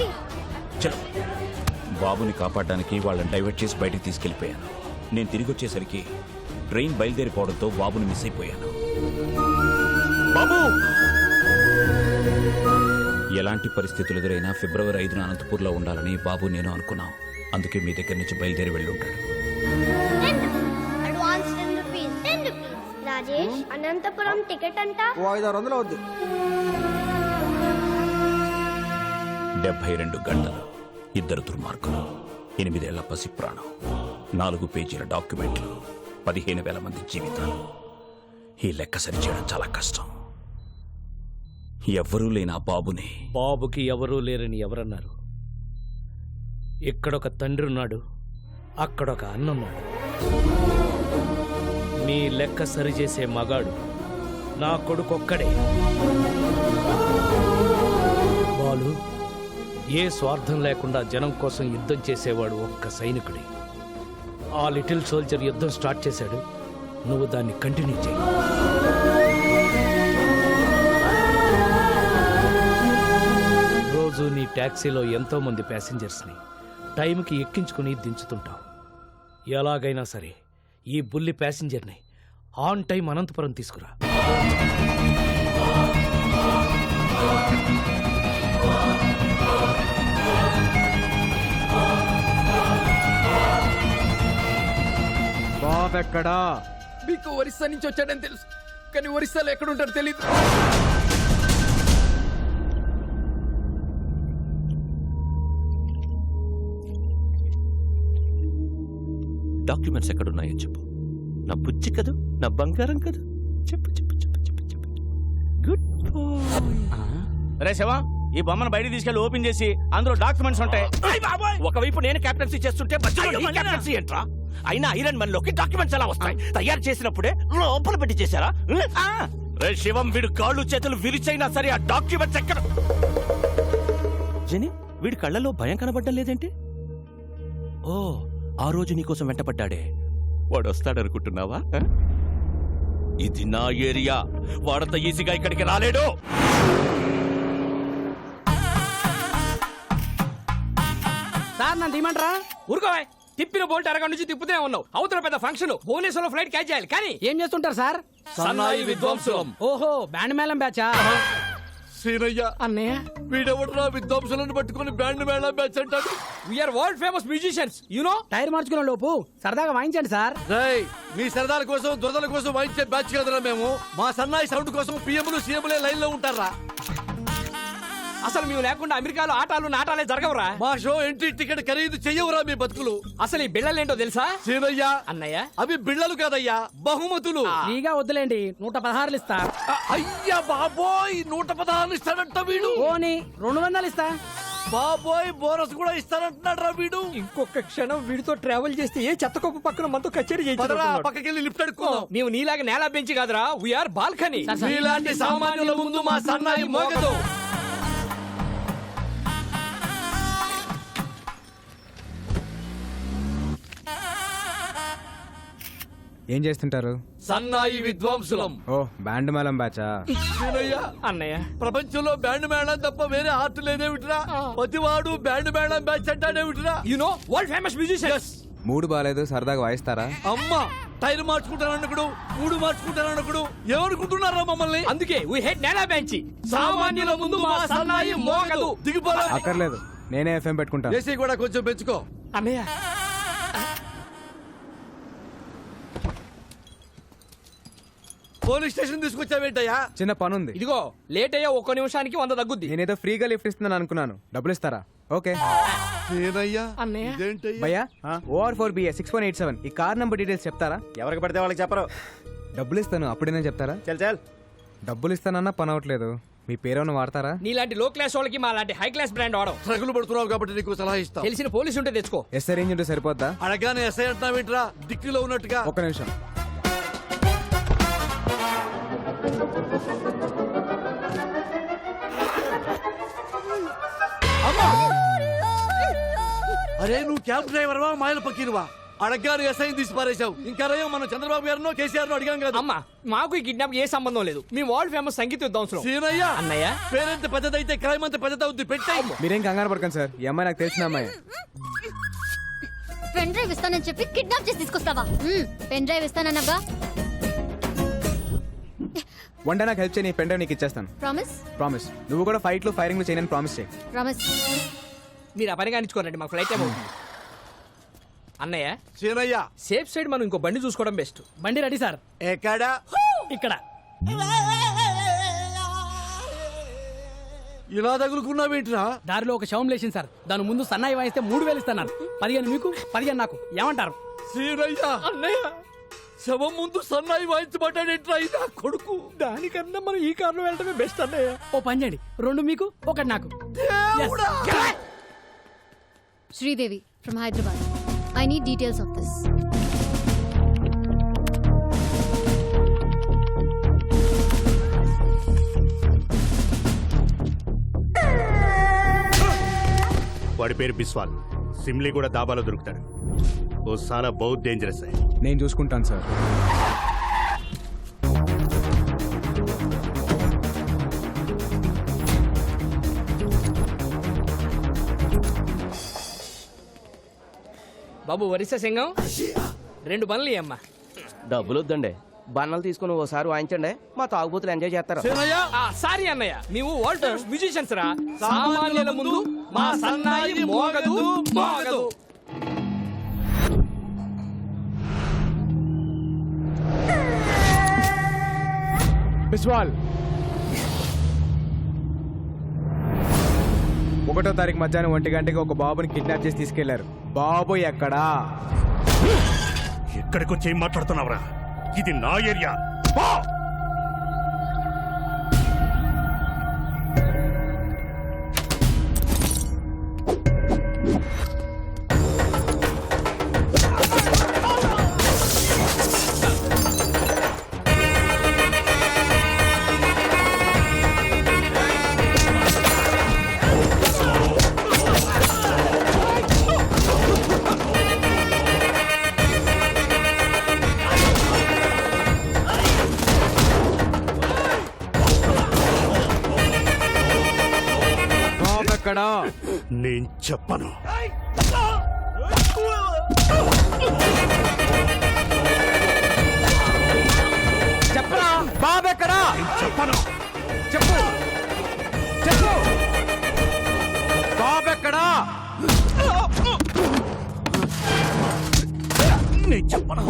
చలో. బాబుని కాపాడడానికి వాళ్ళని డైవర్ట్ చేసి బయటికి తీసుకెళ్లిపోయాను. నేను తిరిగి వచ్చేసరికి ట్రైన్ బయలుదేరిపోవడంతో బాబుని మిస్ అయిపోయాను. బాబు! ఎలాంటి పరిస్థితులు ఎదురైనా ఫిబ్రవరి 5న అనంతపూర్లో ఉండాలని బాబు నేను అనుకున్నాం. అందుకే మీ దగ్గర నుంచి బయలుదేరి వెళ్ళి ఉంటాడు. Advance 10 rupees. Rajesh, Anantapuram ticket అంట 500 అవుద్ది. 72 గంటలు, 2 దుర్మార్గులు, 8 ఏళ్ల పసి ప్రాణం, 4 పేజీల డాక్యుమెంట్లు, 15,000 మంది జీవితాలు. ఈ లెక్క సరిచేయడం చాలా కష్టం. ఎవ్వరూ లేని ఆ బాబుని. బాబుకి ఎవరూ లేరని ఎవరన్నారు? ఇక్కడొక తండ్రి ఉన్నాడు, అక్కడొక అన్నున్నాడు. మీ లెక్క సరిచేసే మగాడు నా కొడుకొక్కడే. బాలు ఏ స్వార్థం లేకుండా జనం కోసం యుద్ధం చేసేవాడు ఒక్క సైనికుడే. ఆ లిటిల్ సోల్జర్ యుద్ధం స్టార్ట్ చేశాడు, నువ్వు దాన్ని కంటిన్యూ చేయి. రోజు నీ ట్యాక్సీలో ఎంతో మంది ప్యాసింజర్స్ని టైంకి ఎక్కించుకుని దించుతుంటావు. ఎలాగైనా సరే ఈ బుల్లి ప్యాసింజర్ని ఆన్ టైం అనంతపురం తీసుకురా. బాబు ఎక్కడా? మీకు ఒరిస్సా నుంచి వచ్చాడని తెలుసు, కానీ ఒరిస్సాలో ఎక్కడుంటాడో తెలియదు. డాక్యుమెంట్స్ ఎక్కడున్నాయో చెప్పు. నా బుజ్జి కదూ, నా బంగారం కదూ, చెప్పు చెప్పు చెప్పు చెప్పు చెప్పు. గుడ్ రే శివ, ఈ బొమ్మను బయట తీసుకెళ్లి ఓపెన్ చేసి అందులో డాక్యుమెంట్స్ ఉంటాయి. ఒకవైపు నేను కెప్టెన్సీ చేస్తుంటే మధ్యలో నీ కెప్టెన్సీ ఏంట్రా? అయినా ఐరన్ మన్ లోకి డాక్యుమెంట్స్ ఎలా వస్తాయి? తయారు చేసినప్పుడే లోపల పెట్టి చేశారా? రే శివం, వీడు కాళ్ళు చేతులు విరిచైనా సరే ఆ డాక్యుమెంట్స్ ఎక్కడ? జని, వీడి కళ్ళలో భయం కనబడ్డం లేదేంటి? ఓ, ఆ రోజు నీకోసం వెంటపడ్డాడే, వాడు వస్తాడనుకుంటున్నావా? ఇది నా ఏరియా, వాడంత ఈజీగా ఇక్కడికి రాలేడు. సార్ నన్ను తీయమంటారా? ఊరుకోవా, తిప్పిన బోల్ట్ అరగంట నుంచి తిప్పుతూనే ఉన్నావు. అవతల పెద్ద ఫంక్షన్, భువనేశ్వర్లో ఫ్లైట్ క్యాచ్ చేయాలి. కానీ ఏం చేస్తుంటారు సార్? సన్నాయి విద్వాంసులం. ఓహో, బ్యాండ్ మేళం బ్యాచా? సీనయ్య, అన్నయ్య, వీడెవడరా విద్వాంసులను పట్టుకుని బ్యాండ్ మేళం బ్యాచ్ అంటాడు? We are world famous musicians, you know. Tyre మార్చుకునే లోపు సరదాగా వాయించండి సార్. మీ సరదాల కోసం దురదల కోసం వాయించే బ్యాచ్ కదరా మేము. మా సన్నాయి సౌండ్ కోసం పిఎంలు సీఎంలే లైన్ లో ఉంటారా? అసలు మేము లేకుండా అమెరికాలో ఆటాలు నాటాలే జరగవురా. మా షో ఎంట్రీ టికెట్ ఖరీదు చెయ్యవురా మీ బతుకులు. అసలు ఈ బిళ్ళలేంటో తెలుసా? సీనయ్య, అన్నయ్య, అవి బిళ్ళలు కాదయ్యా, బహుమతులు. ఫ్రీగా వద్దులేండి, 116 ఇస్తా. అయ్యా బాబోయ్, 116 ఇస్తాడంట వీడు. పోనీ 200 ఇస్తా. బాబోయ్, బోనస్ కూడా ఇస్తానంటున్నాడు రా వీడు. ఇంకొక క్షణం వీడితో ట్రావెల్ చేస్తే ఏ చెత్తకొప్పు పక్కన మనతో కచేరీ పక్కకెళ్ళి లిఫ్ట్ అడుక్కున్నాం. మేము నీలాగా నేల బెంచి కాదురా, వీఆర్ బాల్కనీ. నీలాంటి సామాన్యుల ముందు మా సన్నాయి మోగదు. ఏం చేస్తుంటారు? సన్నాయి విద్వాంసులం. ఓ, బ్యాండ్ మేళం బ్యాచా? అన్నయ్య, ప్రపంచంలో బ్యాండ్ మేళం తప్ప వేరే ఆర్ట్ లేదేమిట్రా? ప్రతివాడు బ్యాండ్ మేళం బ్యాచ్ అంటాడేమిట్రా? You know world famous musicians. మూడు బాలేదు, సరదాగా వాయిస్తారా? అమ్మా, టైర్ మార్చుకుంటానన్నకుడు, మూడు మార్చుకుంటానన్నకుడు ఏమనుకుంటున్నారా మమ్మల్ని? అందుకే వి హేట్ నేల బెంచి. సామాన్యుల ముందు మా సన్నాయి మోగదు. దిగిపోరా. అక్కర్లేదు, నేనే ఎఫ్ఎం పెట్టుకుంటా. ఏసీ కూడా కొంచెం పెంచుకో. అన్నయ్య, పోలీస్ స్టేషన్ తీసుకొచ్చావేంటయ్యా? చిన్న పని ఉంది. ఇదిగో లేట్ అయ్యా, 1 నిమిషానికి 100 తగ్గుద్ది. నేనేదో ఫ్రీగా లిఫ్ట్ ఇస్తున్నాను అనుకున్నాను, డబ్బులు ఇస్తారా? ఓకే. అన్నయ్య, భయ్యా, OR4BA 6187 ఈ కార్ నంబర్ డీటెయిల్స్ చెప్తారా? ఎవరికి పడితే వాళ్ళకి చెప్పరు. డబ్బులు ఇస్తాను, అప్పుడేనే చెప్తారా? చల్ చల్. డబ్బులు ఇస్తానన్నా పని అవట్లేదు. మీ పేరేమన్నా వాడతారా? నీలాంటి లో క్లాస్ వాళ్ళకి మా లాంటి హై క్లాస్ బ్రాండ్ వాడడం. ట్రగులు పడుతున్నావు కాబట్టి నీకు సలహా ఇస్తా. తెలిసిన పోలీసు ఉంటే తెచ్చుకో. ఎస్ఐ రేంజ్ ఉంటే సరిపోద్దా? అడగానే ఎస్ఐ అంటున్నావేంట్రా? డిక్కీలో ఉన్నట్టుగా. ఒక్క నిమిషం. అరే, నువ్వు క్యాబ్ డ్రైవర్వా మాయల పక్కీరువా? అడగ్గాను ఎస్ఐ తీసి పారేశావు. ఇంకా రయ్యో, మనం చంద్రబాబు గారినో కేసీఆర్ అడిగాం కదా. అమ్మా, మాకు ఈ కిడ్నాప్ ఏ సంబంధం లేదు. మీ వరల్డ్ ఫేమస్ సంగీత విద్వాంసులు. సీనయ్య, అన్నయ్య, పేరెంత పెద్దదైతే క్రైమ్ అంత పెద్దదవుద్ది. పెట్టాయి. మీరేం కంగారు పడకండి సార్, ఈ అమ్మాయి నాకు తెలిసిన అమ్మాయి. పెన్ డ్రైవ్ ఇస్తానని చెప్పి కిడ్నాప్ చేసి తీసుకొస్తావా? పెన్ డ్రైవ్ ఇస్తానన్నగా. వన్ డే నాకు హెల్ప్ చేయని, పెన్ డ్రైవ్ నీకు ఇచ్చేస్తాను. ప్రామిస్? ప్రామిస్. నువ్వు కూడా ఫైట్లు ఫైరింగ్లు చేయని ప్రామిస్ చేయి. ప్రామిస్. మీరు ఆ పని కానిచ్చుకోరండి, మాకు ఫ్లైట్ టైం అవుతుంది. అన్నయ్య, సీనయ్య, సేఫ్ సైడ్ మనం ఇంకో బండి చూసుకోవడం బెస్ట్. బండి రెడీ సార్. ఎక్కడా? ఇక్కడ. ఇలా తగులుకున్నావేంట్రా? దారిలో ఒక శవం లేచింది సార్, దాని ముందు సన్నాయి వాయిస్తే 3000 ఇస్తున్నారు. 15 మీకు, 15 నాకు. ఏమంటారు? సీనయ్య, అన్నయ్య, శవం ముందు సన్నాయి వాయించబడ్డాడేంట్రా నా కొడుకు. దానికన్నా మనం ఈ కారులో వెళ్ళడమే బెస్ట్ అన్నయ్య. ఓ పని చేయండి, 2 మీకు 1 నాకు. Sridevi from Hyderabad. I need details of this. వాడి పేరు బిస్వాల్. సిమ్లీ కూడా దాబాలో దొరుకుతాడు. ఓ సాలా బహుత్ డేంజరస్. నేను చూసుకుంటాను సార్. బాబు వరిస సింగం 2 పనులు అమ్మా. డబ్బులు వద్దండి, బన్నలు తీసుకుని ఓసారి వాయించండి, మా తాగుబోతులు ఎంజాయ్ చేస్తారు. సారీ అన్నయ్య, మేము వరల్డ్ ఫేమస్ మ్యూజిషియన్స్ రా. సామాన్యుల ముందు మా సన్నాయి మోగదు మోగదు. బిస్వాల్ 1వ తారీఖు మధ్యాహ్నం 1 గంటకి ఒక బాబుని కిడ్నాప్ చేసి తీసుకెళ్లారు. బాబు ఎక్కడా? ఎక్కడికి వచ్చి ఏం మాట్లాడుతున్నావురా? ఇది నా ఏరియా. నేను చెప్పను. చెప్పరా బాబు ఎక్కడా? చెప్పను. చెప్పు చెప్పు. బాబు ఎక్కడా? నేను చెప్పను.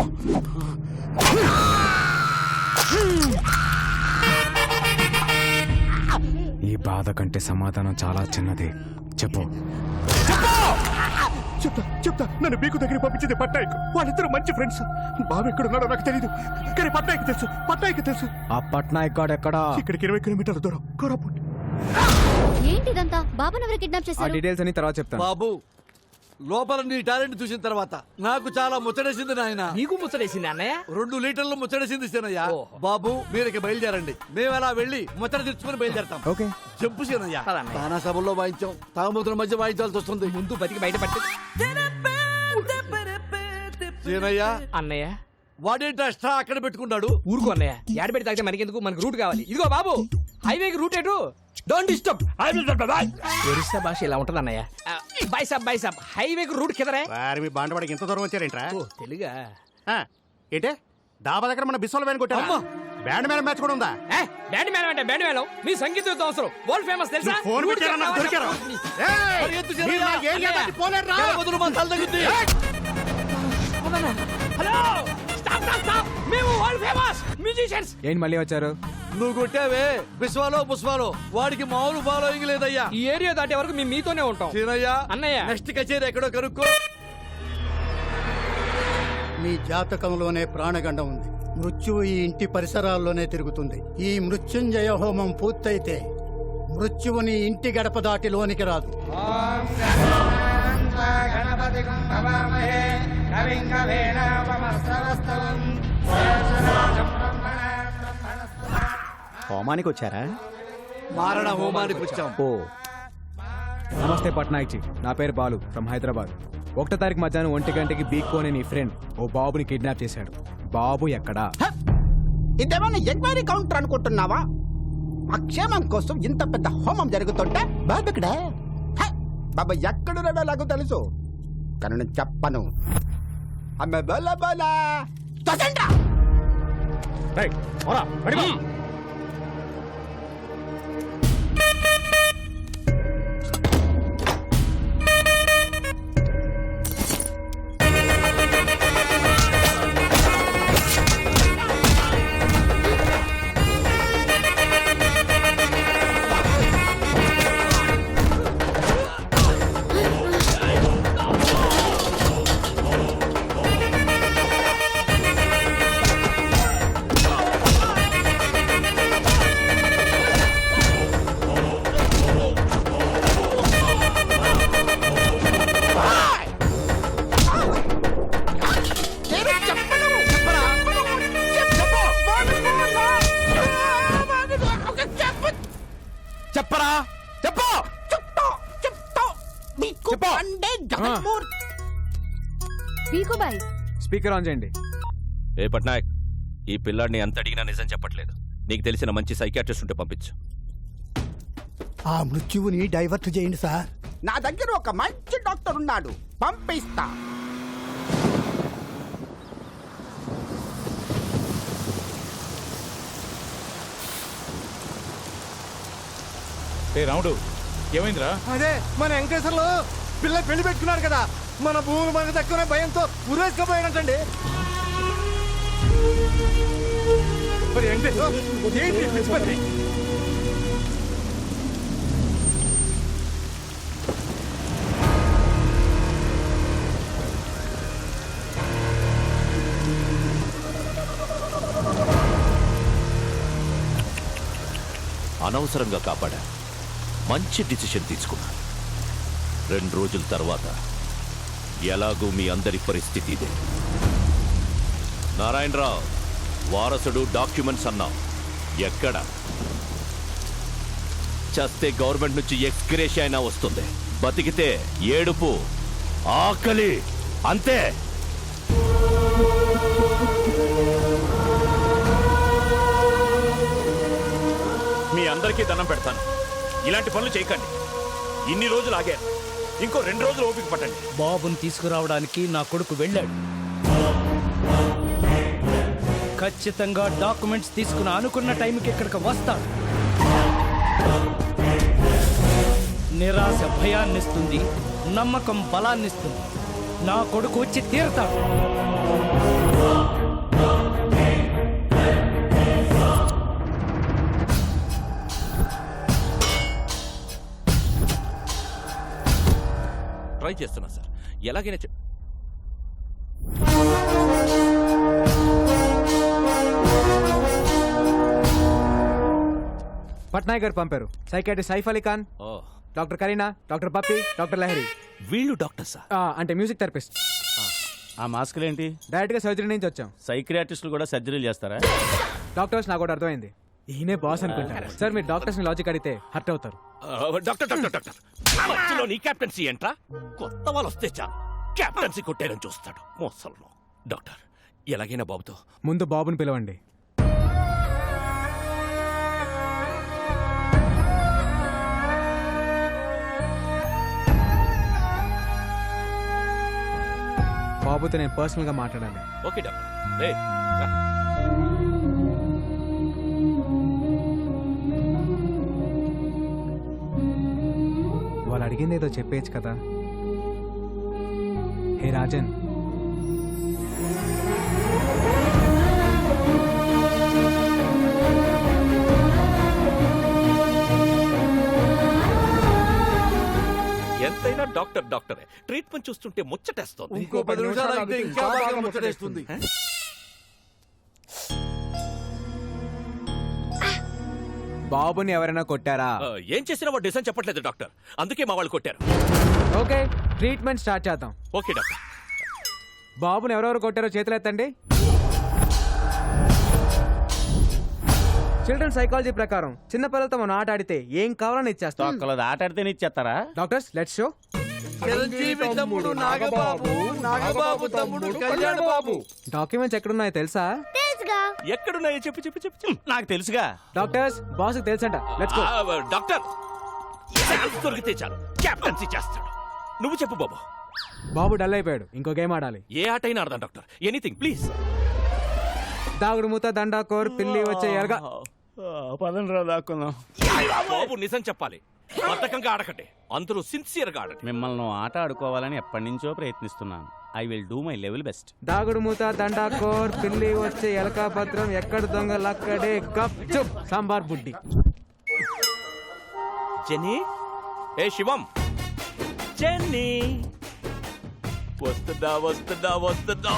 ఈ బాధ కంటే సమాధానం చాలా చిన్నది. చెప్పు. చెప్తా. నన్ను బీకు దగ్గర పంపించింది పట్నాయక్. వాళ్ళిద్దరు మంచి ఫ్రెండ్స్. బాబు ఎక్కడున్నాడో నాకు తెలియదు, కానీ పట్నాయక్ తెలుసు. ఆ పట్నాయక్ గాడు ఎక్కడా? ఇక్కడికి 20 కిలోమీటర్ల దూరం, కోరాపుట్. ఏంటిదంతా? బాబాను ఎవరు కిడ్నాప్ ఆ చేశారు? డీటెయిల్స్ అని తర్వాత చెప్తాను. బాబు, లోపల నీ టాలెంట్ చూసిన తర్వాత నాకు చాలా ముచ్చటేసింది నాయన. నీకు ముచ్చటేసింది అన్నయ్య? 2 లీటర్లు ముచ్చటేసింది సీనయ్య. బాబు మీరు ఇక బయలుదేరండి, మేము అలా వెళ్ళి ముచ్చట తెచ్చుకుని బయలుదేరతాం. ఓకే చెప్పు సీనయ్య. తానా సభల్లో వాయించాం, తాగుమూతుల మధ్య వాయించాల్సి వస్తుంది. ముందు బతికి బయట పట్టి. సీనయ్య అన్నయ్య వాడేంటి ఎక్స్ట్రా అక్కడ పెట్టుకున్నాడు? ఊరుకో అన్నయ్య, ఏడ పెట్టి తాగితే మనకెందుకు, మనకు రూట్ కావాలి. ఇదిగో బాబు, హైవేకి రూట్ ఎటు? Don't disturb. ఒరిస్సా భాష ఇలా ఉంటది అన్నయ్య. బైసాబ్ హైవేకి రూట్ కిదరే. మీ బాండవాడికి ఎంత దూరం వచ్చారేంట్రా? తెలుగా ఏంటే డాబా దగ్గర మన బిస్వాల్ వ్యాన్ కొట్టారు. బ్యాండ్ మేళం మ్యాచ్ కూడా ఉందా? బ్యాండ్ మేళం అంటే బ్యాండ్ మేళం. మీ సంగీత యుద్ధం అవసరం. వరల్డ్ ఫేమస్ తెలుసా? ఫోన్ పెట్టారా? నాకు దొరికారా? Hello, stop. మేము వరల్డ్ ఫేమస్ మ్యూజిషియన్స్. ఏంటి మళ్ళీ వచ్చారు? నువ్వు కొట్టావే బిస్వాలో బుస్వాలో, వాడికి మామూలు ఫాలోయింగ్ లేదయ్యా. ఈ ఏరియా దాటే వరకు మేము మీతోనే ఉంటాం. సీనయ్య అన్నయ్య నెక్స్ట్ కచేరీ ఎక్కడో కనుక్కో. మీ జాతకంలోనే ప్రాణగండం ఉంది. మృత్యువు ఈ ఇంటి పరిసరాల్లోనే తిరుగుతుంది. ఈ మృత్యుంజయ హోమం పూర్తయితే మృత్యువుని ఇంటి గడప దాటి లోనికి రాదు. హోమానికి వచ్చారా? మారణ హోమానికి వచ్చాం. ఓ నమస్తే పట్నాయక్ జీ, నా పేరు బాలు ఫ్రమ్ హైదరాబాద్. 1వ తారీఖు మధ్యాహ్నం 1 గంటకి బీక్కోనే నీ ఫ్రెండ్ ఓ బాబుని కిడ్నాప్ చేశాడు. బాబు ఎక్కడా? ఇదేమన్నా ఎంక్వైరీ కౌంటర్ అనుకుంటున్నావా? అక్షేమం కోసం ఇంత పెద్ద హోమం జరుగుతుంటే బాబు ఇక్కడే. బాబా ఎక్కడున్నాడో నాకు తెలుసు, కానీ నేను చెప్పను. అమ్మ బోలా బోలా పీకుబాయ్ స్పీకర్ ఆన్ చేయండి. ఏ పట్నాయక్, ఈ పిల్లాడిని ఎంత అడిగినా నిజం చెప్పట్లేదు. నీకు తెలిసిన మంచి సైకాట్రిస్ట్ ఉంటే పంపించు. ఆ మృత్యువుని డైవర్ట్ చేయండి సార్. నా దగ్గర ఒక మంచి డాక్టర్ ఉన్నాడు, పంపిస్తా. ఏ రాముడు, ఏమైందిరా? అదే మన వెంకటేశ్వర్లు పిల్ల పెళ్లి పెట్టుకున్నాడు కదా, మన భూములు మనకు తక్కువ భయంతో ఉరేసుకపోయాడంటండి. మరి ఏంటి పిచ్చి పని? అనవసరంగా కాపాడా. మంచి డిసిషన్ తీసుకున్నా. 2 రోజుల తర్వాత ఎలాగూ మీ అందరి పరిస్థితి ఇదే. నారాయణరావు, వారసుడు డాక్యుమెంట్స్ అన్నావు, ఎక్కడ? చస్తే గవర్నమెంట్ నుంచి ఎక్స్గ్రేషియా అయినా వస్తుంది, బతికితే ఏడుపు, ఆకలి, అంతే. మీ అందరికీ దండం పెడతాను, ఇలాంటి పనులు చేయకండి. ఇన్ని రోజులు ఆగారు, ఇంకో 2 రోజులు ఓపిక పట్టండి. బాబుని తీసుకురావడానికి నా కొడుకు వెళ్ళాడు. ఖచ్చితంగా డాక్యుమెంట్స్ తీసుకుని అనుకున్న టైంకి ఇక్కడికి వస్తాడు. నిరాశ భయాన్నిస్తుంది, నమ్మకం బలాన్నిస్తుంది. నా కొడుకు వచ్చి తీరుతాడు. ట్రై చేస్తున్నా సార్, ఎలాగైనా పట్నాయక్ గారు పంపారు. Psychiatrist Saif Ali Khan, doctor Kareena, doctor Pappi, doctor Lahari. వీళ్ళు డాక్టర్ సార్? అంటే మ్యూజిక్ థెరపిస్ట్. ఆ మాస్కులు ఏంటి? డైరెక్ట్ గా సర్జరీ నుంచి వచ్చాం. సైక్రియాటిస్టులు కూడా సర్జరీలు చేస్తారా? డాక్టర్స్ నాకు కూడా అర్థమైంది, ఈయనే బాస్ అనుకుంటారు. సార్ మీరు డాక్టర్స్ ని లాజిక్ అడిగితే హర్ట్ అవుతారు. డాక్టర్ డాక్టర్ డాక్టర్ మధ్యలో నీ కెప్టెన్సీ ఏంట్రా? కొత్త వాళ్ళు వస్తే చాలు కెప్టెన్సీ కొట్టేయని చూస్తాడు మోసల్లో. డాక్టర్, ఎలాగైనా బాబుతో ముందు బాబుని పిలవండి. బాబుతో నేను పర్సనల్ గా మాట్లాడాలి. Okay doctor. రే వాళ్ళు అడిగింది ఏదో చెప్పేయచ్చు కదా. హే రాజన్, ఎంతైనా డాక్టర్ డాక్టరే. ట్రీట్మెంట్ చూస్తుంటే ముచ్చటేస్తోంది. ఇంకో 10 నిమిషాలు అయితే ఇంకా బాగా ముచ్చటేస్తుంది. బాబుని ఎవరైనా కొట్టారా? ఏం చేసినా వాడు డిసైన్ చెప్పట్లేదు డాక్టర్, అందుకే మా వాళ్ళు కొట్టారు. ఓకే, ట్రీట్మెంట్ స్టార్ట్ చేద్దాం. Okay doctor. బాబుని ఎవరెవరు కొట్టారో చేతులు ఎత్తండి. చిల్డ్రన్ సైకాలజీ ప్రకారం చిన్న పిల్లలతో మనం ఆట ఆడితే ఏం కావాలని ఇచ్చేస్తాం. ఆట ఆడితేనే ఇచ్చేస్తారా? Doctors let's show. డాక్యుమెంట్స్ ఎక్కడున్నాయో తెలుసా? ఎక్కడున్నాయో చెప్పు చెప్పు చెప్పు. నాకు తెలుసుగా. డాక్టర్స్ బాస్ తెలుసంట. Let's go. డాక్టర్, ఛాన్స్ దొరికితే చాలు కెప్టెన్సీ చేస్తాడు. నువ్వు చెప్పు బాబు. బాబు డల్ అయిపోయాడు, ఇంకో గేమ్ ఆడాలి. ఏ ఆట అయినా ఆడదాం డాక్టర్, ఎనీథింగ్ ప్లీజ్. దాగుడు మూత దండాకోర్ పిల్లి వచ్చే ఎరగా. పదండ్రా దాక్కుందాం. బాబు నిజం చెప్పాలి, బద్ధకంగా ఆడకండి, అందరూ సిన్సియర్ గా ఆడండి. మిమ్మల్ని ఆట ఆడుకోవాలని ఎప్పటి నుంచో ప్రయత్నిస్తున్నాను. I will do my level best. దాగుడు మూత దండాకోర్ పిల్లి వచ్చే ఎలకా భద్రం ఎక్కడ దొంగలక్కడే గప్ చుప్ సాంబార్ బుడ్డి. జెన్నీ, ఏ శివం, జెన్నీ వస్తుందా వస్తుందా వస్తుందా?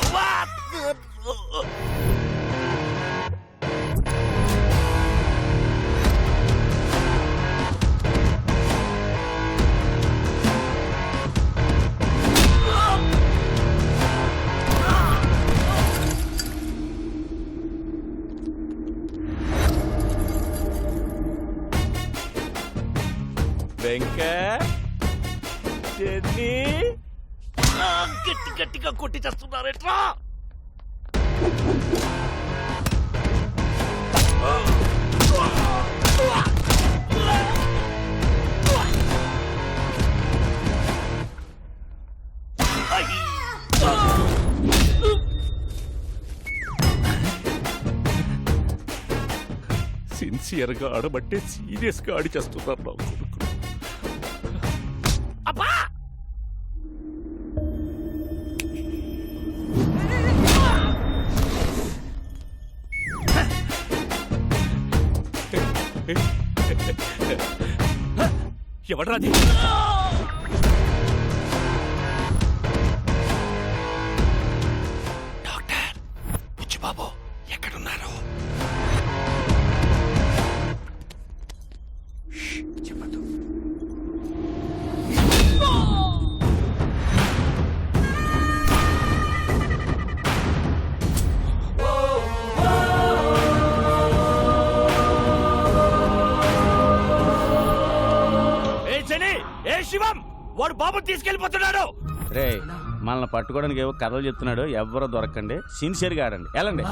వెంకట్, జెన్నీ, గట్టి గట్టిగా కొట్టి చేస్తున్నారేట్రా? సిన్సియర్ గా ఆడబట్టే సీరియస్ గా ఆడి చేస్తున్నారు నా కొడుకులు. అబ్బా! ఎవడ్రాది? డాక్టర్ బుచ్చిబాబు ఎక్కడున్నారు? చెప్పదు. ఏ శివం, వాడు బాబు తీసుకెళ్లిపోతున్నాడు. రే మనల్ని పట్టుకోవడానికి ఏవో కథలు చెప్తున్నాడు. ఎవ్వరూ దొరకండి, సిన్సియర్గా ఆడండి. వెళ్ళండి.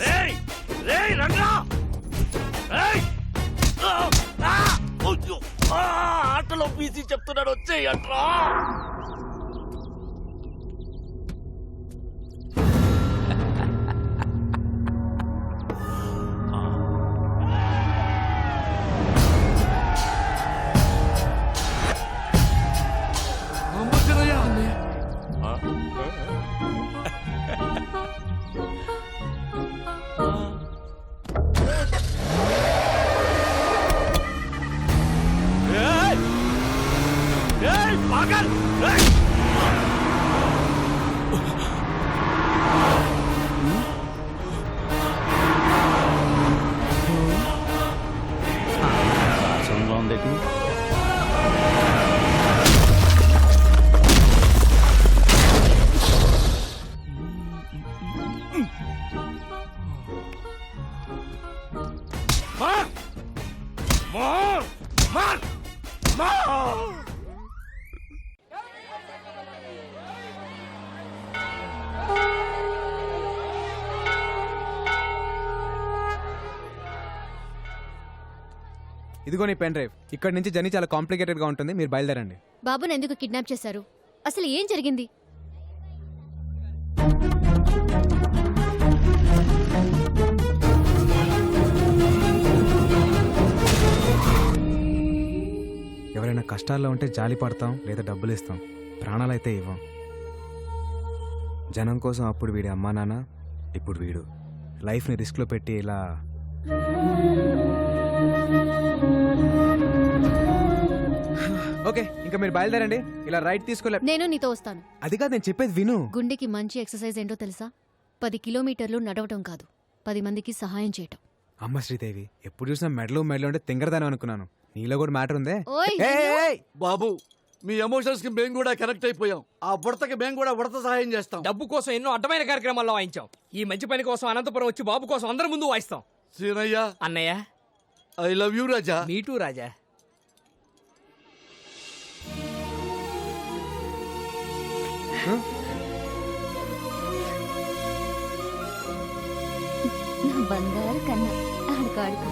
రేయ్ రేయ్ రంగా, రేయ్! అయ్యో! ఆటలో బీసీ చెప్తున్నాడు, వచ్చేయంట్రా. పాగల్! ఉంది. మార్! మార్! మార్! మార్! ఇదిగో నీ పెన్ డ్రైవ్. ఇక్కడ నుంచి జర్నీ చాలా కాంప్లికేటెడ్ గా ఉంటుంది, మీరు బయలుదేరండి. బాబుని ఎందుకు కిడ్నాప్ చేశారు? అసలు ఏం జరిగింది? ఎవరైనా కష్టాల్లో ఉంటే జాలి పడతాం, లేదా డబ్బులు ఇస్తాం, ప్రాణాలైతే ఇవ్వం. జనం కోసం అప్పుడు వీడి అమ్మా నాన్న, ఇప్పుడు వీడు లైఫ్ని రిస్క్లో పెట్టి ఇలా. ఓకే, ఇంకా మీరు బయలుదేరండి. ఇలా రైట్ తీసుకోలే. నేను నీతో వస్తాను. అది కాదు, నేను చెప్పేది విను. గుండెకి మంచి ఎక్సర్సైజ్ ఏంటో తెలుసా? 10 కిలోమీటర్లు నడవటం కాదు, 10 మందికి సహాయం చేయటం. అమ్మ శ్రీదేవి, ఎప్పుడు చూసినా మెడలు ఉంటే తింగరదాని అనుకున్నాను. నీలో కూడా మ్యాటర్ ఉందే. ఓయ్, బాబు, మీ ఎమోషన్స్ కి మేము కూడా కనెక్ట్ అయిపోయాం. ఆ బుడతకి మేము కూడా ఉడత సహాయం చేస్తాం. డబ్బు కోసం ఎన్నో అడ్డమైన కార్యక్రమాల్లో వాయించాం. ఈ మంచి పని కోసం అనంతపురం వచ్చి బాబు కోసం అందరి ముందు వాయిస్తాం. సీనయ్య, అన్నయ్య, ఐ లవ్ యూ రాజా. మీటూ రాజా. బంగారు కన్నా ఆడుకోడుకో.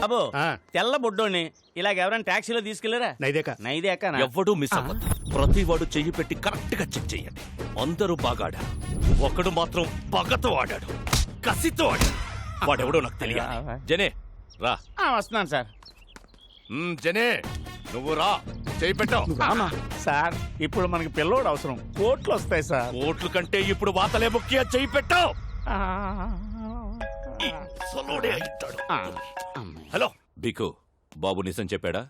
బాబు, తెల్ల బుడ్డోని ఇలాగ ఎవరైనా టాక్సీలో తీసుకెళ్లారా? నైదేక ఎవ్వడూ మిస్ అవ్వద్దు. ప్రతి వాడు చెయ్యి పెట్టి కరెక్ట్ గా చెక్ చేయండి. అందరూ బాగా ఆడారు, ఒకడు మాత్రం పగతో ఆడాడు, కసితో ఆడాడు. వాడెవడో నాకు తెలియాలి. జనే రా. వస్తున్నాను సార్. జనే నువ్వు రా, చెయ్యి పెట్టావు. సార్, ఇప్పుడు మనకి పిల్లోడు అవసరం. కోట్లు వస్తాయి సార్. కోట్లు కంటే ఇప్పుడు వాతలే ముఖ్య. చెయ్యి పెట్టావు. హలో బికు, బాబు నిజం చెప్పాడా?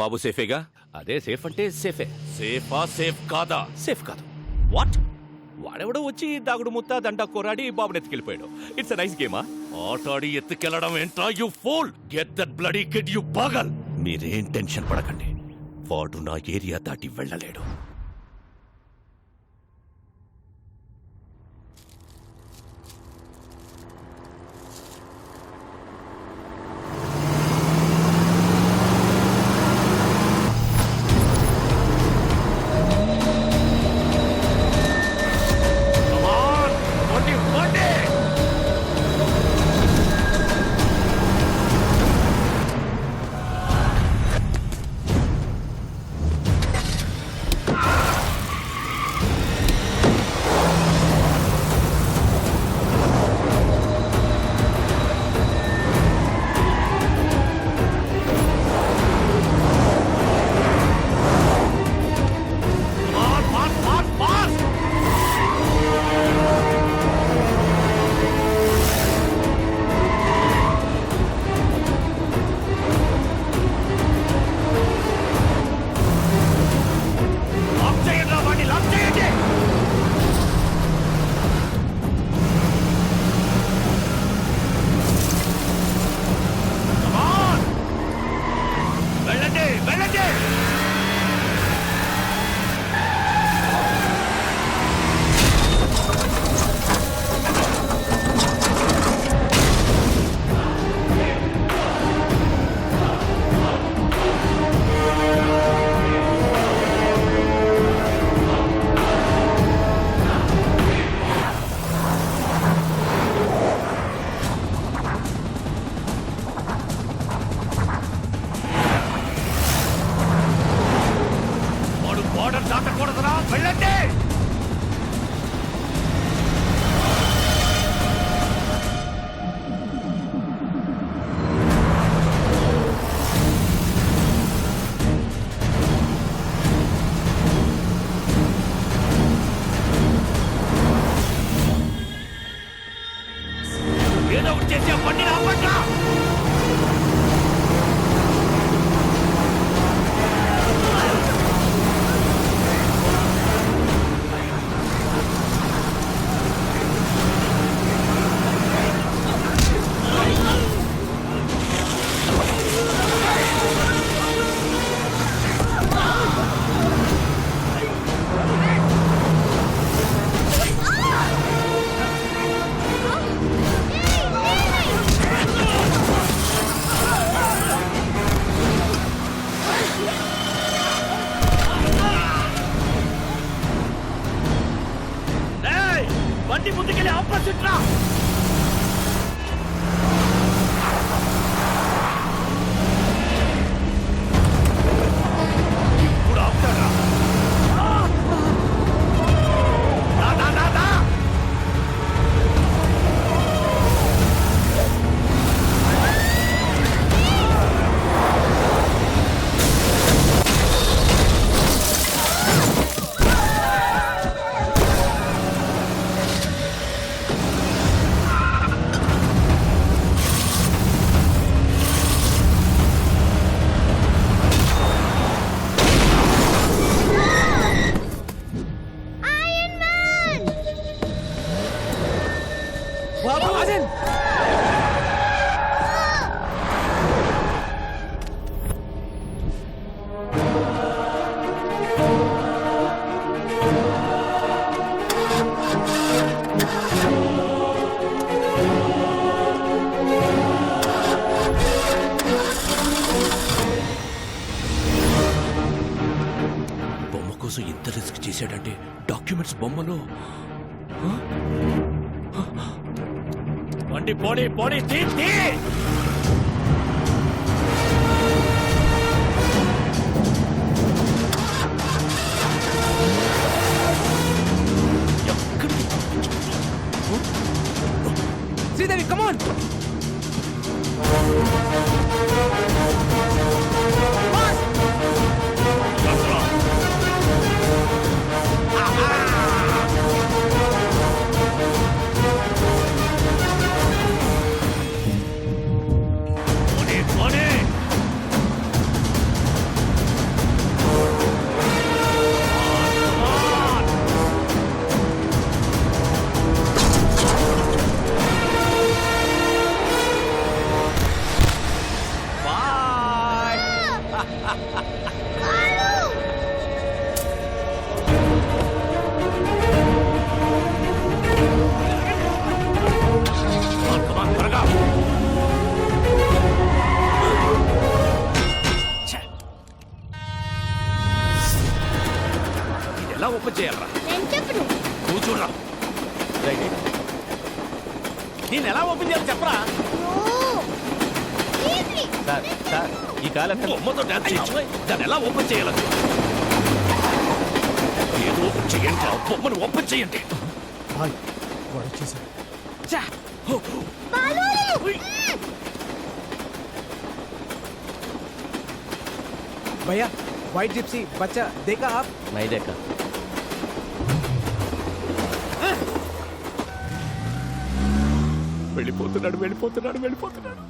బాబు సేఫేగా? అదే సేఫ్ అంటే సేఫే. సేఫా సేఫ్ కాదా? సేఫ్ కాదు. వాట్? వాడెవడో వచ్చి దాగుడు ముత్త దండ కోరాడి బాబుని ఎత్తుకెళ్ళిపోయాడు. It's nice గేమా? ఆటాడి ఎత్తుకెళ్ళడం ఏంట్రా you fool? Get that bloody kid you పాగల్. మీరేం టెన్షన్ పడకండి, వాడు నా ఏరియా దాటి వెళ్ళలేడు. బండి ముందుకెళ్ళి ఆపోజిట్ రా. ఇప్పుడు ఆపుతాడా? దా, దా, దా, దా. బొమ్మ కోసం ఇంత రిస్క్ చేశాడంటే డాక్యుమెంట్స్ బొమ్మలో బండి పోనీ పోనీ తీ, తీ. శ్రీదేవి కమాన్. పోనీ పోనీ. ఇది ఎలా ఓపెన్ చేయాలరా? నేను చెప్పను. నువ్వు చూడరా. దీన్ని ఎలా ఓపెన్ చేయాలి చెప్పరా? సార్ సార్ ఈ కాలం బొమ్మతో డాన్స్ చేయించు. దాన్ని ఎలా ఓపెన్ చేయాలి? ఏదో ఓపెన్ చేయండి. ఆ బొమ్మను ఓపెన్ చేయండి. भैया व्हाइट जिप्सी बच्चा देखा आप? नहीं देखा. వెళ్ళిపోతున్నాడు వెళ్ళిపోతున్నాడు వెళ్ళిపోతున్నాడు.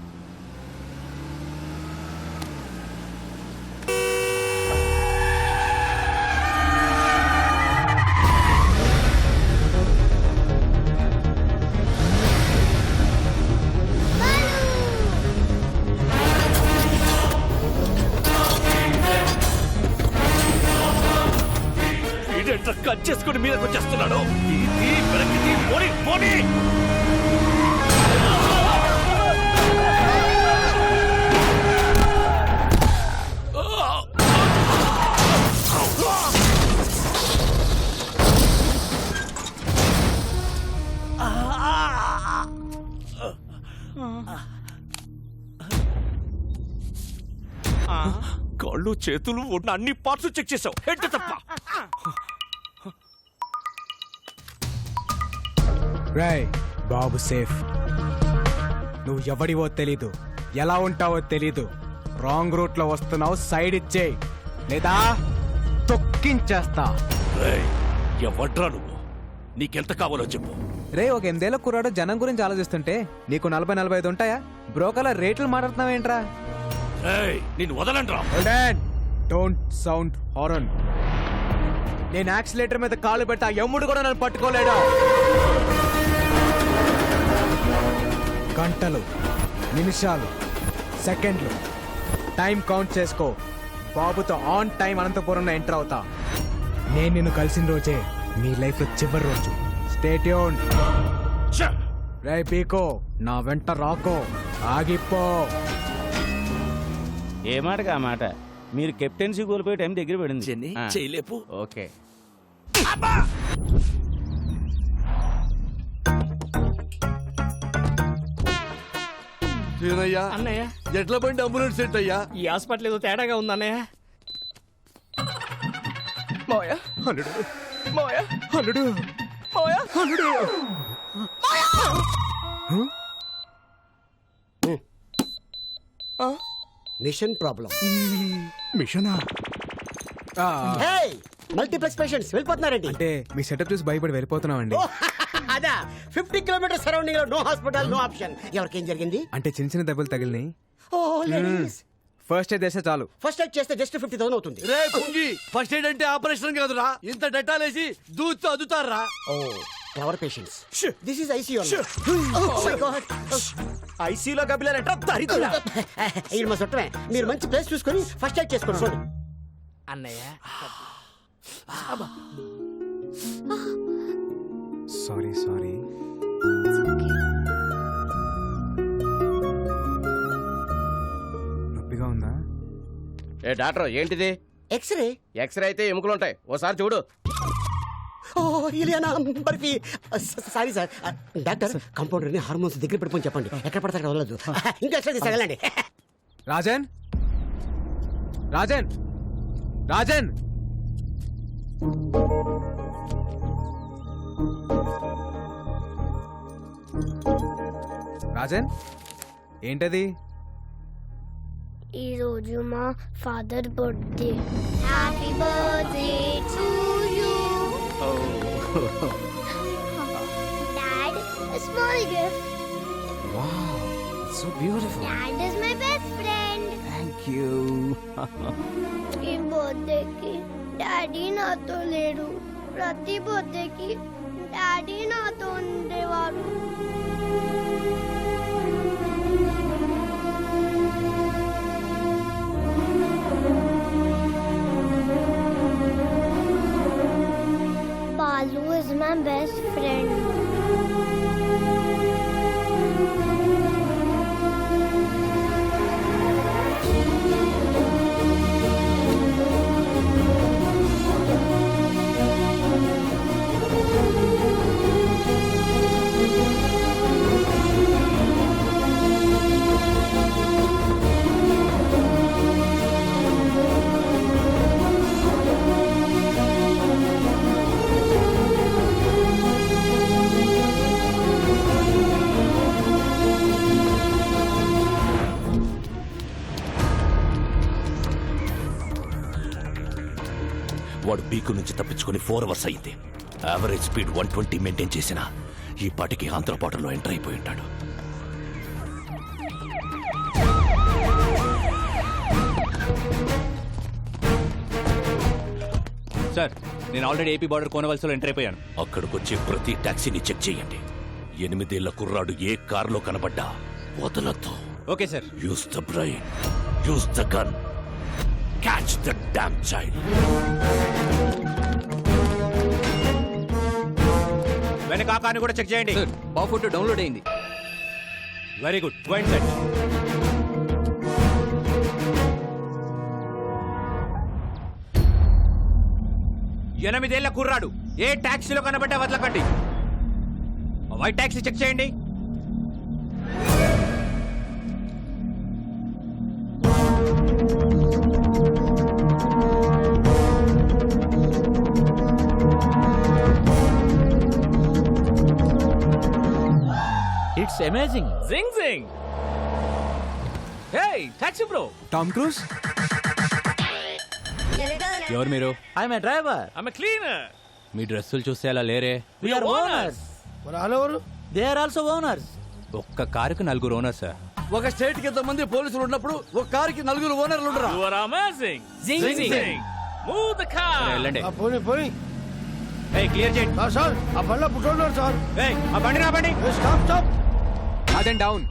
వీడెంట్రా కట్ చేసుకుని మీదకి వచ్చేస్తున్నాడు. పోనీ పోనీ. కాళ్ళు చేతులు ఉన్న అన్ని పార్ట్స్ చెక్ చేసావు, హెడ్ తప్ప. రాయ్ బాబు సేఫ్. నువ్వు ఎవడివో తెలీదు, ఎలా ఉంటావో తెలీదు. రాంగ్ రూట్ లో వస్తున్నావు, సైడ్ ఇచ్చేయి లేదా తొక్కించేస్తా. ఎవడ్రా నువ్వు? నీకెంత కావాలో చెప్పు. రే ఒక 8 ఏళ్ల కుర్రాడు జనం గురించి ఆలోచిస్తుంటే నీకు 40-45 ఉంటాయా? బ్రోకర్ల రేట్లు మాట్లాడుతున్నావేంట్రా? నేను వదలంట్రా. Don't sound horn. నేను యాక్సిలేటర్ మీద కాలు పెడతా, ఎమ్ముడు కూడా నన్ను పట్టుకోలేడు. గంటలు, నిమిషాలు, సెకండ్లు టైం కౌంట్ చేసుకో. బాబుతో ఆన్ టైం అనంతపురంలో ఎంటర్ అవుతా. నేను నిన్ను కలిసిన రోజే మీ లైఫ్ లో చివరి రోజు. Stay tune. రే పీకో, నా వెంట రాకో, ఆగిపో. ఏ మాటగా ఆ మాట. మీరు కెప్టెన్సీ కోల్పోయే టైం దగ్గర పడింది. చేయలేపు. ఓకే. ఏనయ్యా అన్నయ్య ఎట్ల బండి అంబులెన్స్ సెట్ అయ్యా ఈ హాస్పిటల్ ఏదో తేడాగా ఉంది అన్నయ్య. మావయ్య అల్లుడు మావయ్య అల్లుడు మావయ్య అల్లుడు మిషన్ ప్రాబ్లం. మిషనా మల్టీప్లెక్స్ పేషెంట్స్ వెళ్ళిపోతున్నారండి. అంటే మీ సెటప్ చూసి భయపడి వెళ్ళిపోతున్నామండి. అదా 50 కిలోమీటర్ సరౌండింగ్ లో నో హాస్పిటల్ నో ఆప్షన్. ఎవరికేం జరిగింది? అంటే చిన్న చిన్న దెబ్బలు తగిలినాయి. ఓ లేడీస్ ఫస్ట్ ఎయిడ్ చేస్తే చాలు. ఫస్ట్ ఎయిడ్ చేస్తే జస్ట్ 50,000 అవుతుంది. రే పుంగి ఫస్ట్ ఎయిడ్ అంటే ఆపరేషన్ కాదురా, ఇంత డెటాలేసి దూతో అదుతారా. Oh ever patients this is ICU. Oh my god ఐసీలో కబిలారంట దరిద్రుడా. ఇది మా చుట్టమే. మీరు మంచి ప్లేస్ చూసుకొని ఫస్ట్ ఎయిడ్ చేసుకోండి. చూడండి అన్నయ్య సారీ సారీ. నొప్పిగా ఉందా? ఏ డాక్టర్ ఏంటిది? ఎక్స్రే. ఎక్స్రే అయితే ఎముకలు ఉంటాయి, ఓసారి చూడు. Oh Ileana Barfi. Sorry sir. Doctor కంపౌండర్ని హార్మోన్స్ దగ్గర పెట్టుకొని చెప్పండి, ఎక్కడ పడితే అక్కడ వదలదు. ఇంకా ఎక్స్రే తీసుకెళ్ళండి. రాజన్ రాజన్ రాజన్ రాజన్ ఏంటది? ఈ రోజు మా father birthday. Happy birthday to you. Dad, a small gift. Wow, it's so beautiful. Dad is my best friend. Thank you. ఈ బర్త్డేకి డాడీ నాతో లేడు. ప్రతి బర్త్డేకి డాడీ నాతో ఉండేవారు. Balu is my best friend. వాడు బీకు నుంచి తప్పించుకుని 4 అవర్స్ అయింది. యావరేజ్ స్పీడ్ 120 మెయింటైన్ చేసిన ఈ పాటికి ఆంధ్ర బార్డర్లో ఎంటర్ అయిపోయి ఉంటాడు. సార్, నేను ఆల్రెడీ ఏపీ బార్డర్ కోనవలసలో ఎంటర్ అయిపోయాను. అక్కడికొచ్చే ప్రతి టాక్సీని చెక్ చేయండి. 8 ఏళ్ల కుర్రాడు ఏ కారులో కనబడ్డా వదలొద్దు. Okay sir. Use the brain, use the gun, catch the damn child. వెనక ఆ కార్ని కూడా చెక్ చేయండి. ఆ ఫోటో డౌన్లోడ్ అయింది. Very good, go and set. ఎనిమిదేళ్ల కుర్రాడు ఏ టాక్సీలో కనబడ్డా వదలకండి. వైట్ టాక్సీ చెక్ చేయండి. It's amazing. Zing zing. Hey taxi bro. Tom Cruise. ఎవరు మీరు? I am a driver. I am a cleaner. మీ డ్రెస్సులు చూస్తే అలా లేరే. We are owners. They are also owners. ఒక్క కారుకు 4 ఓనర్స్. ఒక స్టేట్ కి ఎంతమంది పోలీసులు ఉన్నప్పుడు ఒక కారుకి 4 ఓనర్లు ఉండరా? You are amazing. Zing zing. Move the car. వెళ్ళండి. పోనీ ఏయ్, క్లియర్ చేయండి. సార్, ఆ బండ్లో పుట్టున్నారు సార్. ఏయ్, ఆ బండి నా బండి. స్టాప్. రాజన్ డౌన్.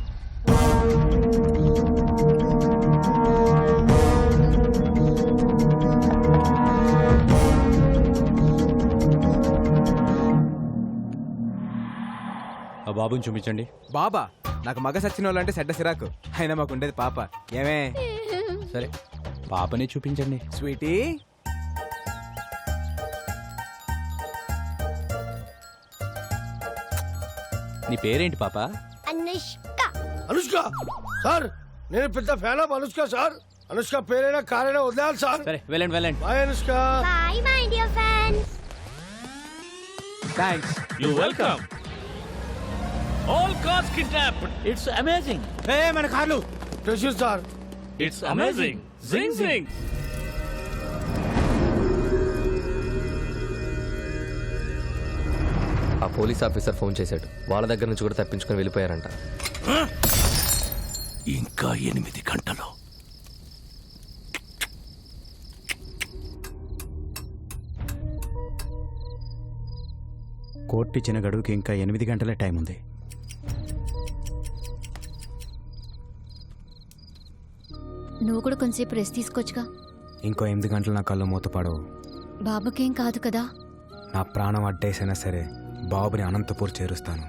ఆ బాబుని చూపించండి. బాబా, నాకు మగ సచ్చిన వాళ్ళంటే సెడ్డ సిరాకు. అయినా మాకు ఉండేది పాప. ఏమే? సరే, పాపని చూపించండి. స్వీటీ, నీ పేరేంటి పాప? అనుష్క. అనుష్క సార్ నేను పెద్ద fan of Anushka sir. Anushka పేరైనా కారైనా వదిలేయాలి సార్. సరే వెళ్ళండి వెళ్ళండి. Bye Anushka. Bye my dear friends. Thanks. You welcome. All cars kidnapped. It's amazing. మన కార్లు treasure sir. It's amazing. Zing జింగ్. ఆ పోలీస్ ఆఫీసర్ ఫోన్ చేశాడు. వాళ్ళ దగ్గర నుంచి కూడా తప్పించుకొని వెళ్ళిపోయారంట. ఇంకా 8 గంటలు. కోర్టు ఇచ్చిన గడువుకి ఇంకా 8 గంటలే టైం ఉంది. నువ్వు కూడా కొంచెంసేపు రెస్ట్ తీసుకోవచ్చుగా. ఇంకో 8 గంటలు నా కళ్ళు మూతపడవు. బాబుకేం కాదు కదా. నా ప్రాణం అడ్డేసైనా సరే బాబుని అనంతపూర్ చేరుస్తాను.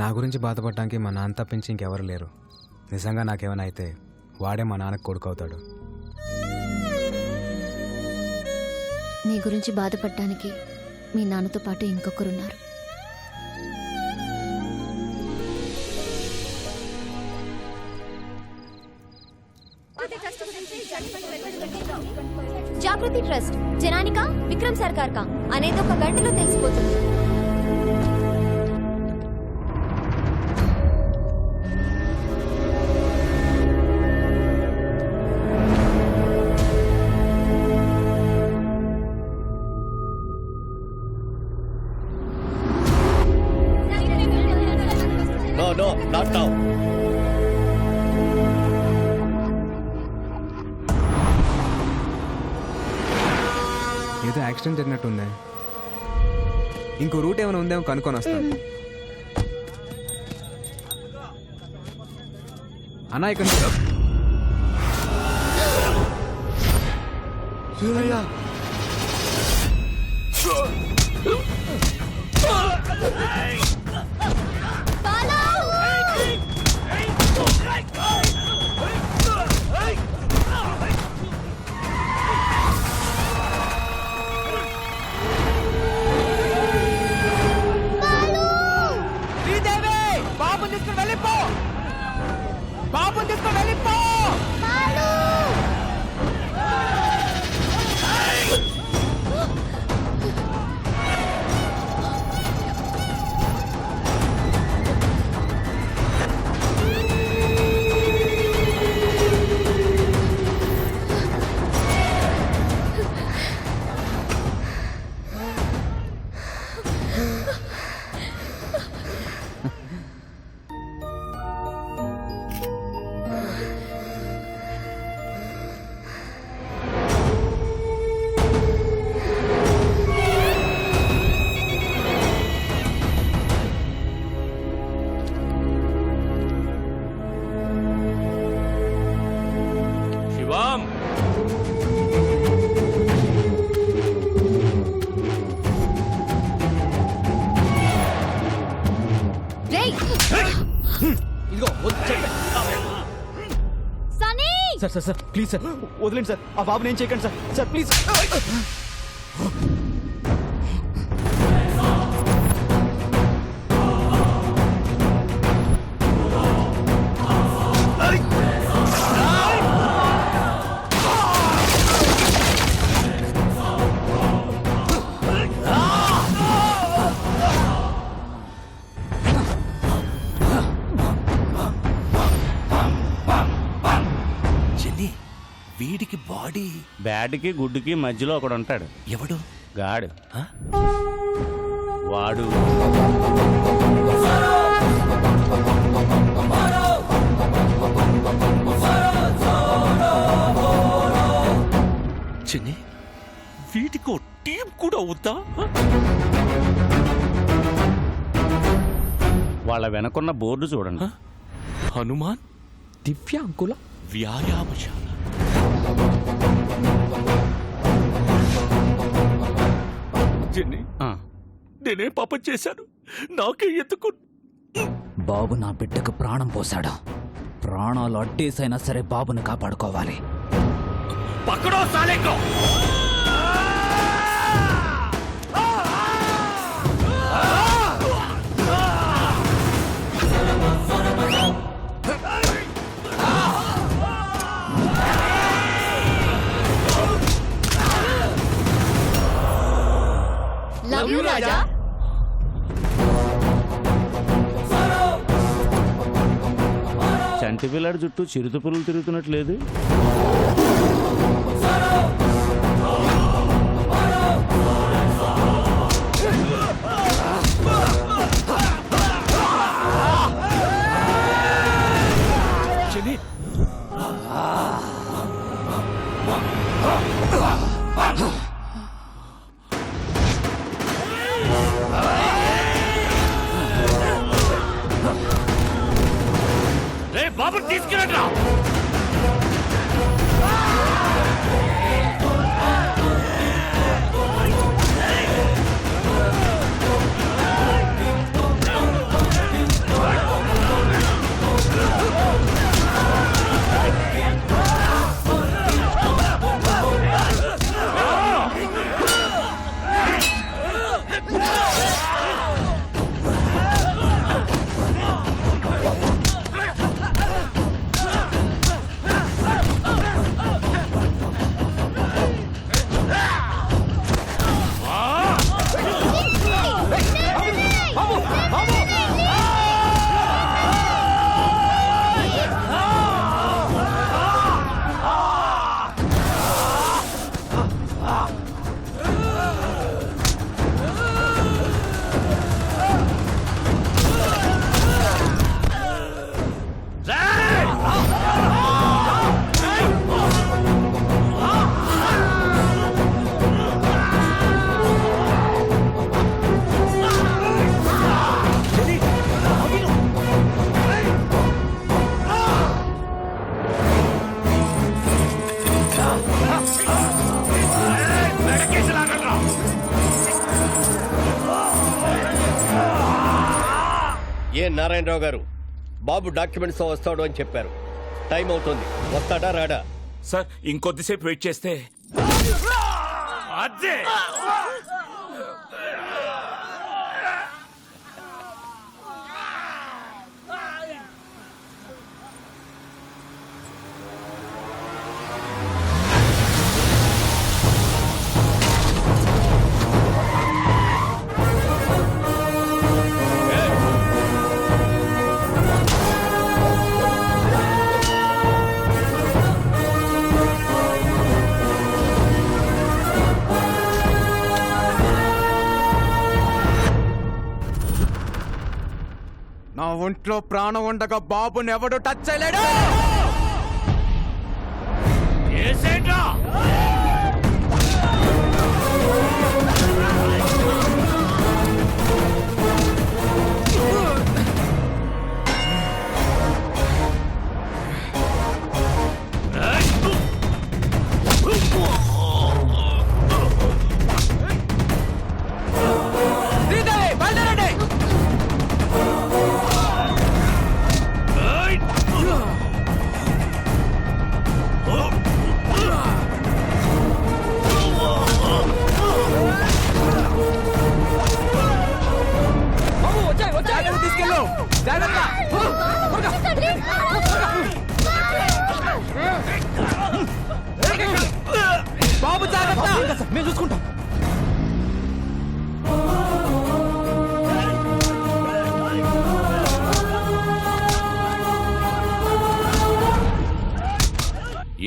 నా గురించి బాధపడటానికి మా నాన్న తప్పించి ఇంకెవరు లేరు. నిజంగా నాకేమైనా అయితే వాడే మా నాన్నకు కొడుకు అవుతాడు. నీ గురించి బాధపడటానికి మీ నాన్నతో పాటు ఇంకొకరున్నారు. జాగృతి ట్రస్ట్ జనానికా విక్రమ్ సర్కార్ కా అనేది 1 గంటలో తెలిసిపోతుంది. No, not now. ఏదో యాక్సిడెంట్ జరిగినట్టుందే. ఇంకో రూట్ ఏమైనా ఉందేమో కనుక్కొని వస్తాను. అన్నా ఇక్కడ సార్ ప్లీజ్ సార్ వదిలేండి సార్. ఆ బాబుని ఏం చేయకండి సార్ ప్లీజ్. వీడికి బాడీ బ్యాడ్కి గుడ్డుకి మధ్యలో ఒకడు ఉంటాడు. ఎవడు? గాడు. వాడు చిన్ని వీటికో టీం కూడా అవుతా? వాళ్ళ వెనకున్న బోర్డు చూడండి. హనుమాన్ దివ్యాంకుల వ్యాయామశాల. జెన్నీ నేనే పాపం చేశాను, నాకే ఎందుకు? బాబు నా బిడ్డకు ప్రాణం పోశాడు. ప్రాణాలు అడ్డేసైనా సరే బాబుని కాపాడుకోవాలి. పక్కడో సాలేకో. చంటి పిల్లాడి చుట్టూ చిరుత పురుగులు తిరుగుతున్నట్లేదు. రే బాబు తీసుకురండి. ఏ నారాయణరావు గారు, బాబు డాక్యుమెంట్స్ వస్తాడు అని చెప్పారు. టైం అవుతుంది, వస్తాడా రాడా? సార్ ఇంకొద్దిసేపు వెయిట్ చేస్తే అదే నా ఒంట్లో ప్రాణం ఉండగా బాబుని ఎవడు టచ్ చేయలేడు. తీసుకెళ్ళు, జాగ్రత్త. బాబు జాగ్రత్త, మేము చూసుకుంటాం.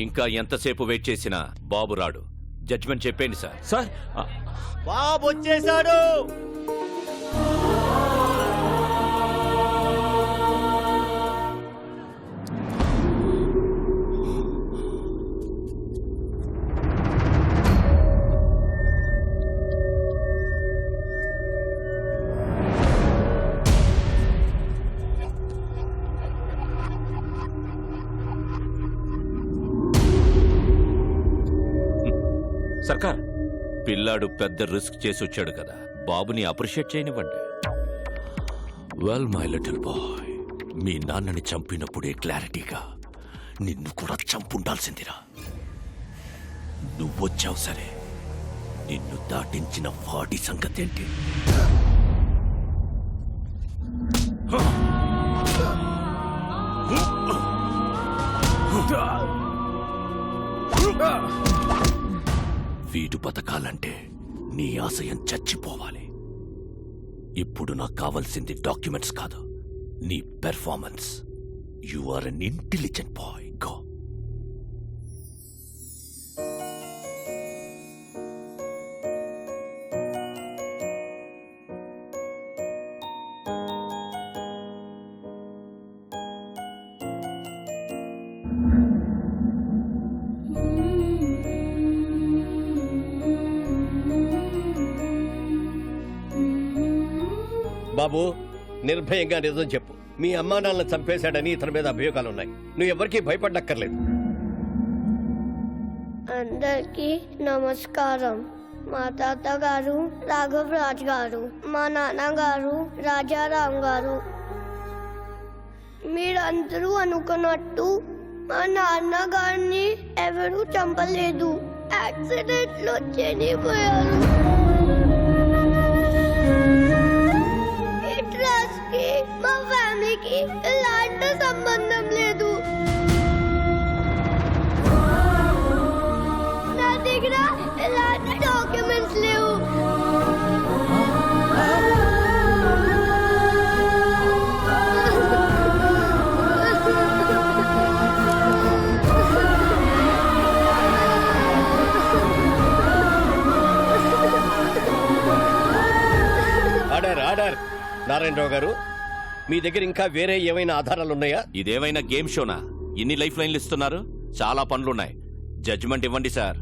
ఇంకా ఎంతసేపు వెయిట్ చేసినా బాబు రాడు. జడ్జిమెంట్ చెప్పండి సార్. సార్ బాబు వచ్చేసాడు. సర్కార్, పిల్లాడు పెద్ద రిస్క్ చేసి వచ్చాడు కదా, బాబుని అప్రిషియేట్ చేయనివ్వండి. వెల్ మై లిటిల్ బాయ్, మీ నాన్నని చంపినప్పుడే క్లారిటీగా నిన్ను కూడా చంపుండాల్సిందిరా. నువ్వొచ్చావు సరే, నిన్ను దాటించిన వాడి సంగతి ఏంటి? వీడు బతకాలంటే నీ ఆశయం చచ్చిపోవాలి. ఇప్పుడు నాకు కావాల్సింది డాక్యుమెంట్స్ కాదు, నీ performance. You are unintelligent boy. Go. బాబు, నిర్భయంగా నిజం చెప్పు. మీ అమ్మా నాన్నలను చంపేశాడని ఇతని మీద అభియోగాలున్నాయి. నువ్వు ఎవరికీ భయపడక్కర్లేదు. అందరికీ నమస్కారం. మా తాతగారు రాఘవ్ రాజ్ గారు, మా నాన్నగారు రాజారాం గారు. మీరందరూ అనుకున్నట్టు మా నాన్నగారిని ఎవరూ చంపలేదు. యాక్సిడెంట్ లో చనిపోయారు. మా ఫ్యామిలీకి ఎలాంటి సంబంధం లేదు. నా దగ్గర ఎలాంటి డాక్యుమెంట్స్ లేవు. Order order. నారాయణరావు గారు, మీ దగ్గర ఇంకా వేరే ఏమైనా ఆధారాలు ఉన్నాయా? ఇదేమైనా గేమ్ షోనా? ఇన్ని లైఫ్ లైన్లు ఇస్తున్నారు. చాలా పనులున్నాయి. జడ్జిమెంట్ ఇవ్వండి సార్.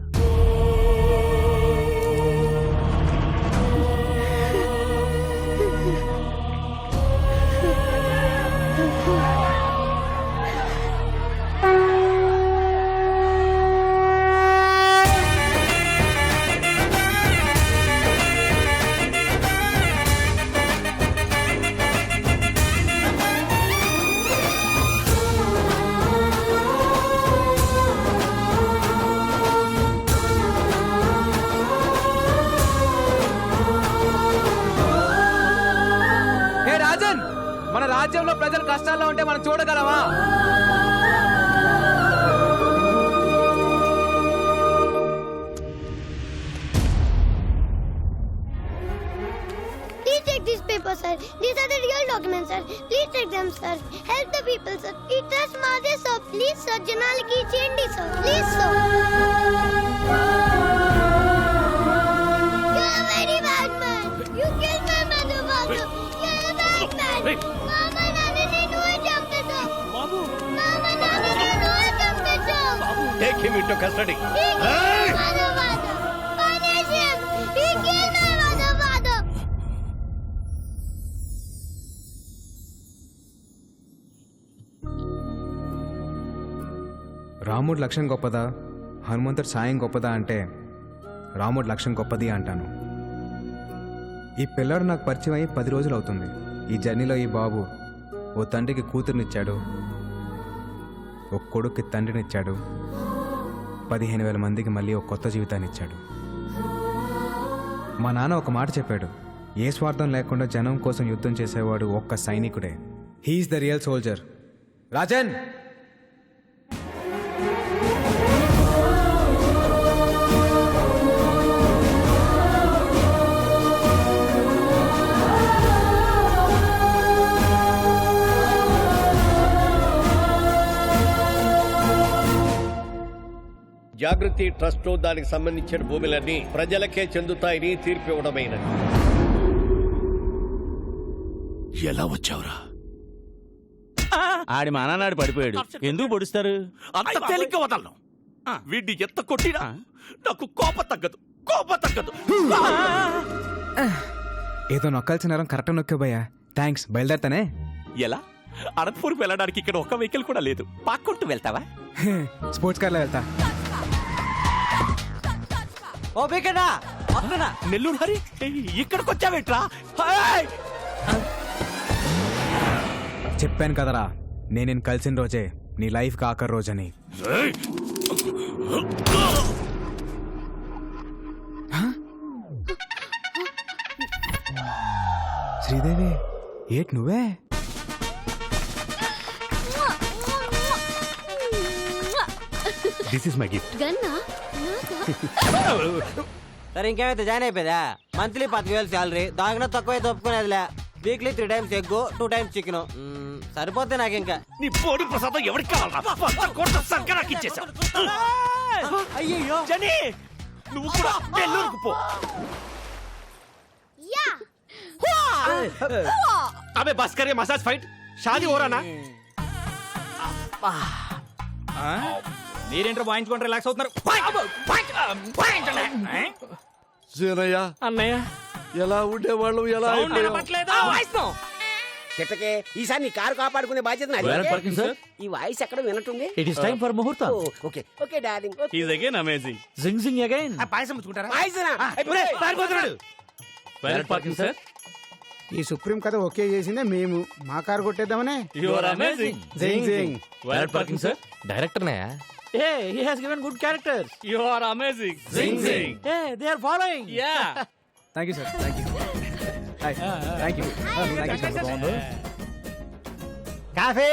మన రాజ్యంలో ప్రజలు కష్టాల్లో ఉంటే మనం చూడగలమా? Please take these papers, sir. These are the real documents, sir. Please take them, sir. Help the people, sir. We trust Madhe, sir. Please, sir. Janaliki change, sir. Please, sir. You're a very bad man. You killed my mother, father. You're a bad man. Mama, Nana, నేను చంపేశా. బాబు. Mama, Nana, నేను చంపేశా. Take him into custody. He killed my mother, father. Punish him. He killed my mother, father. రాముడు లక్ష్యం గొప్పదా, హనుమంతుడు సాయం గొప్పదా అంటే రాముడు లక్ష్యం గొప్పది అంటాను. ఈ పిల్లాడు నాకు పరిచయం అయ్యి 10 రోజులు అవుతుంది. ఈ జర్నీలో ఈ బాబు ఓ తండ్రికి కూతురునిచ్చాడు, ఓ కొడుక్కి తండ్రినిచ్చాడు, 15,000 మందికి మళ్ళీ ఒక కొత్త జీవితాన్ని ఇచ్చాడు. మా నాన్న ఒక మాట చెప్పాడు, ఏ స్వార్థం లేకుండా జనం కోసం యుద్ధం చేసేవాడు ఒక్క సైనికుడే. He's the real soldier. Rajan, Jagruti trust దానికి సంబంధించిన భూములన్నీ ప్రజలకే చెందుతాయని తీర్పు ఇవ్వడమైనది. ఎలా వచ్చావురా? ఆడి మానాడు పడిపోయాడు. ఎందుకు పొడుస్తారు? అంత తేలిగ్గా వదలను. వీడిని ఎంత కొట్టినా నాకు కోపం తగ్గదు. ఏదో నొక్కాల్సిన నేరం కరెక్ట్ నొక్కేబోయా. థ్యాంక్స్. బయలుదేరతానే. ఎలా? అనంతపురం వెళ్ళడానికి ఇక్కడ ఒక్క వెహికల్ కూడా లేదు. పాక్కుంటూ వెళ్తావా? స్పోర్ట్స్ కార్లో వెళ్తా. నెల్లూరు హరి, ఇక్కడికి వచ్చావేట్రా? చెప్పాను కదరా, నేను కలిసిన రోజే నీ లైఫ్ ఆఖరి రోజని. శ్రీదేవి, ఏట్ నువ్వే? This is my gift. సరే, ఇంకేమైతే జాయిన్ అయిపోయిందా? మంత్లీ 10,000 శాలరీ, దాగిన తక్కువ ఒప్పుకునేదిలే. Weekly 3 times egg 2 times chicken సరిపోతే నాకు ఇంకా నీ బోడి ప్రసాదం ఎవరికి కావాలా 100 కోట్ల సంఖ్య నాకు ఇచ్చేసావు. అయ్యో జని నువ్వు కూడా నెల్లూరుకు పో. యా అబే బస్ కరే మసాజ్ ఫైట్ షాదీ हो रहा ना మీరేంటో వాయించుకొని రిలాక్స్ అవుతున్నారు. సీనయ్య అన్నయ్య ఎలా ఉండేవాళ్ళం ఎలా అయిపోయాం? వాయిస్తాం. చెట్టకే ఈసారి నీ కారు కాపాడుకునే బాధ్యత నాది. Where parking, sir? ఈ వాయిస్ ఎక్కడ వినట్టుంది. It is time for muhurta. Okay okay darling. Is again amazing. Zing zing again. పాయసం పుచ్చుకుంటారా? వాయిస్నా? పారిపోతున్నాడు. Where parking, sir? ఈ సుప్రీం కథ ఓకే చేసిందే మేము. మా కారు కొట్టేద్దామనే. You are amazing. జింగ్ జింగ్. Where parking, sir? Director ne? Hey, he has given good characters. You are amazing. Zing zing. Hey, they are following. Yeah thank you sir, thank you. Thank you. Coffee.